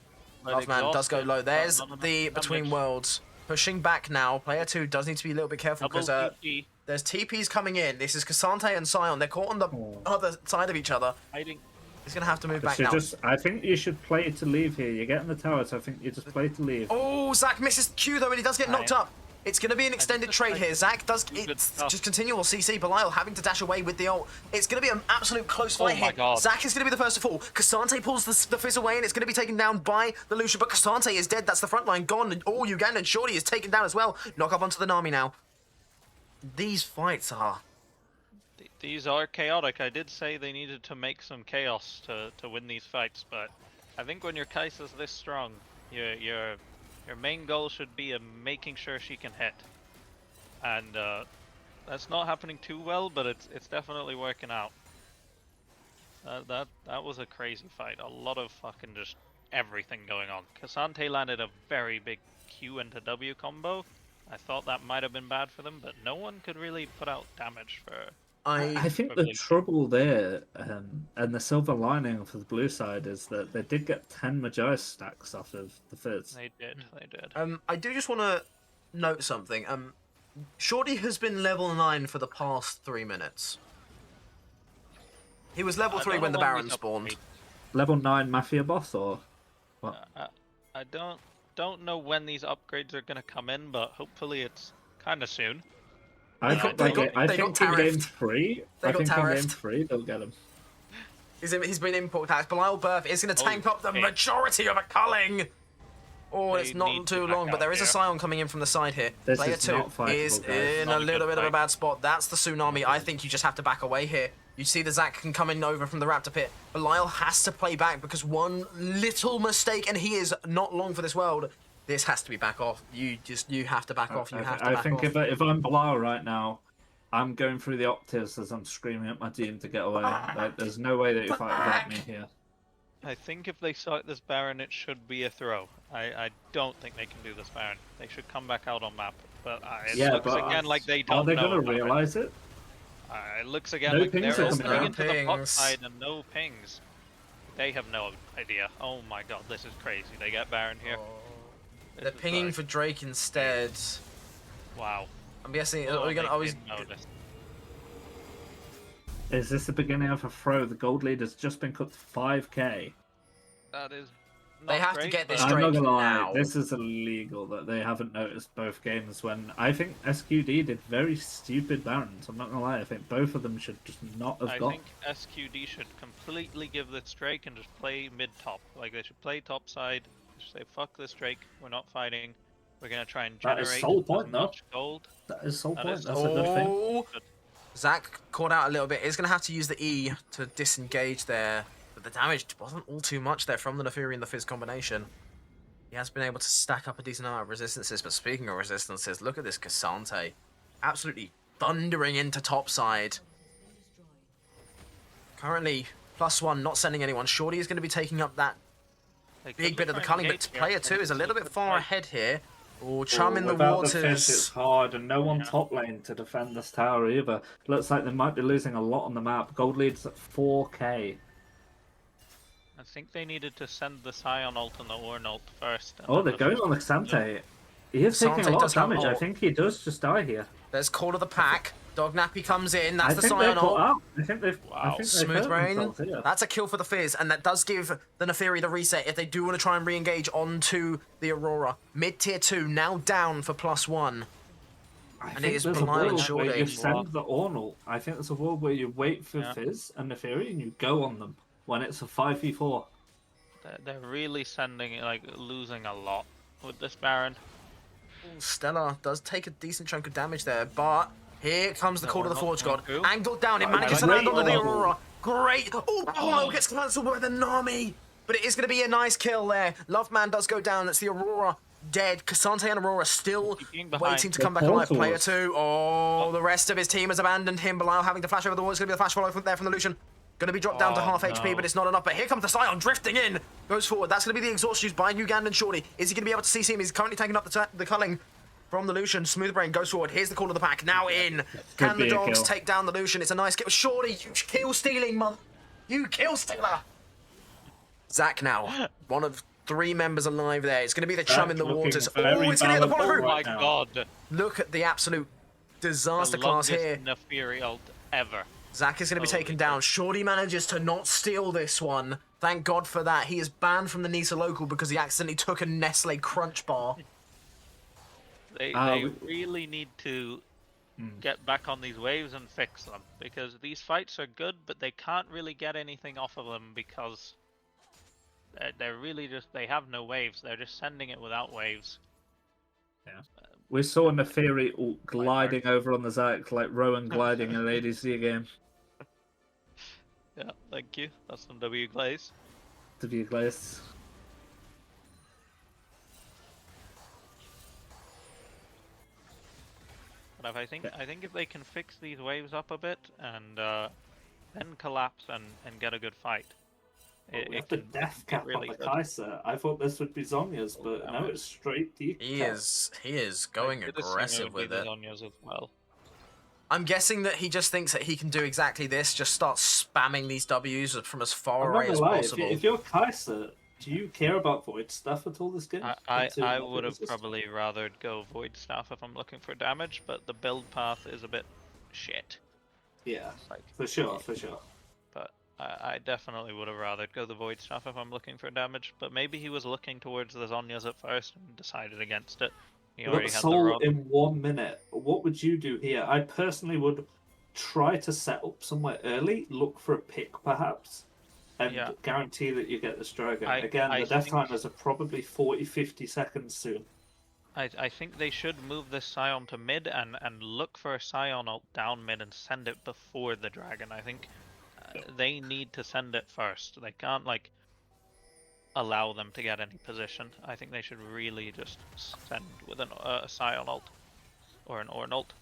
But Love Man does go exhausted, low. There's not enough the Between damage. Worlds. Pushing back now. Player 2 does need to be a little bit careful Double because TP, there's TPs coming in. This is Cassante and Scion. They're caught on the other side of each other. hiding. He's going to have to move back So now. I think you should play to leave here. You're getting the tower, so I think you just play to leave. Oh, Zach misses the Q though, and he does get knocked Right. up. It's going to be an extended just trade like here. Zach does do good it's stuff. just continual CC. Belial having to dash away with the ult. It's going to be an absolute close fight my here. God. Zach is going to be the first to fall. Cassante pulls the Fizz away, and it's going to be taken down by the Lucian. But Cassante is dead. That's the front line gone. And oh, Ugandan Shorty is taken down as well. Knock up onto the Nami now. These fights are. These are chaotic. I did say they needed to make some chaos to win these fights, but I think when your Kai'Sa's this strong, your main goal should be making sure she can hit. And that's not happening too well, but it's definitely working out. That was a crazy fight. A lot of fucking just everything going on. Cassante landed a very big Q into W combo. I thought that might have been bad for them, but no one could really put out damage for. I think the Probably. trouble there, and the silver lining for the blue side, is that they did get 10 Majias stacks off of the Fizz. They did. I do just want to note something. Shorty has been level 9 for the past 3 minutes. He was level 3 when the Baron spawned. Level 9 Mafia boss or what? I don't know when these upgrades are gonna come in, but hopefully it's kind of soon. I got- think they in got game tariffed. 3, They I got think in game tariffed. 3 they'll get him. He's been import tax. Belial Birth is going to tank up the Okay. majority of a culling. Oh, They it's not need to too back long, but there out is a here. Scion coming in from the side here. This Player is 2 not fightable, is guys. in Not a a little good bit of a fight. bad spot. That's the Tsunami. I think you just have to back away here. You see the Zac can come in over from the Raptor pit. Belial has to play back because one little mistake, and he is not long for this world. This has to be back off. You have to back off. You have to I back think off. if I'm Blau right now, I'm going through the octaves as I'm screaming at my team to get away. Like, there's no way that you fight without me here. I think if they start this Baron, it should be a throw. I don't think they can do this Baron. They should come back out on map. But it looks again like they don't Are they know going to about it. realize it? It looks again No like pings they're are coming opening out. into the bot Pings. side and no pings. They have no idea. Oh my god, this is crazy. They get Baron here. They're This is pinging like- for Drake instead. Wow. I'm guessing. Oh, Are we gonna? they Are we, didn't notice. Is this the beginning of a throw? The gold lead has just been cut to 5k. That is. They not have to great, get this but- I'm not Drake gonna lie, now. this is illegal that they haven't noticed both games when I think SQD did very stupid barons. I'm not gonna lie, I think both of them should just not have I got. think SQD should completely give this Drake and just play mid-top. Like, they should play top side. Just say, fuck this Drake, we're not fighting. We're gonna try and That generate is sole point, as though. much gold. That is the whole That point. is- That's a good thing. Oh, Zac caught out a little bit. He's going to have to use the E to disengage there. But the damage wasn't all too much there from the Neferi and the Fizz combination. He has been able to stack up a decent amount of resistances. But speaking of resistances, look at this Cassante. Absolutely thundering into topside. Currently, +1, not sending anyone. Shorty is going to be taking up that They could big bit of the try and culling, but engage here. player 2 is a little bit far ahead here. Oh, Chum in the Without the Fizz, it's waters. hard, and no one Yeah. top lane to defend this tower either. Looks like they might be losing a lot on the map. Gold lead's at 4k. I think they needed to send the Scion ult and the Ornn ult first. and Oh, then they're the going Fizz on the ult. Xante. He is taking Xante a lot of does have damage. I ult. think he does just die here. There's Call of the Pack. Dognappy comes in. That's I the think they're Scion ult. caught up. I think they've. I Wow. think they've Smooth hurt Brain. themselves here. That's a kill for the Fizz, and that does give the Neferi the reset if they do want to try and re-engage onto the Aurora. Mid-tier 2 now down for +1. I And think it is there's a Belial and world where Shorty. you send the Ornal. I think there's a world where you wait for Yeah. Fizz and Neferi and you go on them when it's a 5v4. They're really losing a lot with this Baron. Stella does take a decent chunk of damage there, but here comes the Call of the Ornal Forge God. through. Angled down, it Oh, manages to great land onto the Ornal. Aurora. Great! Oh, gets cancelled by the Nami! But it is going to be a nice kill there. Loveman does go down, that's the Aurora dead. Cassante and Aurora still Keeping behind. waiting to The come back alive. portals. Player 2, oh, the rest of his team has abandoned him. Belial having to flash over the wall. It's going to be the flash follow from there from the Lucian. Going to be dropped down to Oh, half HP, no. but it's not enough. But here comes the Scion drifting in. Goes forward. That's going to be the exhaust used by Ugandan Shorty. Is he going to be able to CC him? He's currently taking up the culling from the Lucian. Smooth Brain goes forward. Here's the Call of the Pack. Now in. Can the be a dogs kill. take down the Lucian? It's a nice kill. Shorty, you kill stealing, mother. You kill stealer. Zac now. One of 3 members alive there. It's going to be the Chum in the looking waters. very Oh, it's going to hit the valuable bottom Oh room. right my now. god. Look at the absolute disaster The class longest here. Neferi ult ever. Zac is going to be Holy taken crap. down. Shorty manages to not steal this one. Thank God for that. He is banned from the Nisa local because he accidentally took a Nestle Crunch bar. They we- really need to get back on these waves and fix them, because these fights are good, but they can't really get anything off of them because they're really just, they have no waves. They're just sending it without waves. We saw Neferi gliding over on the Zac like Rowan gliding in an ADC game. Yeah, thank you. That's some W Glaze. To be glazed. But I think if they can fix these waves up a bit and then collapse and get a good fight, We have the can death get cap really on the good. Kaiser. I thought this would be Zonya's, but no, it's straight deep. He is going I could assume it aggressive would be with the it. Zhonya's as well. I'm guessing that he just thinks that he can do exactly this, just start spamming these Ws from as far I'm away not as gonna lie, possible. if you're Kaiser, Do you care about void stuff at all this game? I would have probably rather go void staff if I'm looking for damage, but the build path is a bit shit. Yeah, Like for sure. But I definitely would have rather go the void staff if I'm looking for damage. But maybe he was looking towards the Zhonya's at first and decided against it. He already had the Soul rod. in 1 minute. What would you do here? I personally would try to set up somewhere early, look for a pick perhaps, and guarantee that you get this dragon. Again, the death timers are probably 40-50 seconds soon. I think they should move this Scion to mid and look for a Scion ult down mid and send it before the dragon. I think they need to send it first. They can't like allow them to get any position. I think they should really just send with a Scion ult or an Ornn ult.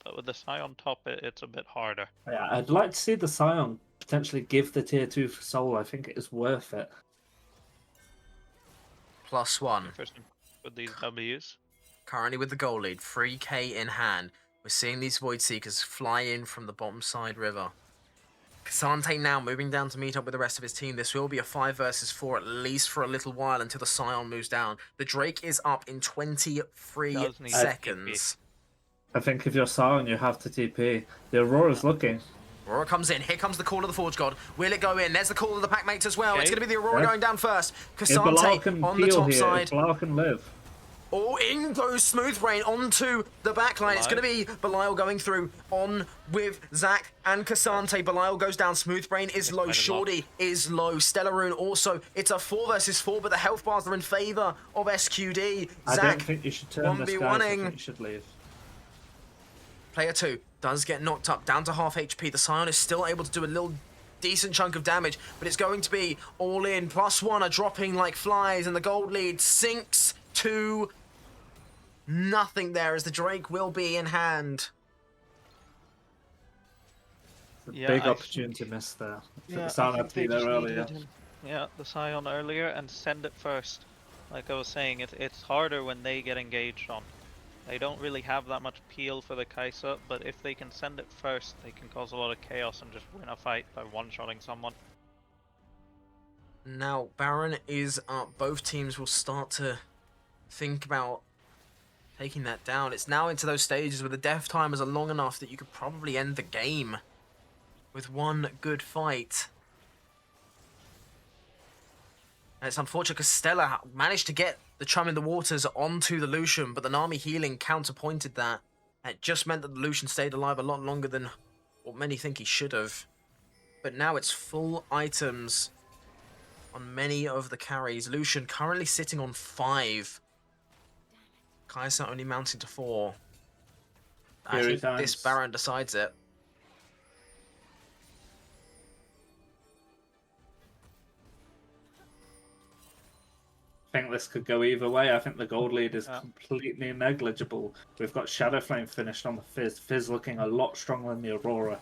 But with the Scion top, it's a bit harder. Yeah, I'd like to see the Scion potentially give the tier 2 for Soul. I think it is worth it. +1. With these Ws. Currently with the goal lead, 3k in hand. We're seeing these Void Seekers fly in from the bottom side river. Cassante now moving down to meet up with the rest of his team. This will be a 5 versus 4 at least for a little while until the Scion moves down. The Drake is up in 23 seconds. I think if you're Scion, you have to TP. The Aurora's looking. Aurora comes in. Here comes the call of the Forge God. Will it go in? There's the call of the Packmate as well. It's going to be the Aurora going down first. Cassante on the top side. Bilal can live. Oh, in goes Smoothbrain onto the backline. It's going to be Belial going through on with Zach and Cassante. Belial goes down. Smoothbrain is low. Shorty is low. Stellaroon also. It's a 4 versus 4, but the health bars are in favor of SQD. I Zach, don't think you should turn this, guys. I think you should leave. Player 2 does get knocked up, down to half HP. The Scion is still able to do a little decent chunk of damage, but it's going to be all in. +1 are dropping like flies, and the gold lead sinks to nothing there as the Drake will be in hand. Big opportunity missed there. The Scion had to be there earlier. Yeah, the Scion earlier and send it first. Like I was saying, it's harder when they get engaged on. They don't really have that much peel for the Kai'Sa, but if they can send it first, they can cause a lot of chaos and just win a fight by one-shotting someone. Now, Baron is up. Both teams will start to think about taking that down. It's now into those stages where the death timers are long enough that you could probably end the game with one good fight. And it's unfortunate because Stella managed to get the Chum in the Waters onto the Lucian, but the Nami healing counterpointed that. It just meant that the Lucian stayed alive a lot longer than what many think he should have. But now it's full items on many of the carries. Lucian currently sitting on 5. Kai'Sa only mounting to 4. I think this Baron decides it. I think this could go either way. I think the gold lead is completely negligible. We've got Shadow Flame finished on the Fizz. Fizz looking a lot stronger than the Aurora.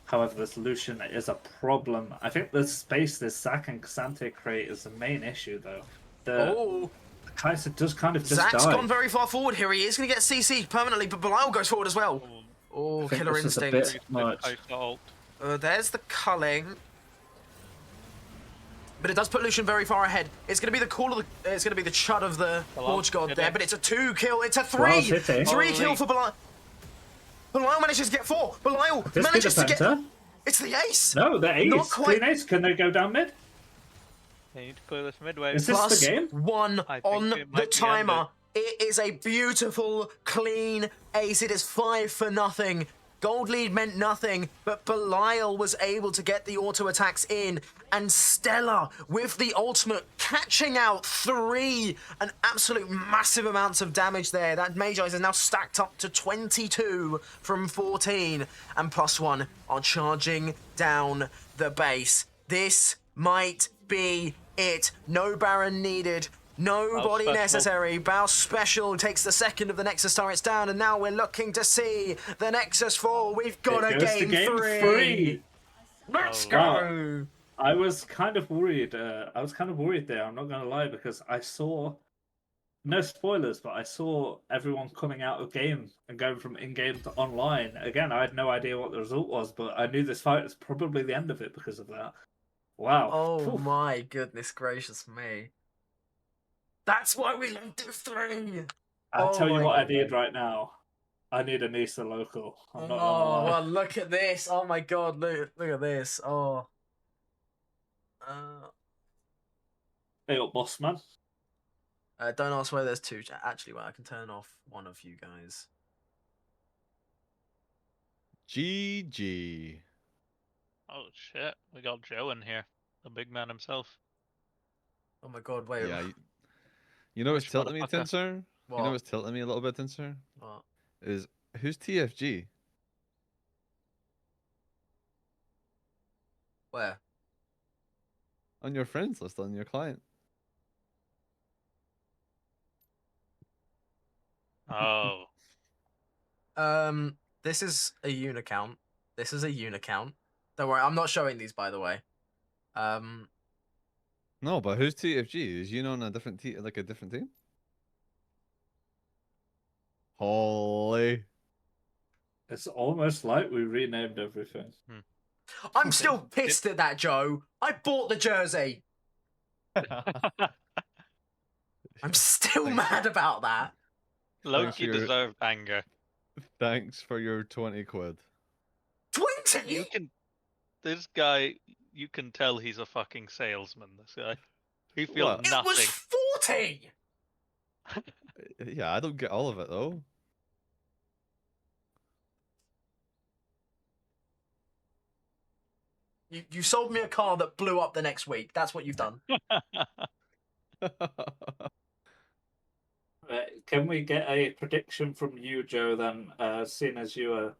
However, this Lucian is a problem. I think the space this Zac and Cassante create is the main issue, though. The Kai'Sa does kind of just Zac's die. gone very far forward here. He is going to get CC permanently, but Belial goes forward as well. Oh, killer instinct. There's the culling. But it does put Lucian very far ahead. It's going to be the call of the. It's going to be the chud of the Forge God there, but it's a 2 kill. It's a 3. 3 kill for Belial. Belial manages to get 4. Belial manages to get. It's the ace. No, the ace. Not quite. Clean ace. Can they go down mid? They need to clear this mid wave. Is this the game? +1 on the timer. It is a beautiful, clean ace. It is 5 for nothing. Gold lead meant nothing, but Belial was able to get the auto attacks in, and Stella with the ultimate catching out 3, an absolute massive amounts of damage there. That Mage Eyes is now stacked up to 22 from 14, and +1 are charging down the base. This might be it. No Baron needed. Nobody necessary. Bow Special takes the second of the Nexus turrets down, and now we're looking to see the Nexus fall. We've got a game 3. Let's go. I was kind of worried. there. I'm not going to lie, because I saw, no spoilers, but I saw everyone coming out of game and going from in-game to online. Again, I had no idea what the result was, but I knew this fight was probably the end of it because of that. Wow. Oh Poof. my goodness gracious me. That's why we love Div 3! I'll tell you my what I God. need right now. I need a Nisa local. I'm not gonna Oh, lie. well, look at this. Oh my God, look at this. Oh. Hey up, boss man. Don't ask where there's two. Actually, well, I can turn off one of you guys. GG. Oh shit, we got Joe in here, the big man himself. Oh my God, wait. Yeah, you know what's Rich tilting me, motherfucker. Tinsir? What? You know what's tilting me a little bit, Tinsir? What? Is who's TFG? Where? On your friends list on your client. Oh, This is a Yoon account. This is a Yoon account. Don't worry, I'm not showing these, by the way. No, but who's TFG? Is you on a different like a different team? Holy. It's almost like we renamed everything. I'm still pissed at that, Joe. I bought the jersey. I'm still Thanks. mad about that. Loki your- deserved anger. Thanks for your 20 quid. 20? You can, this guy, you can tell he's a fucking salesman. This guy, he feels What? It nothing. was 40! Yeah, I don't get all of it though. You sold me a car that blew up the next week. That's what you've done. Can we get a prediction from you, Joe, then, seeing as you are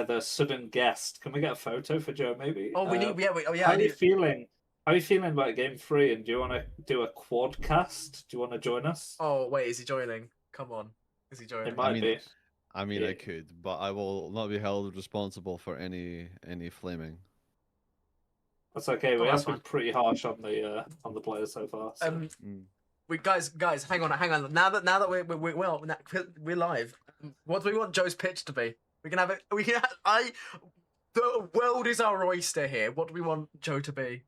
the sudden guest? Can we get a photo for Joe, maybe? Oh, we need. Yeah, How I are you need. feeling? How are you feeling about Game 3? And do you want to do a quad cast? Do you want to join us? Oh, wait, is he joining? Come on. Is he joining? It might be. I mean, Yeah. I could, but I will not be held responsible for any flaming. That's okay. Oh, We that's have been pretty harsh on the players so far. So. We guys, hang on. Now that we're live. What do we want Joe's pitch to be? We can have it. The world is our oyster here. What do we want Joe to be?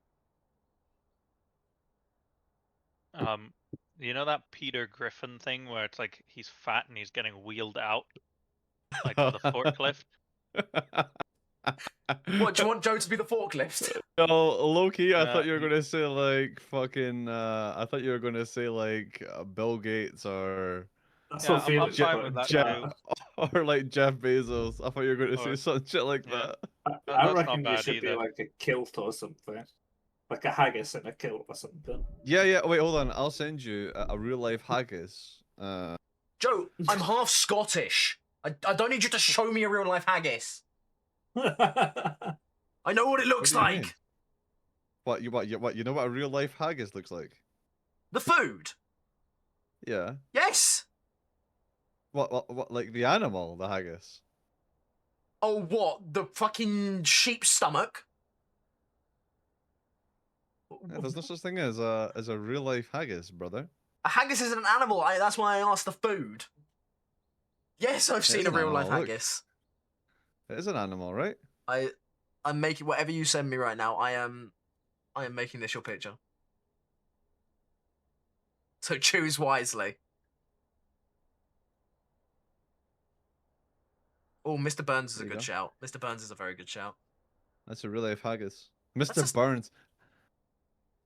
You know that Peter Griffin thing where it's like he's fat and he's getting wheeled out, like with a forklift. What do you want Joe to be the forklift? No, Loki, I thought you were he- gonna say like fucking. I thought you were gonna say like Bill Gates or That's Yeah, what I'm Felix fine put with in that chat. too. or like Jeff Bezos. I thought you were gonna say Or- some shit like yeah. that. I That's reckon not you bad should be either. like a kilt or something. Like a haggis in a kilt or something. Yeah. Wait, hold on. I'll send you a real life haggis. Joe, I'm half Scottish. I don't need you to show me a real life haggis. I know what it looks What do you like. mean? What you know what a real life haggis looks like? The food. Yeah. Yes. What like the animal, the haggis? Oh, what? The fucking sheep stomach? Yeah, there's no such thing as a real life haggis, brother. A haggis isn't an animal. That's why I asked the food. Yes, I've seen is a an real life animal, look. haggis. It is an animal, right? I'm making whatever you send me right now. I am making this your picture. So choose wisely. Oh, Mr. Burns is a There you good go. shout. Mr. Burns is a very good shout. That's a real life haggis. That's Mr. just- Burns.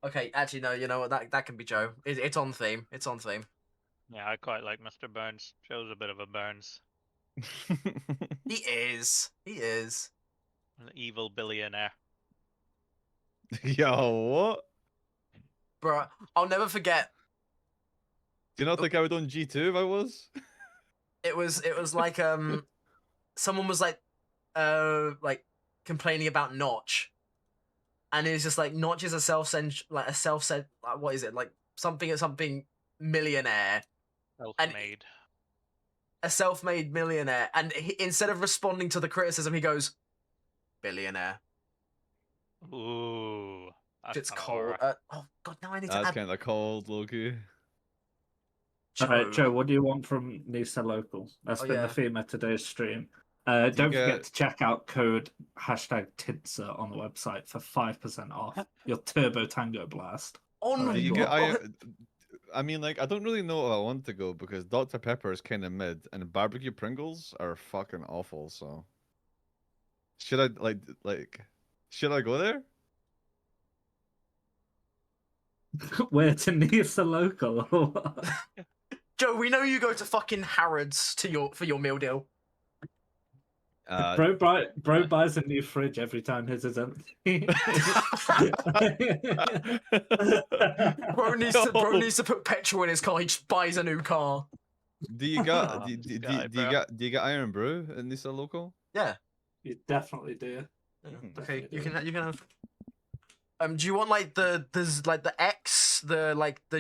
Okay, actually, no. You know what? That can be Joe. It's on theme. It's on theme. Yeah, I quite like Mr. Burns. Joe's a bit of a Burns, He is. He is. an evil billionaire. Yo, what? Bruh, I'll never forget. Do you not think I would own G2 if I was? It was like someone was like complaining about Notch, and it was just like Notch is a self-said what is it, like something millionaire, Self-made. a self-made millionaire, and instead of responding to the criticism, he goes billionaire. Ooh, that's It's kinda cold. horror. Oh god, now I need to That's add kind of cold, Loki. Alright, Joe, what do you want from Nisa Local? That's Oh, been yeah. the theme of today's stream. Don't you forget get- to check out code #Tidser on the website for 5% off your Turbo Tango Blast. On Alright, Do you go get? on. I mean, like, I don't really know if I want to go because Dr Pepper is kind of mid, and barbecue Pringles are fucking awful. So, should I should I go there? Where to Nisa local? or what? Joe, we know you go to fucking Harrods for your meal deal. Bro buys a new fridge every time his is empty. Bro needs to put petrol in his car. He just buys a new car. Do you got Oh, do, this do, guy, do, do you bro. got do you got Iron Brew in Nisa local? Yeah. You definitely do. Okay, Definitely you do. can have. Do you want like there's like the X, the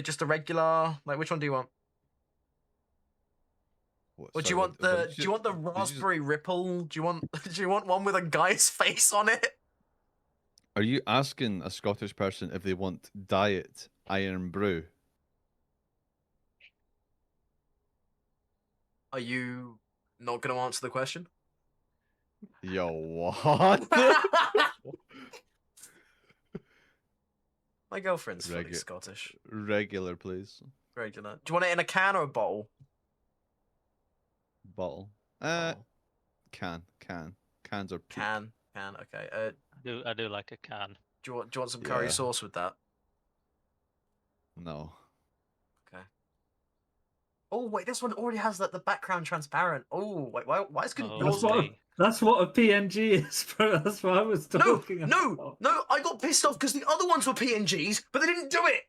just the regular, like which one do you want? What, Or do sorry, you want what the did do you want the did you just- raspberry ripple? Do you want do you want one with a guy's face on it? Are you asking a Scottish person if they want diet Iron Brew? Are you not gonna answer the question? Yo, what? My girlfriend's fully Regu- Scottish. Regular, please. Regular. Do you want it in a can or a bottle? Bottle. Bottle. Cans are poop. Can. Okay. I do like a can. Do you want some curry Yeah. sauce with that? No. Oh wait, this one already has the background transparent. Oh wait, why is Oh, yours? okay. That's what a PNG is, bro. That's what I was No, talking no, about. no! I got pissed off because the other ones were PNGs, but they didn't do it.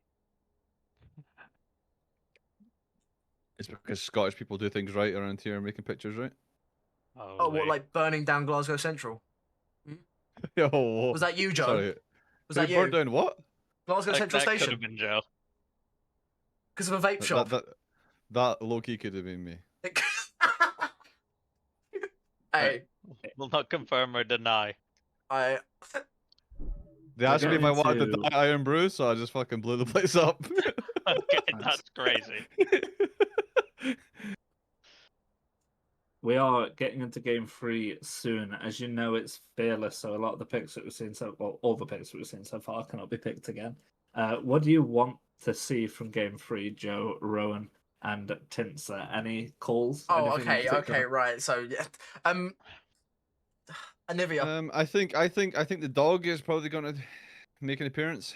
It's because Scottish people do things right around here, making pictures right. Oh, what, like burning down Glasgow Central? Yo, Was that you, Joe? Sorry. Was Who that burned you? down what? Glasgow Central That could Station have been Joe. because of a vape shop. That low key could have been me. Hey, Will not confirm or deny. I They asked me if I wanted into- to die Iron Brew, so I just fucking blew the place up. Okay, Nice. that's crazy. We are getting into game 3 soon. As you know, it's fearless, so a lot of the picks that we've seen all the picks that we've seen so far cannot be picked again. What do you want to see from game 3, Joe, Rowan, and Tinser? Any calls? Oh, Anything in okay, particular? right. So yeah, Anivia. I think the dog is probably going to make an appearance.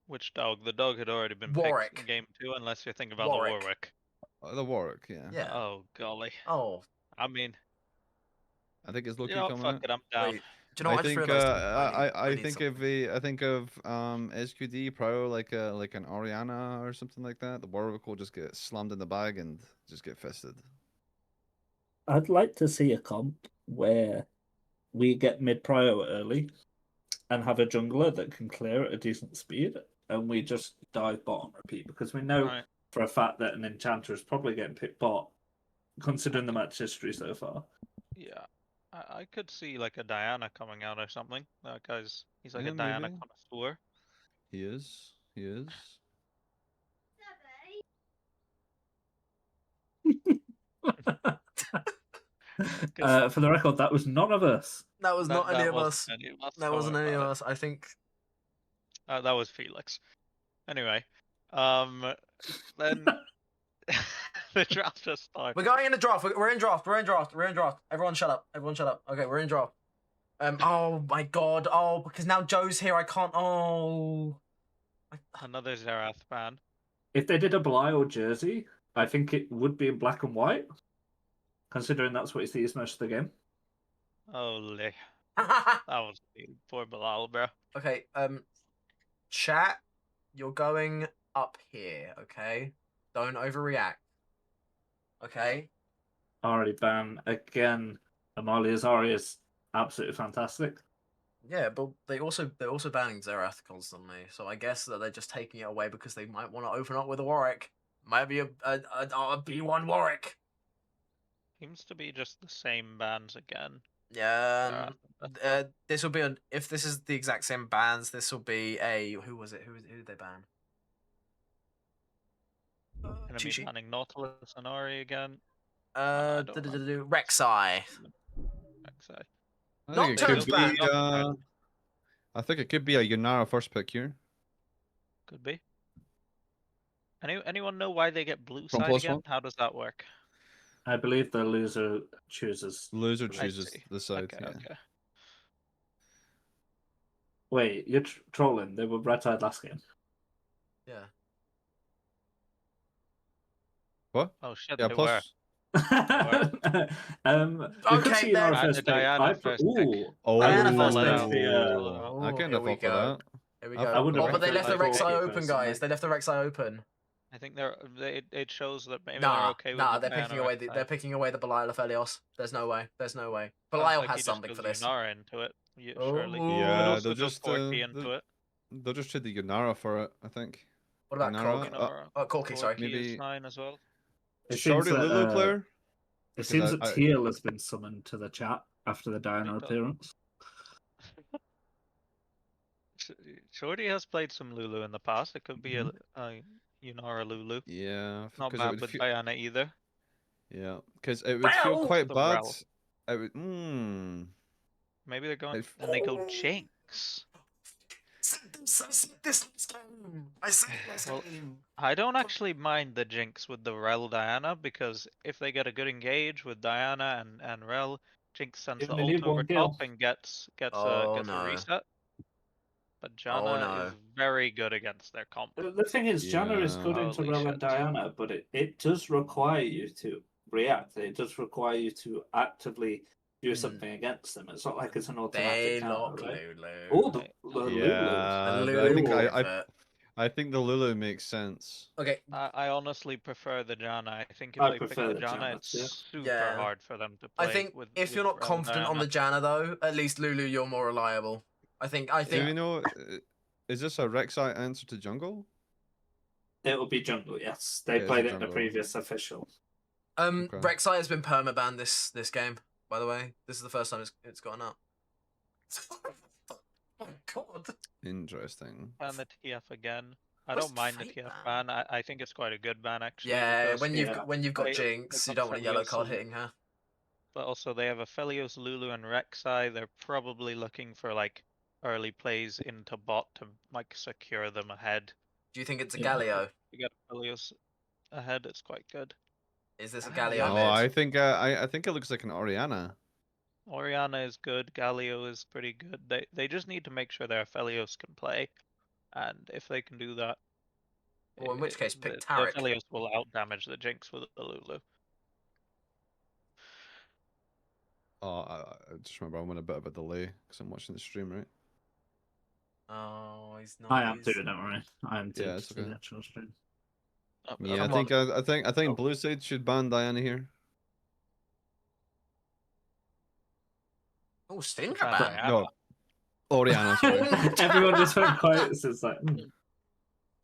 Which dog? The dog had already been Warwick. picked in game 2, unless you're thinking about Warwick. the Warwick. The Warwick, yeah. Yeah. Oh golly. Oh, I mean, I think it's low key you know, coming fuck out. it, I'm down. wait. Do you know what I just think realized? I need think something. I think of SQD probably like an Oriana or something like that. The Warwick will just get slammed in the bag and just get fisted. I'd like to see a comp where we get mid-prio early and have a jungler that can clear at a decent speed, and we just dive bot on repeat, because we know Right. for a fact that an enchanter is probably getting picked bot, considering the match history so far. Yeah. I could see like a Diana coming out or something. That guy's he's like Yeah, a Diana maybe. connoisseur. He is. He is. For the record, that was none of us. That was not any of us. wasn't any of us. That don't wasn't worry any of about us. I think. it. That was Felix. Anyway, then the draft just started. We're going in the draft. We're in draft. We're in draft. We're in draft. Everyone shut up. Everyone shut up. Okay, we're in draft. Oh my god. Oh, because now Joe's here. I can't. Oh. Another Zerath ban. If they did a Belial jersey, I think it would be in black and white, considering that's what he sees most of the game. Holy, that was poor Bilal, bro. Okay. Chat. You're going up here. Okay. Don't overreact. Okay. Already ban again. Amalia Zari is absolutely fantastic. Yeah, but they're also banning Zerath constantly. So I guess that they're just taking it away because they might want to open up with a Warwick. Might be a B1 Warwick. Seems to be just the same bans again. Yeah. Zerath. This will be if this is the exact same bans. This will be a who was it? Who did they ban? Gonna be Chi-Chi? banning Nautilus and Ori again. don't know. Rek'Sai. Rek'Sai. I Not think it Nocturne's could bad. be. I think it could be a Yunara first pick here. Could be. Anyone know why they get blue From side +1? again? How does that work? I believe the loser chooses. Loser the- I chooses see. the side. Okay, Yeah. okay. Wait, you're trolling. They were red-eyed last game. Yeah. What? Oh shit, Yeah. they were. We could Okay, see then. our first pick. Diana first pick. Ooh, Oh, I would Diana first prefer pick. the. I can here we fuck with go. that. Here we I go. I would've Oh, but they left the preferred Rek'Sai Corki open, personally. guys. They left the Rek'Sai open. I think it shows that maybe Nah, they're okay with the they're Diana picking away. Rek'Sai. They're picking away the Belial of Helios. There's no way. There's no way. Sounds Belial like has he just something goes for this. Yunara into it, surely. Oh. Could Yeah, also they'll go just Corki into it. they'll just trade the Yunara for it. I think. What about Yunara? Cog? Yunara. Oh, Corki, sorry. Corki maybe- is fine as well. It Shorty seems that, Lulu player. It Because seems that I- Teal has been summoned to the chat after the Diana He does. appearance. Shorty has played some Lulu in the past. It could be a Yunara Lulu. Yeah. Not 'cause it bad would with feel- Diana either. Yeah, because it would feel Rel! quite The bad. Rel. It would. Maybe they're going If- and they go Jinx. I said this last game. I said it last Well, game. I don't actually mind the Jinx with the Rel Diana because if they get a good engage with Diana and Rel, Jinx sends You the only ult need one over kill. top and gets Oh, a no. reset. But Oh, Janna no. is very good against their comp. The thing is, Janna is good into Holy Rel shit. and Diana, but it does require you to react. It does require you to actively do something against them. It's not like it's an They automatic lock counter, right? Lulu. Oh, the Lulu. Yeah, And but I Lulu think will I fit. I think the Lulu makes sense. Okay, I honestly prefer the Janna. I think if I they pick prefer the the Janna, Janna, it's yeah. super Yeah. hard for them to play. I think with, if with you're not Rel confident on the Diana. Janna though, at least Lulu, you're more reliable. I think. Do we know? Is this a Rek'Sai answer to jungle? It will be jungle, yes. They Yeah, it's played a it in the jungle. previous official. Okay. Rek'Sai has been permabanned this game. By the way, this is the first time it's gotten up. Oh God. Interesting. Ban the TF again. I What's don't mind the fate TF ban? ban. I think it's quite a good ban actually. Yeah, because when you've got they- Jinx, they've you got don't want a yellow Felios card and- hitting her. But also they have a Felios, Lulu, and Rek'Sai. They're probably looking for like early plays into bot to like secure them ahead. Do you think it's a Yeah. Galio? You get Felios ahead, it's quite good. Is this a Ah, Galio yeah. No, mid? I think I think it looks like an Oriana. Oriana is good. Galio is pretty good. They just need to make sure their Felios can play, and if they can do that, Well, in which case, pick the Taric. Felios will out damage the Jinx with the Lulu. Oh, I just remember I'm on a bit of a delay because I'm watching the stream, right? Oh, he's not. I am too, don't worry. I am too. Yeah, it's to the okay. actual stream. Yeah, Come I think Oh. Blue Side should ban Diana here. Oh, Stinger Ban ban. Diana. No, Oriana. Sorry. Everyone just went quiet. So it's like,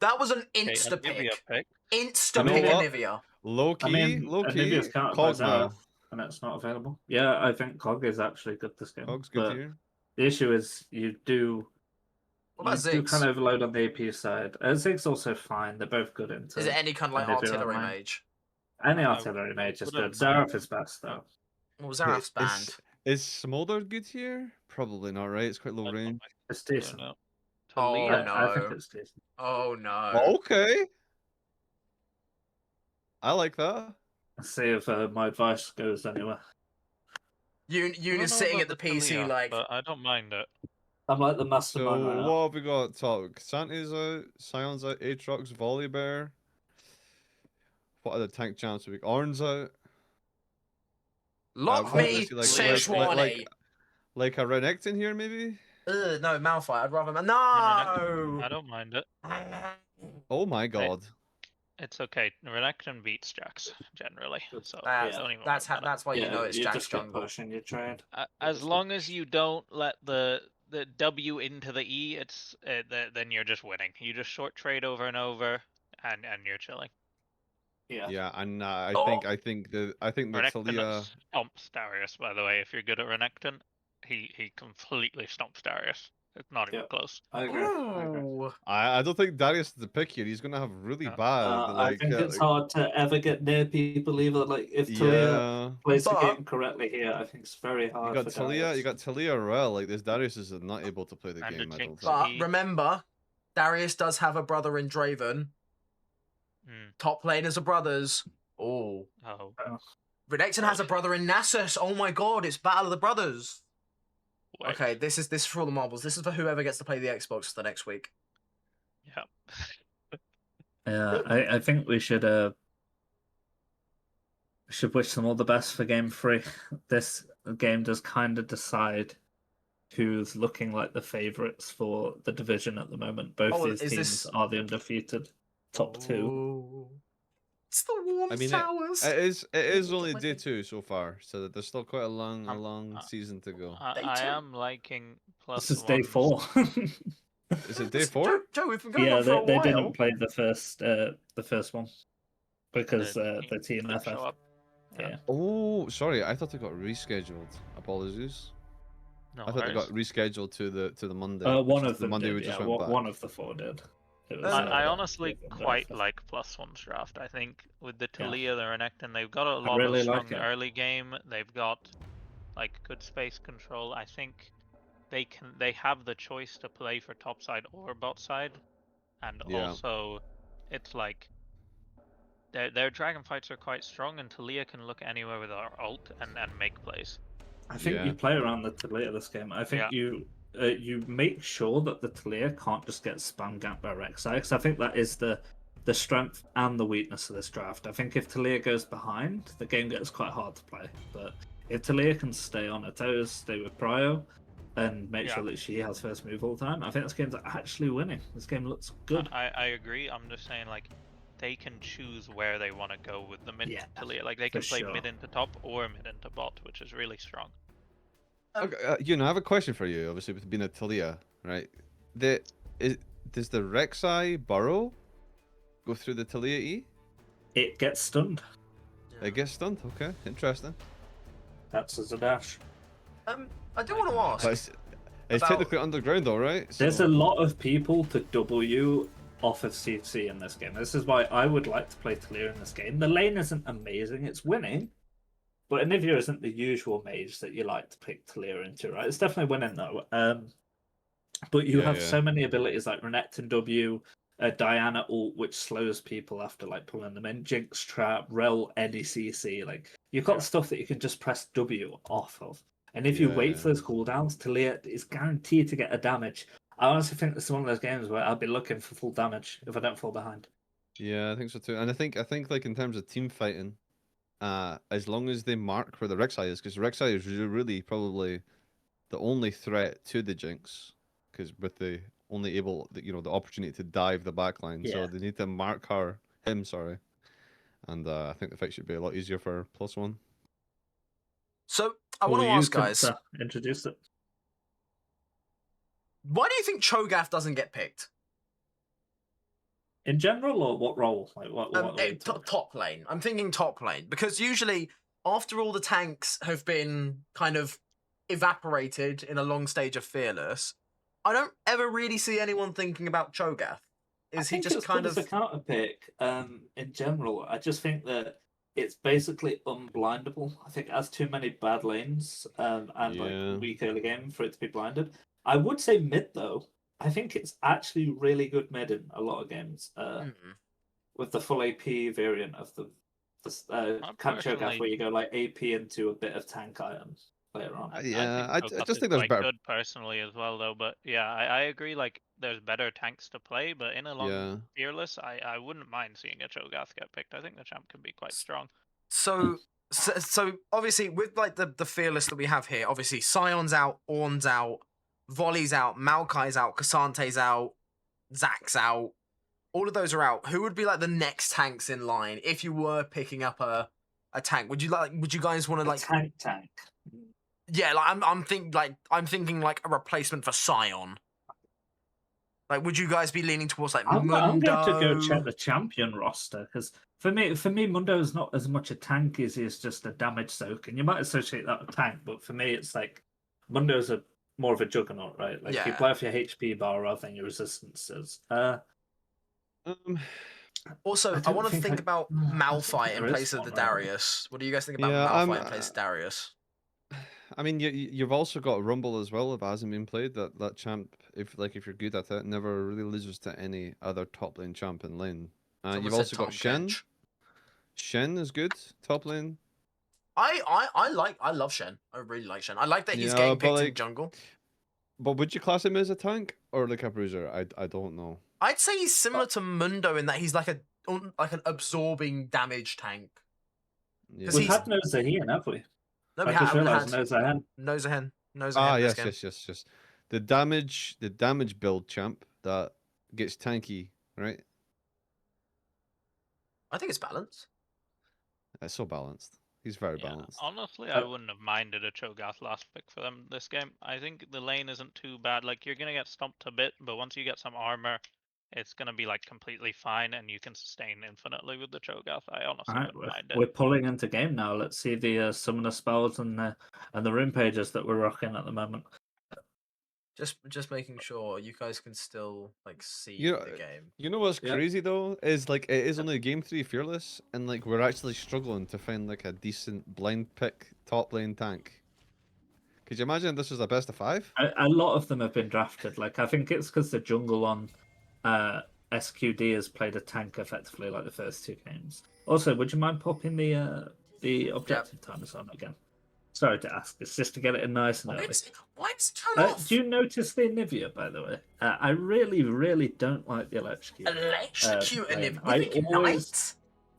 That was an Okay, insta Anivia pick. pick. Insta You know pick what? Anivia. Low key, I mean, low key. Anivia's countered by Kog'Maw. Zareth, and it's not available. Yeah, I think Cog is actually good this game. Kog's good but here. the issue is you do What about you do Ziggs? kind of overload on the AP side. Ziggs also fine. They're both good into Is it any kind of like Anivia artillery online. mage? Any I artillery mage is good. wouldn't mind. Zareth is best though. Well, Zarath's banned. Is Smolder good here? Probably not, right? It's quite low range. It's I don't decent. know. Oh, Talia? no. I think it's decent. Oh no. Okay. I like that. Let's see if my advice goes anywhere. Yoon I don't is know sitting about at the the PC Talia, like. but I don't mind it. I'm like the So mastermind right now. what have we got? Top Santi's out, Sion's out, Aatrox, Volibear. What other tank champs have we got? Ornn's out. Lock what me, is he, Sejuani. like a Renekton here, maybe? No, Malphite. I'd rather. I No. don't mind it. Oh my god. It's okay. Renekton beats Jax generally, so That's don't even that's worry about that's why you know it's you Jack's just get jungle. pushing your trade. it. As long as you don't let the W into the E, it's then you're just winning. You just short trade over and over, and you're chilling. Yeah. Yeah, and I Oh. think the Renekton Talia. stomps Darius, by the way. If you're good at Renekton, he completely stomps Darius. It's not even Yeah. close. I agree. Ooh. I don't think Darius is the pick here. He's gonna have really Yeah. bad. I think it's hard to ever get near people either. Like if Talia Yeah. plays the But- game correctly here, I think it's very You hard got for Talia. Darius. You got Talia Rel. Like this, Darius is not able to play the And game. the I don't Jinx. think. But He- remember, Darius does have a brother in Draven. Mm. Top laners are brothers. Oh. Oh, Renekton has a brother in Nasus. Oh my god, it's Battle of the Brothers. wait. Okay, this is for all the marbles. This is for whoever gets to play the Xbox for the next week. Yeah. Yeah, I think we should wish them all the best for game 3. This game does kind of decide who's looking like the favourites for the division at the moment. Both Oh, these is teams this- are the undefeated top 2. Ooh. It's the warm I mean, showers. it is Ooh, only my day thing. 2 so far, so there's still quite a long uh, season to go. I Day 2. am liking This is day PlusOne's 4. Is it day Listen, 4? Joe, we've been going Yeah, on for a they while. didn't play the first one because the didn't TNF. show up. Yeah. Oh, sorry. I thought it got rescheduled. Apologies. No I thought it got worries. rescheduled to the Monday. One which is of the them Monday did. we just Yeah, went back. one of the 4 did. It was, I honestly Draven quite first. like PlusOne's draft. I think with the Yeah. Talia, the Renekton, they've got a lot really of like strong it. early game. They've got like good space control. I think they have the choice to play for top side or bot side, and Yeah. also it's like their dragon fights are quite strong, and Talia can look anywhere with her ult and make plays. I think Yeah. you play around the Talia this game. I think Yeah. you make sure that the Talia can't just get spam ganked by Rek'Sai, because I think that is the strength and the weakness of this draft. I think if Talia goes behind, the game gets quite hard to play. But if Talia can stay on her toes, stay with Prio, and make sure Yeah. that she has first move all the time, I think this game's actually winning. This game looks good. I agree. I'm just saying like they can choose where they want to go with the mid Yeah, Talia. Like they for can play sure. mid into top or mid into bot, which is really strong. Okay, I have a question for you. Obviously, with being a Talia, right? Does the Rek'Sai burrow go through the Talia E? It gets stunned. It gets stunned. Okay, interesting. That's as a dash. I do want to ask. But it's About- technically underground, though, right? There's So- a lot of people to W off of CC in this game. This is why I would like to play Talia in this game. The lane isn't amazing, it's winning, but Anivia isn't the usual mage that you like to pick Talia into, right? It's definitely winning though. But you Yeah, have yeah. so many abilities like Renekton W, Diana ult, which slows people after like pulling them in, Jinx Trap, Rel, any CC. Like you've got stuff that you can just press W off of. And if you Yeah, wait yeah. for those cooldowns, Talia is guaranteed to get a damage. I honestly think this is one of those games where I'll be looking for full damage if I don't fall behind. Yeah, I think so too. And I think like in terms of team fighting, as long as they mark where the Rek'Sai is, because Rek'Sai is really probably the only threat to the Jinx, because with the only able, the opportunity to dive the backline, so Yeah. they need to mark him, sorry. And I think the fight should be a lot easier for +1. So I want to Well, you ask, could, guys, introduce it. why do you think Cho'Gath doesn't get picked? In general, or what role? Like what are we talking? Top lane. I'm thinking top lane because usually after all the tanks have been kind of evaporated in a long stage of Fearless, I don't ever really see anyone thinking about Cho'Gath. Is he just kind of as a counter pick? In general, I just think that it's basically unblindable. I think it has too many bad lanes and Yeah. like weak early game for it to be blinded. I would say mid though. I think it's actually really good mid in a lot of games. With the full AP variant of the Camp Cho'Gath, personally- where you go like AP into a bit of tank items later on. Yeah, I Cho'Gath just is think there's quite better. good personally as well though. But yeah, I agree. Like there's better tanks to play, but in a long Yeah. Fearless, I wouldn't mind seeing a Cho'Gath get picked. I think the champ can be quite strong. so obviously with like the Fearless that we have here, obviously Sion's out, Ornn's out, Volley's out, Maokai's out, Casante's out, Zack's out. All of those are out. Who would be like the next tanks in line if you were picking up a tank? Would you guys want to like tank? Yeah, like I'm thinking like a replacement for Sion. Like, would you guys be leaning towards like I'm Mundo? going to go check the champion roster because for me, Mundo is not as much a tank as he is just a damage soak, and you might associate that with tank, but for me, it's like Mundo's a more of a juggernaut, right? Like you Yeah. play off your HP bar rather than your resistances. Also, I don't want to think I- about I don't think Malphite in there is place of the one, really. Darius. What do you guys think about Yeah, Malphite in place of Darius? I mean, you've also got Rumble as well. If it hasn't been played, that champ, if you're good at it, never really loses to any other top lane champ in lane. Someone You've said also got Tahm Shen. Kench. Shen is good top lane. I love Shen. I really like Shen. I like that he's Yeah, getting but picked in like- jungle. But would you class him as a tank or like a bruiser? I don't know. I'd say he's similar to Mundo in that he's like an absorbing damage tank. Yeah. 'Cause We've he's- had no Zahian, have we? No, we I just haven't realised had no Zahian. Nozahen. Ah, this yes, game. yes. The damage build champ that gets tanky, right? I think it's balanced. It's so balanced. He's very Yeah, balanced. honestly, I wouldn't have minded a Cho'Gath last pick for them this game. I think the lane isn't too bad. Like, you're gonna get stomped a bit, but once you get some armor, it's gonna be like completely fine, and you can sustain infinitely with the Cho'Gath. I honestly Alright, wouldn't mind we're it. pulling into game now. Let's see the summoner spells and the rune pages that we're rocking at the moment. Just making sure you guys can still like see You know, the game. You know what's Yeah. crazy though is like it is only game 3 fearless, and like we're actually struggling to find like a decent blind pick top lane tank. Could you imagine if this was a best of 5? A lot of them have been drafted. Like I think it's because the jungle on SQD has played a tank effectively like the first 2 games. Also, would you mind popping the objective timers on again? Sorry to ask. It's just to get it in nice and early. Why is it turned off? Do you notice the Anivia, by the way? I really, really don't like the electrocute. Electrocute lane. and I you think always-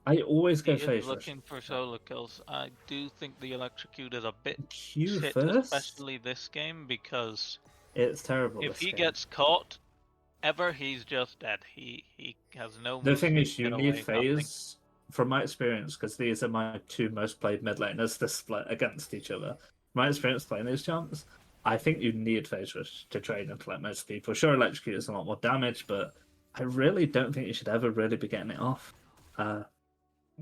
I always He go is phase rush. looking for solo kills. I do think the electrocute is a bit Q shit, first. especially this game, because It's terrible. if this he game. gets caught, he's just dead. He has no. The thing movement, is, you get need away, nothing. phase. From my experience, because these are my 2 most played mid laners, to split against each other. My experience playing these champs, I think you need phase rush to trade and to let most people. Sure, electrocute is a lot more damage, but I really don't think you should ever really be getting it off.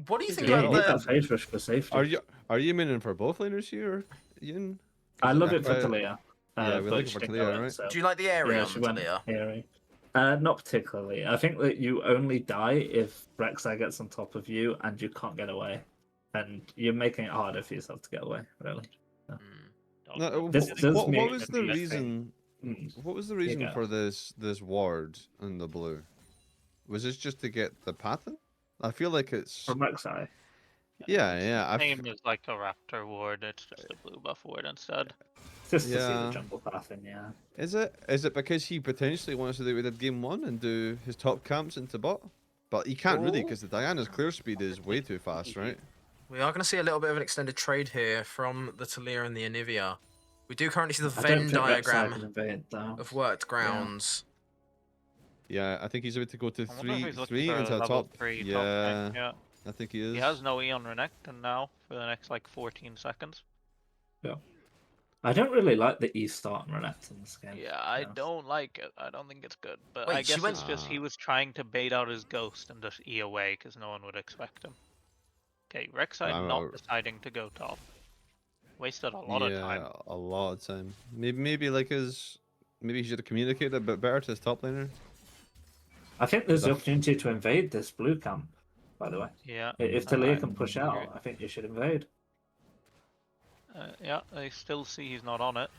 What do you think Yeah, you about need the? that phase rush for safety. Are you meaning for both laners here, Ian? I love Yeah, it for quite- Talia. yeah, we're but looking she for didn't Talia, go in, right? so- Do you like the area Yeah, on she went Talia? Eerie. Not particularly. I think that you only die if Rek'Sai gets on top of you and you can't get away. And you're making it harder for yourself to get away, really. Hmm. Don't This think does what make was it the be a reason? What was the reason go. for this ward in the blue? Was this just to get the pattern? I feel like it's From Rek'Sai. yeah. I Name is like a raptor ward. It's just a blue buff ward instead. Just to see Yeah. the jungle pattern, yeah. Is it because he potentially wants to do what he did game 1 and do his top camps into bot? But he can't really because the Diana's clear speed is way too fast, right? We are going to see a little bit of an extended trade here from the Talia and the Anivia. We do currently see the I don't Venn think Rek'Sai diagram can invade, though. of worked grounds. Yeah, I think he's about to go to I wonder if he's looking 3 for a into level top. 3 top Yeah, tank, yeah. I think he is. He has no Eon Renekton now for the next like 14 seconds. I don't really like the E start and Renekton in this game. Yeah, I Yeah. don't like it. I don't think it's good. But Wait, I she guess went- it's just he was trying to bait out his ghost and just E away because no one would expect him. Okay, Rek'Sai I'm not out. deciding to go top. Wasted a lot of time. a lot of time. Maybe he should have communicated a bit better to his top laner. I think there's the Stuff. opportunity to invade this blue camp, by the way. Yeah. If Talia I can push agree. out, I think you should invade. Yeah, I still see he's not on it.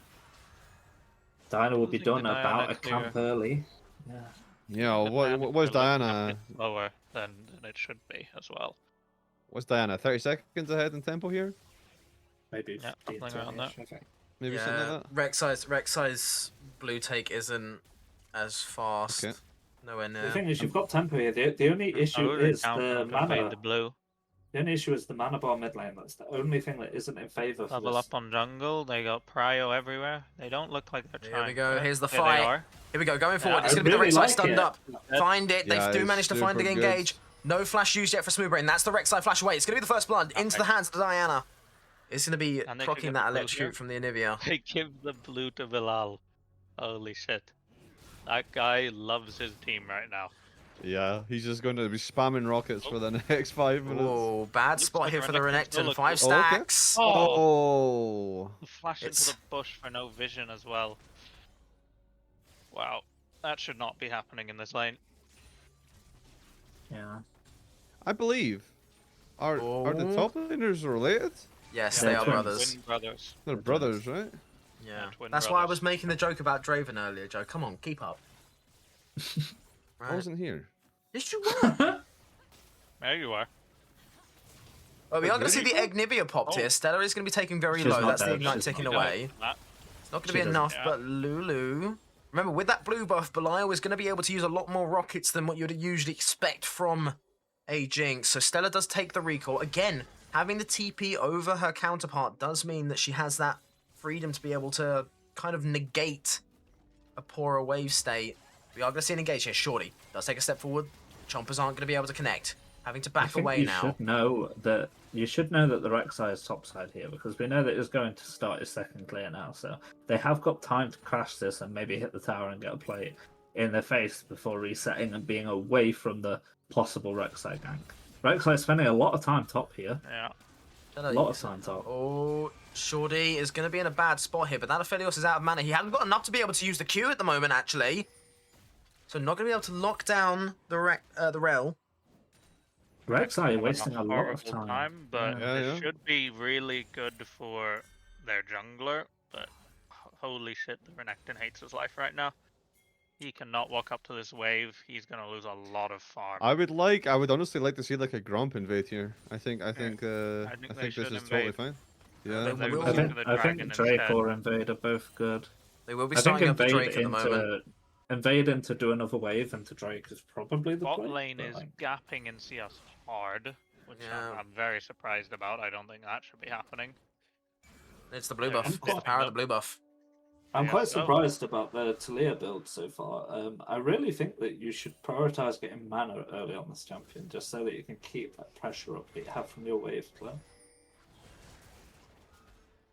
Diana will be Losing the done about Diana a camp clear. early. Yeah. Yeah, The what damage was will look a Diana? bit lower than it should be as well. What's Diana? 30 seconds ahead in tempo here? Maybe Yeah, 15, something around 20-ish, I think. Maybe something Yeah, like that. Rek'Sai's blue take isn't as fast. Okay. Nowhere The near. thing is, you've got tempo here. The only issue would is count the him to invade mana. the blue. The only issue is the mana bar mid lane. That's the only thing that isn't in favour for Level this. up on jungle. They got prio everywhere. They don't look like they're Here we trying. go, to. here's the Here fight. They are. Here we go, going forward. Yeah, It's I going to be the really Rek'Sai like stunned it. up. Find it. Yeah, They do it's manage to find the super good. engage. No flash used yet for Smoothbrain. That's the Rek'Sai flash away. It's going to be the first blood into the hands of Diana. It's going to be And they could proccing get that the blue electrocute here. from the Anivia. They give the blue to Bilal. Holy shit. That guy loves his team right now. Yeah, he's just going to be spamming rockets for the next 5 minutes. Oh, bad Looks spot like here the for the Renekton Renekton. solo 5 kill. Oh, okay. stacks. Oh, Flash into It's- the bush for no vision as well. Wow, that should not be happening in this lane. Yeah. I believe. Are the Oh. top laners related? Yes, Yeah, they are twins. brothers. Twin brothers. They're They're brothers, right? Yeah. twin That's why I brothers. was making the joke about Draven earlier, Joe. Come on, keep up. I Right. wasn't here. Yes, you were. There you are. Oh, we are going to see the Really? Ignivia popped Oh. here. Stella is going to be taking very She's low. not That's the dead, Ignite she's ticking not away. That. It's not going to She be enough, doesn't- but Lulu... Remember, with that blue buff, Belial is going to be able to use a lot more rockets than what you'd usually expect from a Jinx. So Stella does take the recall. Again, having the TP over her counterpart does mean that she has that freedom to be able to kind of negate a poorer wave state. We are going to see an engage here. Shorty does take a step forward. Chompers aren't going to be able to connect. Having to I back think away you now. should know that the Rek'Sai is topside here because we know that he's going to start his second clear now. So they have got time to crash this and maybe hit the tower and get a play in their face before resetting and being away from the possible Rek'Sai gank. Rek'Sai spending a lot of time top here. Yeah. A lot of time top. Oh, Shorty is going to be in a bad spot here, but that Aphelios is out of mana. He hasn't got enough to be able to use the Q at the moment, actually. So not going to be able to lock down the Rel. Rek'Sai Having wasting a lot of horrible time. but Yeah, it yeah. should be really good for their jungler. But holy shit, the Renekton hates his life right now. He cannot walk up to this wave. He's gonna lose a lot of farm. I would honestly like to see like a Gromp invade here. I think they this should is totally invade. fine. They Yeah. will- They will- will I go think, to the I think dragon Drake instead. or Invade are both good. They will be I think starting up the Invade Drake at the moment. into do another wave into Drake is probably the Bot play. lane but, is like, gapping in CS hard, which Yeah. I'm very surprised about. I don't think that should be happening. It's the blue Yeah, buff. I'm It's the quite- power of the blue buff. I'm Yeah, quite so- surprised about the Talia build so far. I really think that you should prioritize getting mana early on this champion, just so that you can keep that pressure up that you have from your wave play.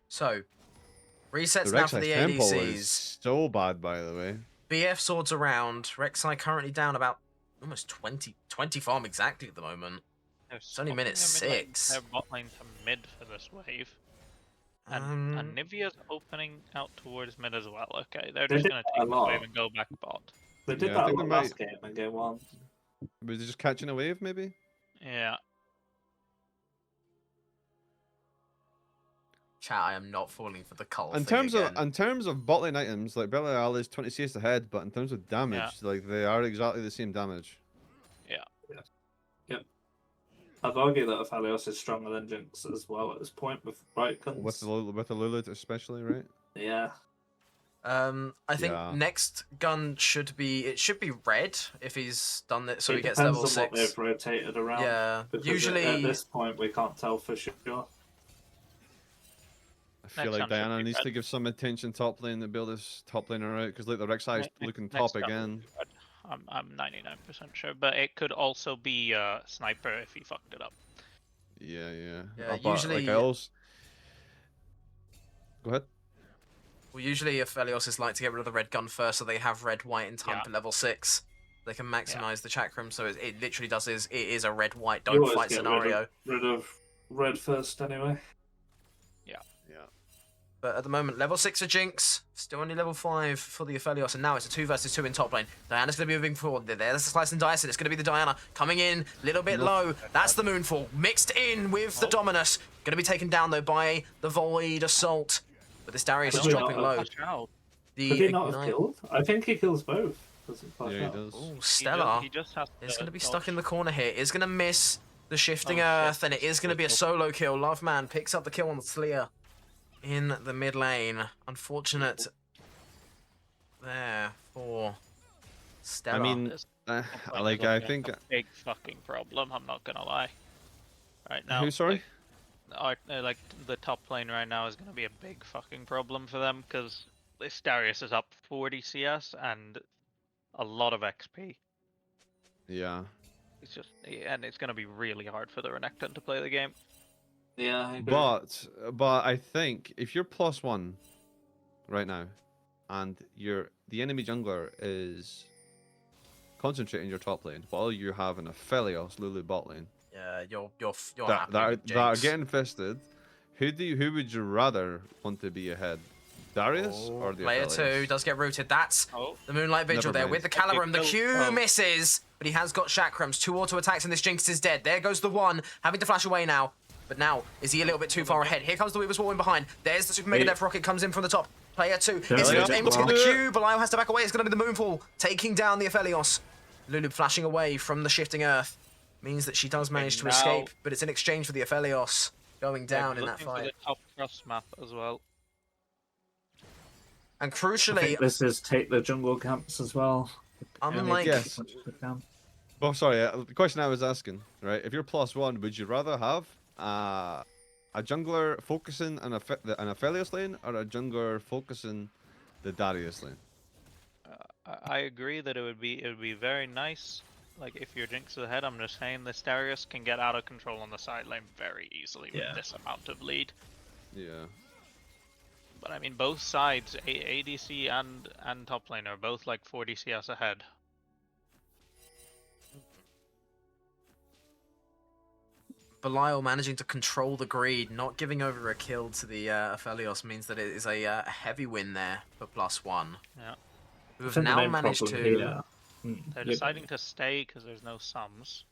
So, The resets now for the Rek'Sai's tempo is ADCs. so bad, by the way. BF swords around. Rek'Sai currently down about almost 20 farm exactly at the moment. It's only minute 6. Their bot lane to mid for this wave. And Nivea's opening out towards mid as well. Okay, they're They just did gonna that a take this lot. wave and go back bot. They did Yeah, I that a think lot they last game in game 1. Was he just catching a wave, maybe? Yeah. Chat, I am not falling for the cult In thing terms again. of bot lane items, like Belial is 20 CS ahead, but in terms of damage, like they are exactly the same damage. I'd argue that Aphelios is stronger than Jinx as well at this point with right guns. With the Lilith especially, right? Yeah. I think Yeah. next gun should be red if he's done it, so it he gets depends level on what 6. they've rotated around. Yeah, Because usually at this point we can't tell for sure. I feel Next like one should Diana be needs red. to give some attention top lane to build this top laner out, because like the Rek'Sai is looking Next top gun will again. be red. I'm 99% sure, but it could also be Sniper if he fucked it up. Yeah. Yeah, But, usually- like, I also... Go ahead. Well, usually Aphelios like to get rid of the red gun first, so they have red, white in time Yeah. for level 6. They can maximize the chakram, so it literally does is it is a red, white, You don't always fight get scenario. Rid of red first anyway. Yeah. But at the moment, level 6 for Jinx, still only level 5 for the Aphelios, and now it's a 2 versus 2 in top lane. Diana's going to be moving forward. There's the slice and dice, and it's going to be the Diana coming in, little bit low. That's the Moonfall, mixed in with the Dominus. Going to be taken down, though, by the Void Assault. But this Darius is Could he dropping not low. Watch out. The Could he not have Ignite. killed? I think he kills both. Doesn't Yeah, fuck he up. does. Ooh, He Stella just has is going to be dodge. stuck in the corner here. Is going to miss the Shifting Oh, shit. Earth, and it is going to be a solo kill. Loveman picks up the kill on the Sleer in the mid lane. Unfortunate there for Stella. I mean, This top lane like is I looking think like a big fucking problem. I'm not gonna lie. Right now, who? Sorry. like the top lane right now is gonna be a big fucking problem for them because this Darius is up 40 CS and a lot of XP. Yeah. It's just, and it's gonna be really hard for the Renekton to play the game. Yeah, I agree. But I think if you're +1 right now, and the enemy jungler is concentrating your top lane while you have an Aphelios Lulu bot lane Yeah, you're that happy that, with that are Jinx. getting infested. Who would you rather want to be ahead, Darius or the Player Aphelios? 2 does get rooted. That's Oh, the Moonlight Vigil Never there mind. with the Caliburn. The Okay, Q oh. misses, but he has got Chakrams. 2 auto attacks and this Jinx is dead. There goes the 1, having to flash away now. But now, is he a little bit too far ahead? Here comes the Weaver's Wall in behind. There's the Super Mega Death Rocket comes in from the top. Player 2 is Yeah, able to get the well. Q. Belial has to back away. It's going to be the Moonfall taking down the Aphelios. Lulu flashing away from the shifting earth. Means that she does manage to now- escape, but it's in exchange for the Aphelios going down in that looking for fight. the top cross map as well. And I crucially, think this is take the jungle camps as well. unlike Yes. Yeah. Oh, sorry. The question I was asking, right? If you're +1, would you rather have a jungler focusing an Aphelios lane or a jungler focusing the Darius lane? I agree that it would be very nice. Like if your Jinx is ahead, I'm just saying this Darius can get out of control on the side lane very easily with Yeah. this amount of lead. Yeah. But I mean, both sides, ADC and top lane, are both like 40 CS ahead. Belial managing to control the greed, not giving over a kill to the Aphelios means that it is a heavy win there for +1. Yeah. Who have now managed to... They're deciding to stay because there's no sums.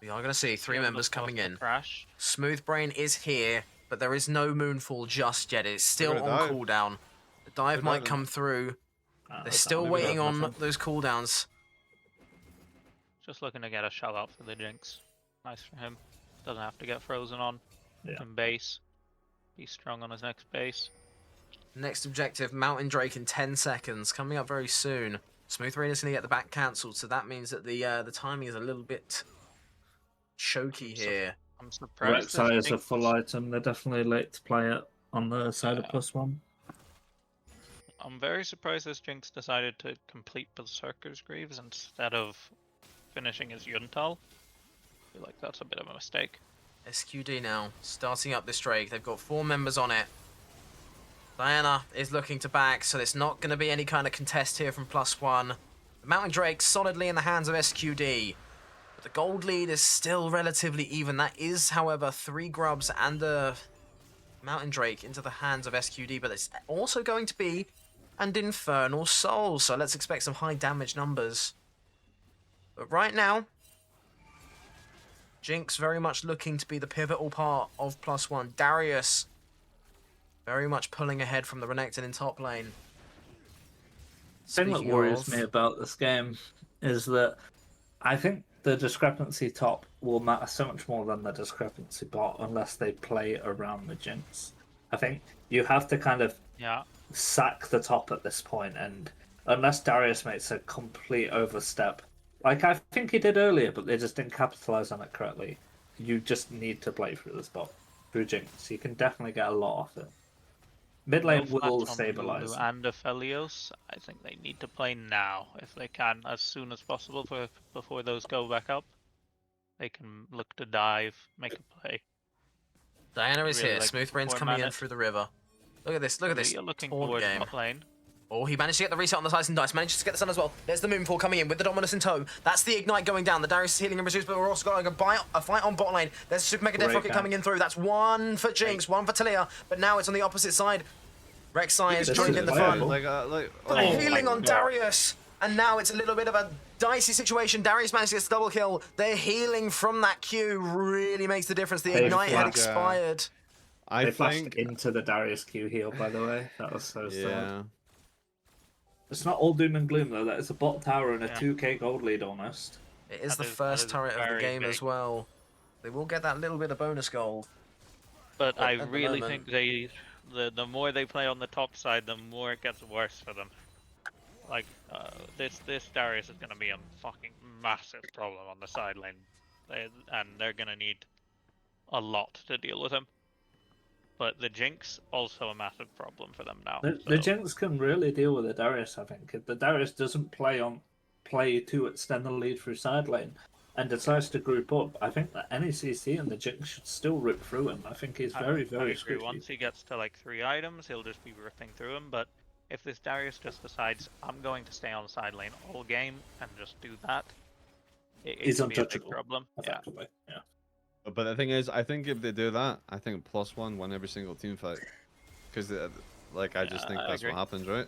We are going to see 3 Yeah, members look coming off the in. Crash. Smooth Brain is here, but there is no Moonfall just yet. It's still gonna on dive. cooldown. The dive They're might diving. come through. They're That's still not waiting good, on nothing. those cooldowns. Just looking to get a shout out for the Jinx. Nice for him. Doesn't have to get frozen on. Yeah. In base. He's strong on his next base. Next objective, Mountain Drake in 10 seconds, coming up very soon. Smooth Brain is going to get the back cancelled, so that means that the timing is a little bit choky here. I'm surprised. Rek'Sai this is a Jinx- full item. They're definitely late to play it on the side of +1. I'm very surprised this Jinx decided to complete Berserker's Greaves instead of finishing his Yuntal. I feel like that's a bit of a mistake. SQD now, starting up this Drake. They've got 4 members on it. Diana is looking to back, so there's not going to be any kind of contest here from +1. The Mountain Drake solidly in the hands of SQD. But the gold lead is still relatively even. That is, however, 3 grubs and a Mountain Drake into the hands of SQD, but it's also going to be an Infernal Soul, so let's expect some high damage numbers. But right now, Jinx very much looking to be the pivotal part of +1. Darius very much pulling ahead from the Renekton in top lane. The thing that Speaking worries of- me about this game is that I think the discrepancy top will matter so much more than the discrepancy bot unless they play around the Jinx. I think you have to kind of Yeah. sack the top at this point, and unless Darius makes a complete overstep, like I think he did earlier, but they just didn't capitalize on it correctly, you just need to play through this bot, through Jinx. You can definitely get a lot off it. Mid lane No will flats on Lulu stabilize. and Aphelios. I think they need to play now if they can, as soon as possible before those go back up. They can look to dive, make a play. Diana is Really here. like Smooth Brain's before coming in Manet. through the river. Look at this. Look at this. You're looking taunt towards game. top lane. Oh, he managed to get the reset on the Tyson Dice. Manages to get the sun as well. There's the Moonfall coming in with the Dominus in tow. That's the Ignite going down. The Darius is healing and reduced, but we're also going to a fight on bot lane. There's a Super Mega Death Great Rocket catch. coming in through. That's 1 for Jinx, 1 for Talia. But now it's on the opposite side. Rek'Sai is This joining is in the playable. fun. Like, But Oh they're healing my on God. Darius. And now it's a little bit of a dicey situation. Darius managed to get a double kill. They're healing from that Q. Really makes the difference. The They Ignite had flashed, expired. I They flashed think. into the Darius Q heal, by the way. That was so sad. Yeah. It's not all doom and gloom though. That is a bot tower and a Yeah. 2k gold lead almost. It is That the is- first that is turret of the very game as big. well. They will get that little bit of bonus gold. But I At the really moment. think the more they play on the top side, the more it gets worse for them. Like this Darius is gonna be a fucking massive problem on the side lane, and they're gonna need a lot to deal with him. But the Jinx also a massive problem for them now. The so- Jinx can really deal with the Darius, I think. If the Darius doesn't play to extend the lead through side lane, and decides to group up, I think that NECC and the Jinx should still rip through him. I think he's very, I very agree. squishy. Once he gets to like 3 items, he'll just be ripping through them. But if this Darius just decides, I'm going to stay on side lane all game and just do that, it He's can be a big untouchable, problem. Yeah. effectively. Yeah. But the thing is, I think if they do that, I think +1 win every single team fight. Because, like, I just Yeah, think I that's agree. what happens, right?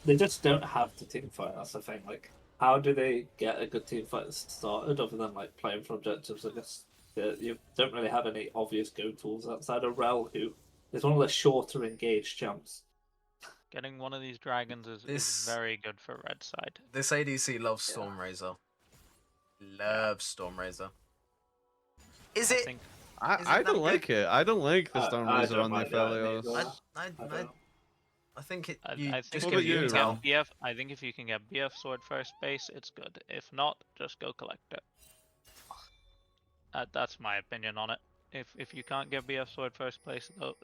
They just don't have to team fight. That's the thing. Like, how do they get a good team fight started other than like playing for objectives? I guess you don't really have any obvious go tools outside of Rel, who is one of the shorter engaged champs. Getting one of these dragons is This- very good for red side. This ADC loves Yeah. Stormrazor. Loves Stormrazor. Is I it? think Is it I that don't like it. I don't like the I Stormrazor don't on the like that Aphelios. either. I don't know. think it. I You think just What get about you, Yun Ram? Tao. BF. I think if you can get BF sword first base, it's good. If not, just go collect it. That's my opinion on it. If you can't get BF sword first place, though,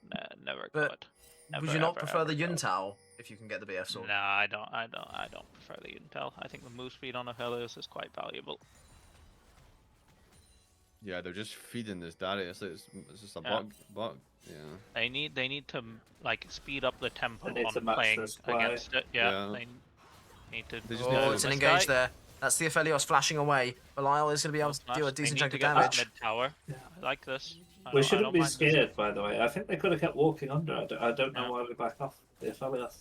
never But good. Would Never, you not ever, prefer the ever go. Yun Tao if you can get the BF sword? No, I don't prefer the intel. I think the move speed on Aphelios is quite valuable. Yeah, they're just feeding this Darius. It's just a Yeah. bug. Yeah. They need to like speed up the tempo They need to on match playing their supply. against it. Yeah, Yeah. they need to. They just need Oh, to- it's an this engage guy- there. That's the Aphelios flashing away. Belial is going to be able no to flash. deal a They decent need chunk to of get that damage. mid tower. Yeah. I like this. I We don't shouldn't be mind this. scared, by the way. I think they could have kept walking under. I don't know Yeah. why they back off the Aphelios.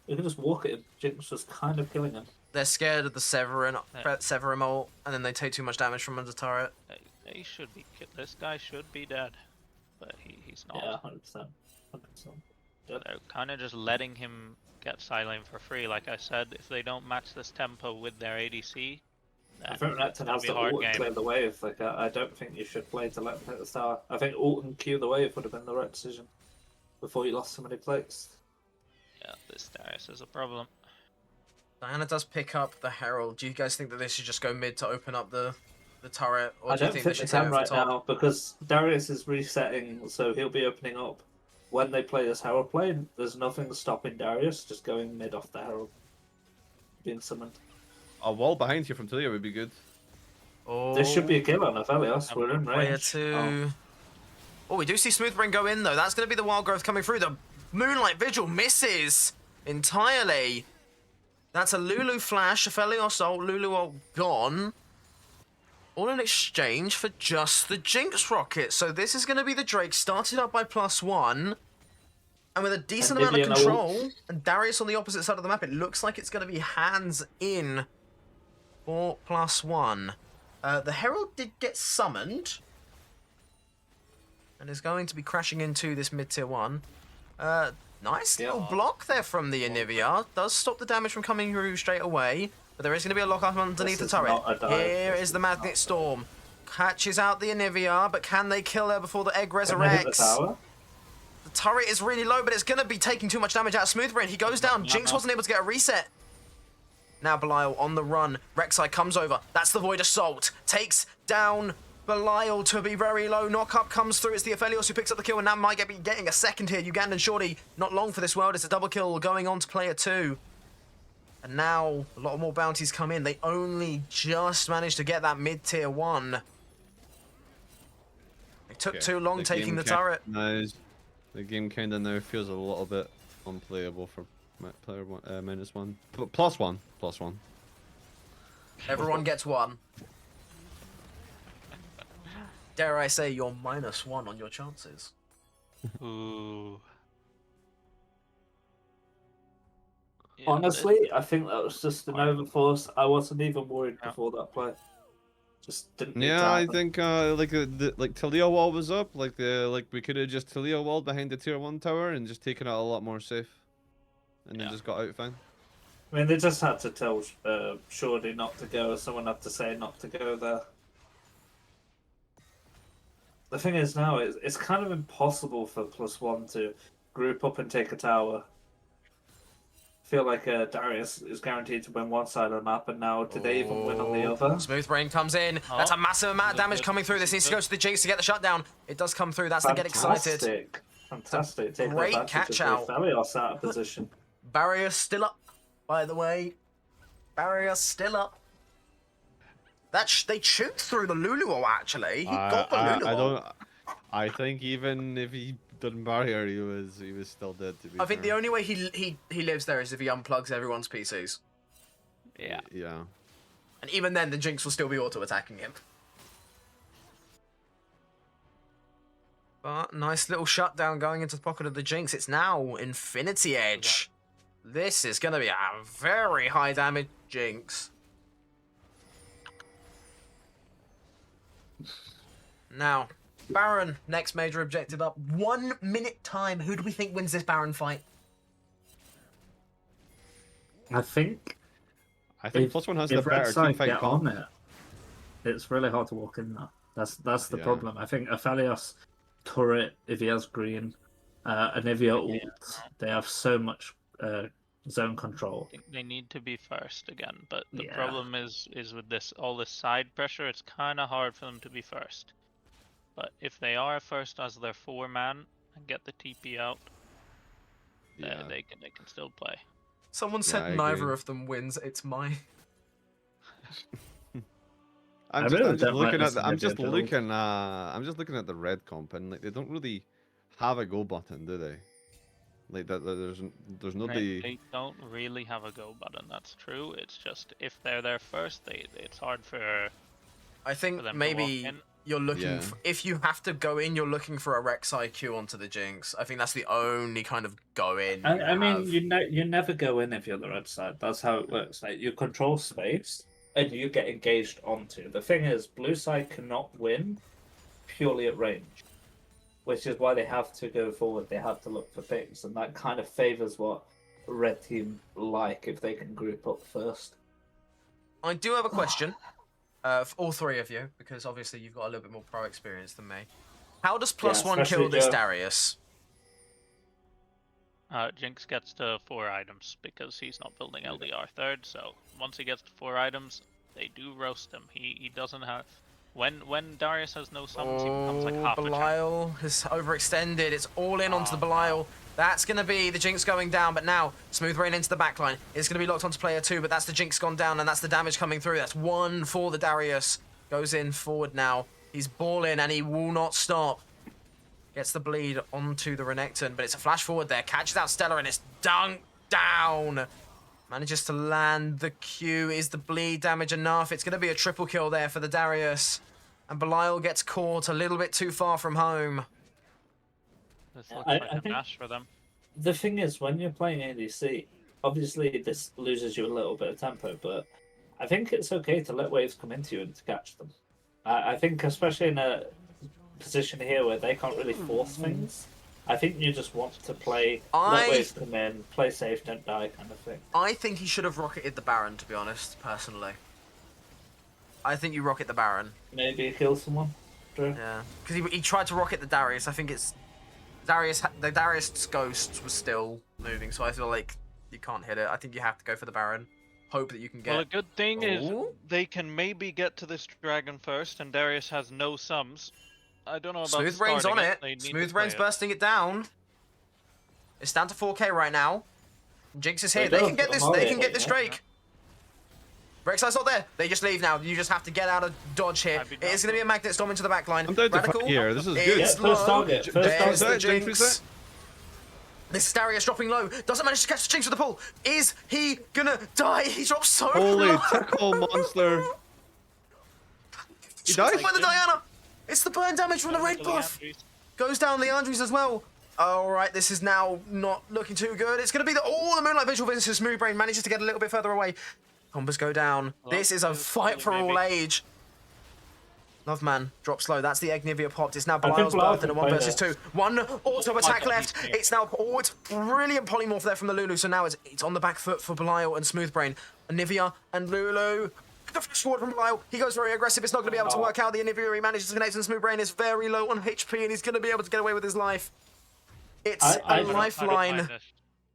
They could just walk at him. Jinx was kind of killing him. They're scared of the Severin, Yeah. Severin ult, and then they take too much damage from under turret. They should be. This guy should be dead, but he's not. Yeah, 100%. 100%. They're kind of just letting him get side lane for free. Like I said, if they don't match this tempo with their ADC, I then think it's Repton gonna has be to a hard ult and game. clear the wave. Like, I don't think you should play to let him hit the tower. I think ult and Q the wave would have been the right decision before you lost so many plates. Yeah, this Darius is a problem. Diana does pick up the Herald. Do you guys think that they should just go mid to open up the turret, or I do you don't think think they they should can go right for top? now because Darius is resetting, so he'll be opening up. When they play this Herald play, there's nothing stopping Darius just going mid off the Herald. Being summoned. A wall behind you from Talia would be good. Oh, This should be a kill on Aphelios. We're in player range. two. Oh, we do see Smoothbrain go in though. That's going to be the wild growth coming through. The Moonlight Vigil misses entirely. That's a Lulu flash. Aphelios ult. Lulu ult gone. All in exchange for just the Jinx rocket. So this is going to be the Drake started up by +1. And with a decent amount of Vivian control, and Darius on the opposite side of the map, it looks like it's going to be hands in for +1. The Herald did get summoned. And is going to be crashing into this mid-tier 1. Nice little block there from the Anivia. Does stop the damage from coming through straight away. But there is going to be a lock-up underneath the This is turret. not a dive. Here This is the is not Magnet a Storm. Catches out the Anivia, but can they kill her before the egg Can they hit the resurrects? tower? The turret is really low, but it's going to be taking too much damage out of Smoothbrain. He goes down. Jinx wasn't able to get a reset. Now Belial on the run. Rek'Sai comes over. That's the Void Assault. Takes down Belial to be very low. Knock-up comes through. It's the Aphelios who picks up the kill, and now might be getting a second here. Ugandan Shorty, not long for this world. It's a double kill going on to player 2. And now a lot more bounties come in. They only just managed to get that mid-tier 1. It took too long taking the turret. The game kind of now feels a little bit unplayable for player one, -1. +1. +1. Everyone gets 1. Dare I say you're -1 on your chances. Ooh. Yeah, Honestly, I think that was just an overforce. I wasn't even worried Yeah. before that play. Just didn't need to Yeah, I happen. think like Talia wall was up. Like we could have just Talia walled behind the tier 1 tower and just taken it a lot more safe, and then Yeah. just got out fine. I mean, they just had to tell Shorty not to go. Someone had to say not to go there. The thing is now, it's kind of impossible for +1 to group up and take a tower. I feel like Darius is guaranteed to win one side of the map, and now did they even win on the other? Smoothbrain comes in. That's a massive amount of damage coming through. This needs to go to the Jinx to get the shutdown. It does come through. That's the get excited. Fantastic. Taking great advantage catch of out. the Aphelios out of position. Barrier still up, by the way. Barrier still up. They chewed through the Lulu actually. He got the Lulu. I don't. I think even if he didn't barrier, he was still dead. To be I think the fair. only way he lives there is if he unplugs everyone's PCs. Yeah. Yeah. And even then, the Jinx will still be auto-attacking him. But nice little shutdown going into the pocket of the Jinx. It's now Infinity Edge. This is going to be a very high damage Jinx. Now, Baron, next major objective up. 1 minute time. Who do we think wins this Baron fight? I think Plus one has the if better Red Side team fight get comp. on it, it's really hard to walk in there. That's the Yeah. problem. I think Aphelios turret, if he has green, Anivia ult, they have so much zone control. I think they need to be first again, but the Yeah. problem is with all this side pressure, it's kind of hard for them to be first. But if they are first as their 4-man and get the TP out, Yeah. they can still play. Someone Yeah, said I neither agree. of them wins. It's mine. I I'm really just don't like looking this at I'm Anivia just build. looking I'm just looking at the red comp, and like they don't really have a go button, do they? Like there's nobody. They don't really have a go button. That's true. It's just if they're there first, it's hard for I think for them to maybe walk in. you're looking Yeah. if you have to go in, you're looking for a Rek'Sai Q onto the Jinx. I think that's the only kind of go in. I mean, have. you never go in if you're the red side. That's how it works. Like you control space and you get engaged onto. The thing is, blue side cannot win purely at range, which is why they have to go forward. They have to look for picks, and that kind of favors what red team like if they can group up first. I do have a question for all three of you, because obviously you've got a little bit more pro experience than me. How does +1 kill especially this Joe. Darius? Jinx gets to 4 items because he's not building LDR third. So once he gets to 4 items, they do roast him. He doesn't have. When Darius has no summons, he becomes like half a champ. Belial has overextended. It's all in onto the Belial. That's going to be the Jinx going down, but now Smooth Rain into the backline. It's going to be locked onto player 2, but that's the Jinx gone down, and that's the damage coming through. That's 1 for the Darius. Goes in forward now. He's balling, and he will not stop. Gets the bleed onto the Renekton, but it's a flash forward there. Catches out Stella, and it's dunked down. Manages to land the Q. Is the bleed damage enough? It's going to be a triple kill there for the Darius. And Belial gets caught a little bit too far from home. This looks I like a think- dash for them. The thing is, when you're playing ADC, obviously this loses you a little bit of tempo, but I think it's okay to let waves come into you and to catch them. I think especially in a position here where they can't really force things, I think you just want to play, let waves come in, play safe, don't die kind of thing. I think he should have rocketed the Baron, to be honest, personally. I think you rocket the Baron. Maybe kill someone, Drew. Yeah. Because he tried to rocket the Darius. I think it's... The Darius ghost was still moving, so I feel like you can't hit it. I think you have to go for the Baron. Hope that you can get... Well, a good thing is Ooh. they can maybe get to this dragon first, and Darius has no sums. I don't know about Smooth Rain's on starting it. They need to Smooth play Rain's it. bursting it down. It's down to 4k right now. Jinx is here. They They don't can get put this. them on They it, can get yeah. this Drake. Rek'Sai's not there. They just leave now. You just have to get out of dodge here. I'd be It is going to be a magnet storm into the back line. I'm down to Radical fight here. This is good. is Yeah, low. first target, first There's target. the Jinx, Jinx. This is Darius dropping low. Doesn't manage to catch the Jinx with the pull. Is he gonna die? He drops so Holy low. tickle monster! He died? By the Diana. It's the burn damage from the red buff. Goes down Leandri's as well. All right, this is now not looking too good. It's going to be the Moonlight Vigil versus Smooth Brain manages to get a little bit further away. Combos go down. Well, This is a fight for all maybe. age. Loveman drops low. That's the Egnivia popped. It's now think Belial's Belial birth in a can 1 play versus that. 2. One auto attack God, left. he's great. It's now it's brilliant polymorph there from the Lulu. So now it's on the back foot for Belial and Smooth Brain. Anivia and Lulu. The flash forward from Belial. He goes very aggressive. It's not going to be able to work out. The Anivia he manages to connect, and Smooth Brain is very low on HP, and he's going to be able to get away with his life. It's I a don't know how to find lifeline this.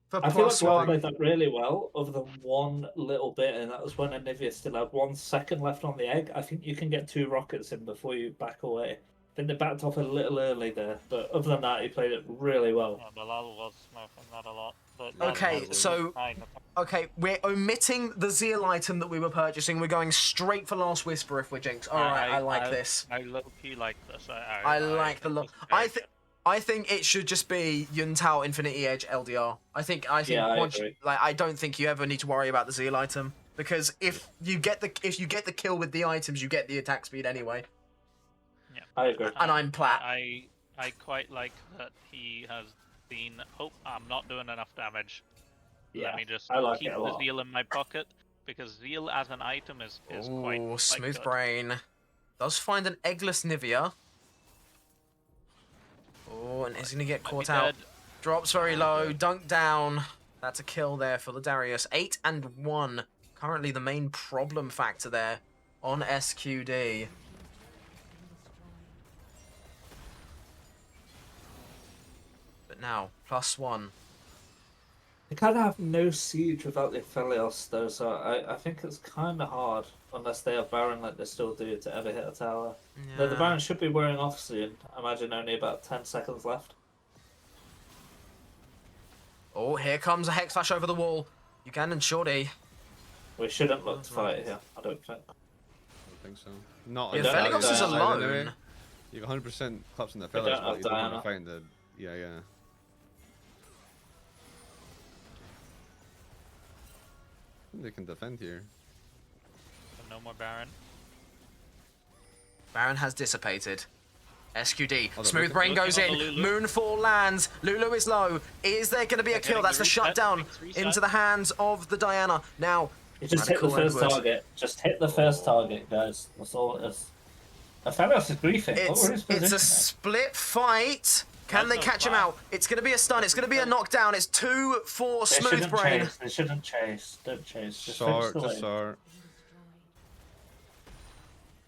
for I feel like Blau +1. played that really well, other than one little bit, and that was when Anivia still had 1 second left on the egg. I think you can get 2 rockets in before you back away. I think they backed off a little early there, but other than that, he played it really well. Yeah, Bilal was smoking that a lot. But Okay, that was so fine. Okay, we're omitting the Zeal item that we were purchasing. We're going straight for Last Whisper if we're Jinx. All right, I like this. I low-key like this. I like the look. I think it should just be Yuntao Infinity Edge LDR. I think Yeah, I once agree. I don't think you ever need to worry about the Zeal item because if you get the kill with the items, you get the attack speed anyway. Yeah, I agree. And I'm plat. I quite like that he has been. Oh, I'm not doing enough damage. Yeah, Let me just I like keep it a the lot. Zeal in my pocket because Zeal as an item is quite Smooth good. Brain does find an eggless Nivea. Oh, and is he gonna get caught out? Drops very low, dunk down. That's a kill there for the Darius. 8 and 1. Currently the main problem factor there on SQD. But now, +1. They kind of have no siege without the Aphelios, though, so I think it's kind of hard, unless they have Baron like they still do, to ever hit a tower. Yeah. The Baron should be wearing off soon. I imagine only about 10 seconds left. Oh, here comes a Hex Flash over the wall. Ugandan Shorty. We shouldn't look to fight here, I don't think. I don't think so. Not Yeah, don't have Felios is Diana alone. Anyway. You got 100% claps in the We fellas, don't but have you don't want Diana. to find the. Yeah, yeah. I think they can defend here. No more Baron. Baron has dissipated. SQD. Oh, Smooth they're Brain goes in. looking on the Lulu. Moonfall lands. Lulu is low. Is there going to be a They're kill? getting That's the the reset, shutdown quick reset. into the hands of the Diana. Now, You just hit the Radical first Edward. target. Just hit the first target, guys. That's all it is. Aphelios is griefing. What were his It's a position? split fight. Can they That's catch him not out? It's going to be a stun. It's going to be a knockdown. It's 2 for They Smooth shouldn't Brain. chase. They shouldn't chase. Don't chase. Just finish Sart the to lane. Sart.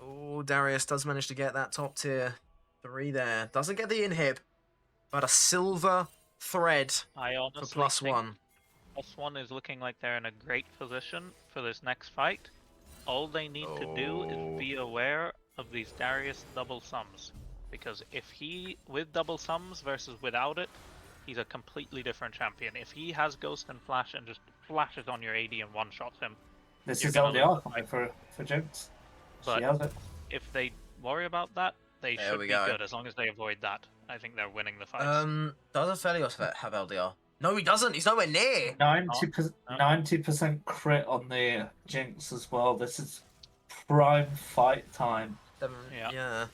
Oh, Darius does manage to get that top tier 3 there. Doesn't get the inhib, but a silver thread I for honestly think +1. +1 is looking like they're in a great position for this next fight. All they need to do is be aware of these Darius double sums. Because if he, with double sums versus without it, he's a completely different champion. If he has Ghost and Flash and just flashes on your AD and one-shots him, This You're is gonna LDR lose. coming for Jinx. But She has it. if they worry about that, they There should we be go. good as long as they avoid that. I think they're winning the fights. Does Aphelios have LDR? No, he doesn't. He's nowhere near. 90% crit on the Jinx as well. This is prime fight time. Yeah. Yeah.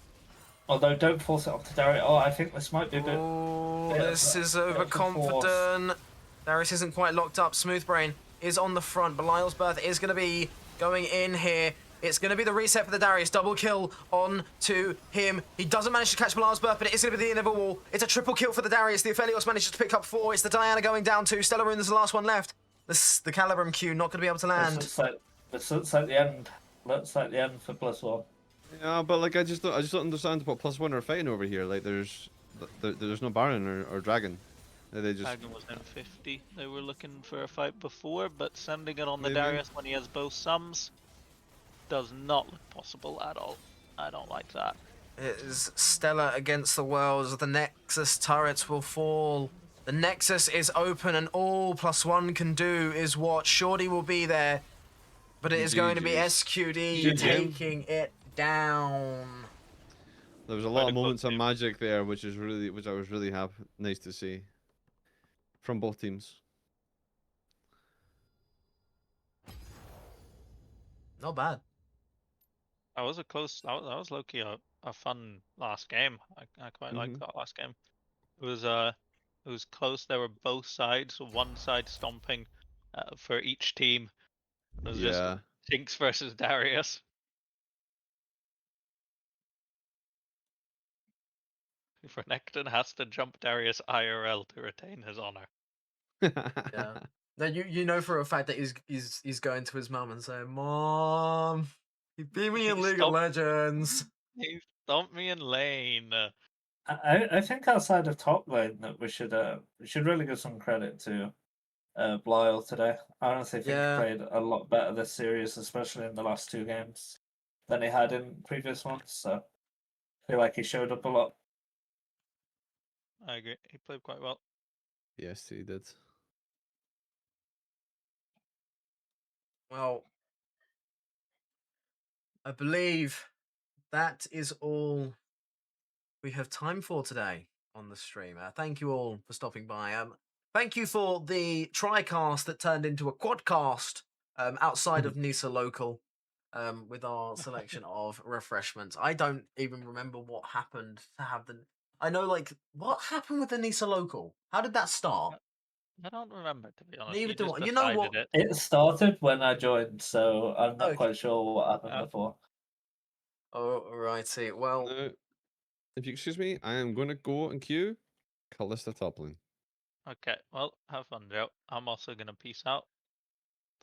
Although don't force it onto Darius. Oh, I think this might be a bit. Oh, bit of this a- is bit of a overconfident. Darius isn't quite locked up. Smooth Brain is on the front. Belial's Birth is going to be going in here. It's going to be the reset for the Darius. Double kill on to him. He doesn't manage to catch Belial's Birth, but it is going to be the end of a wall. It's a triple kill for the Darius. The Aphelios manages to pick up 4. It's the Diana going down 2. Stellar Rune is the last one left. The Calibrum Q not going to be able to land. This looks like the end. Looks like the end for +1. Yeah, but like I just don't understand what +1 are fighting over here. Like there's no Baron or Dragon. They just Dragon was in 50. They were looking for a fight before, but sending it on the Maybe. Darius when he has both sums does not look possible at all. I don't like that. It is Stella against the worlds. The Nexus turrets will fall. The Nexus is open, and all +1 can do is watch. Shorty will be there, but it is going to be GG's. SQD GG. taking it down. there was a Quite lot a of moments close of game. magic there, which I was really nice to see from both teams. Not bad. That was a close. That was low-key a fun last game. I quite liked that last game. It was close. There were both sides. One side stomping for each team. It was just Yeah. Jinx versus Darius. Renekton has to jump Darius IRL to retain his honor. Yeah. Now you know for a fact that he's going to his mum and saying, "Mom, he beat me in He League of stopped- Legends." He stomped me in lane. I think outside of top lane that we should really give some credit to Belial today. I honestly think Yeah. he played a lot better this series, especially in the last 2 games, than he had in previous ones. So I feel like he showed up a lot. I agree. He played quite well. Yes, he did. Well, I believe that is all we have time for today on the stream. Thank you all for stopping by. Thank you for the TriCast that turned into a quadcast outside of Nisa Local with our selection of refreshments. I don't even remember what happened to have the. I know, like, what happened with the Nisa Local? How did that start? I don't remember, to be honest. Neither You do just I. You know what? decided It started when I joined, so I'm not Okay. quite sure what happened before. Oh, righty. Well, Now, if you excuse me, I am going to go and queue Callista top lane. Okay, well, have fun, Joe. I'm also gonna peace out.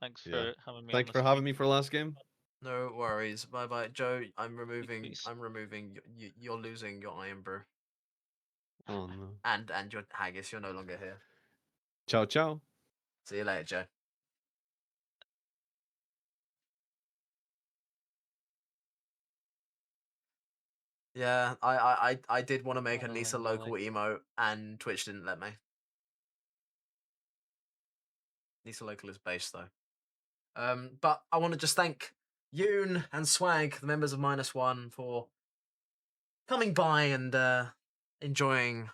Thanks Yeah. for having me. Thank on you the for having stream. me for last game. no worries. Bye bye, Joe. I'm removing. Peace. I'm removing. You're losing your Iron Brew Oh no. and your Haggis. You're no longer here. Ciao, ciao. See you later, Joe. Yeah, I did want to make a Nisa Local emote, and Twitch didn't let me. Nisa Local is based though. But I want to just thank Yoon and Swag, the members of -1, for coming by and enjoying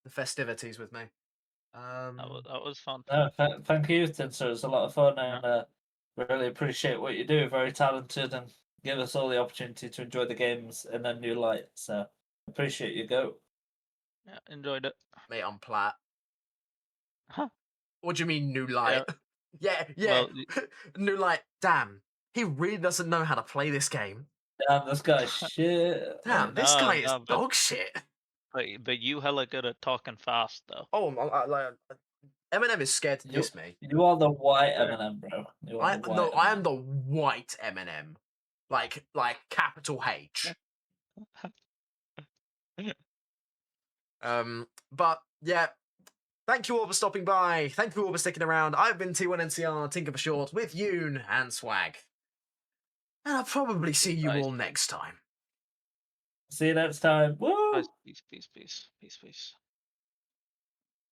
the festivities with me. That was fun. Thank you, Tinser. It was a lot of fun, Yeah. and really appreciate what you do. Very talented, and give us all the opportunity to enjoy the games in a new light. So appreciate you. Go. Yeah, enjoyed it. Mate, I'm plat. Huh. What do you mean, new light? Yeah, Well, new light. Damn, he really doesn't know how to play this game. Damn, this guy's shit. Damn, this guy is no, dog shit. but you hella good at talking fast though. Oh, Eminem is scared to You, diss me. you are the white Fair. Eminem, bro. You are the white No, I am Eminem. the white Eminem, like capital H. But yeah, thank you all for stopping by. Thank you all for sticking around. I've been T1NCR, Tinker for short, with Yoon and Swag. And I'll probably see you Nice. all next time. See you next time. Woo! Peace.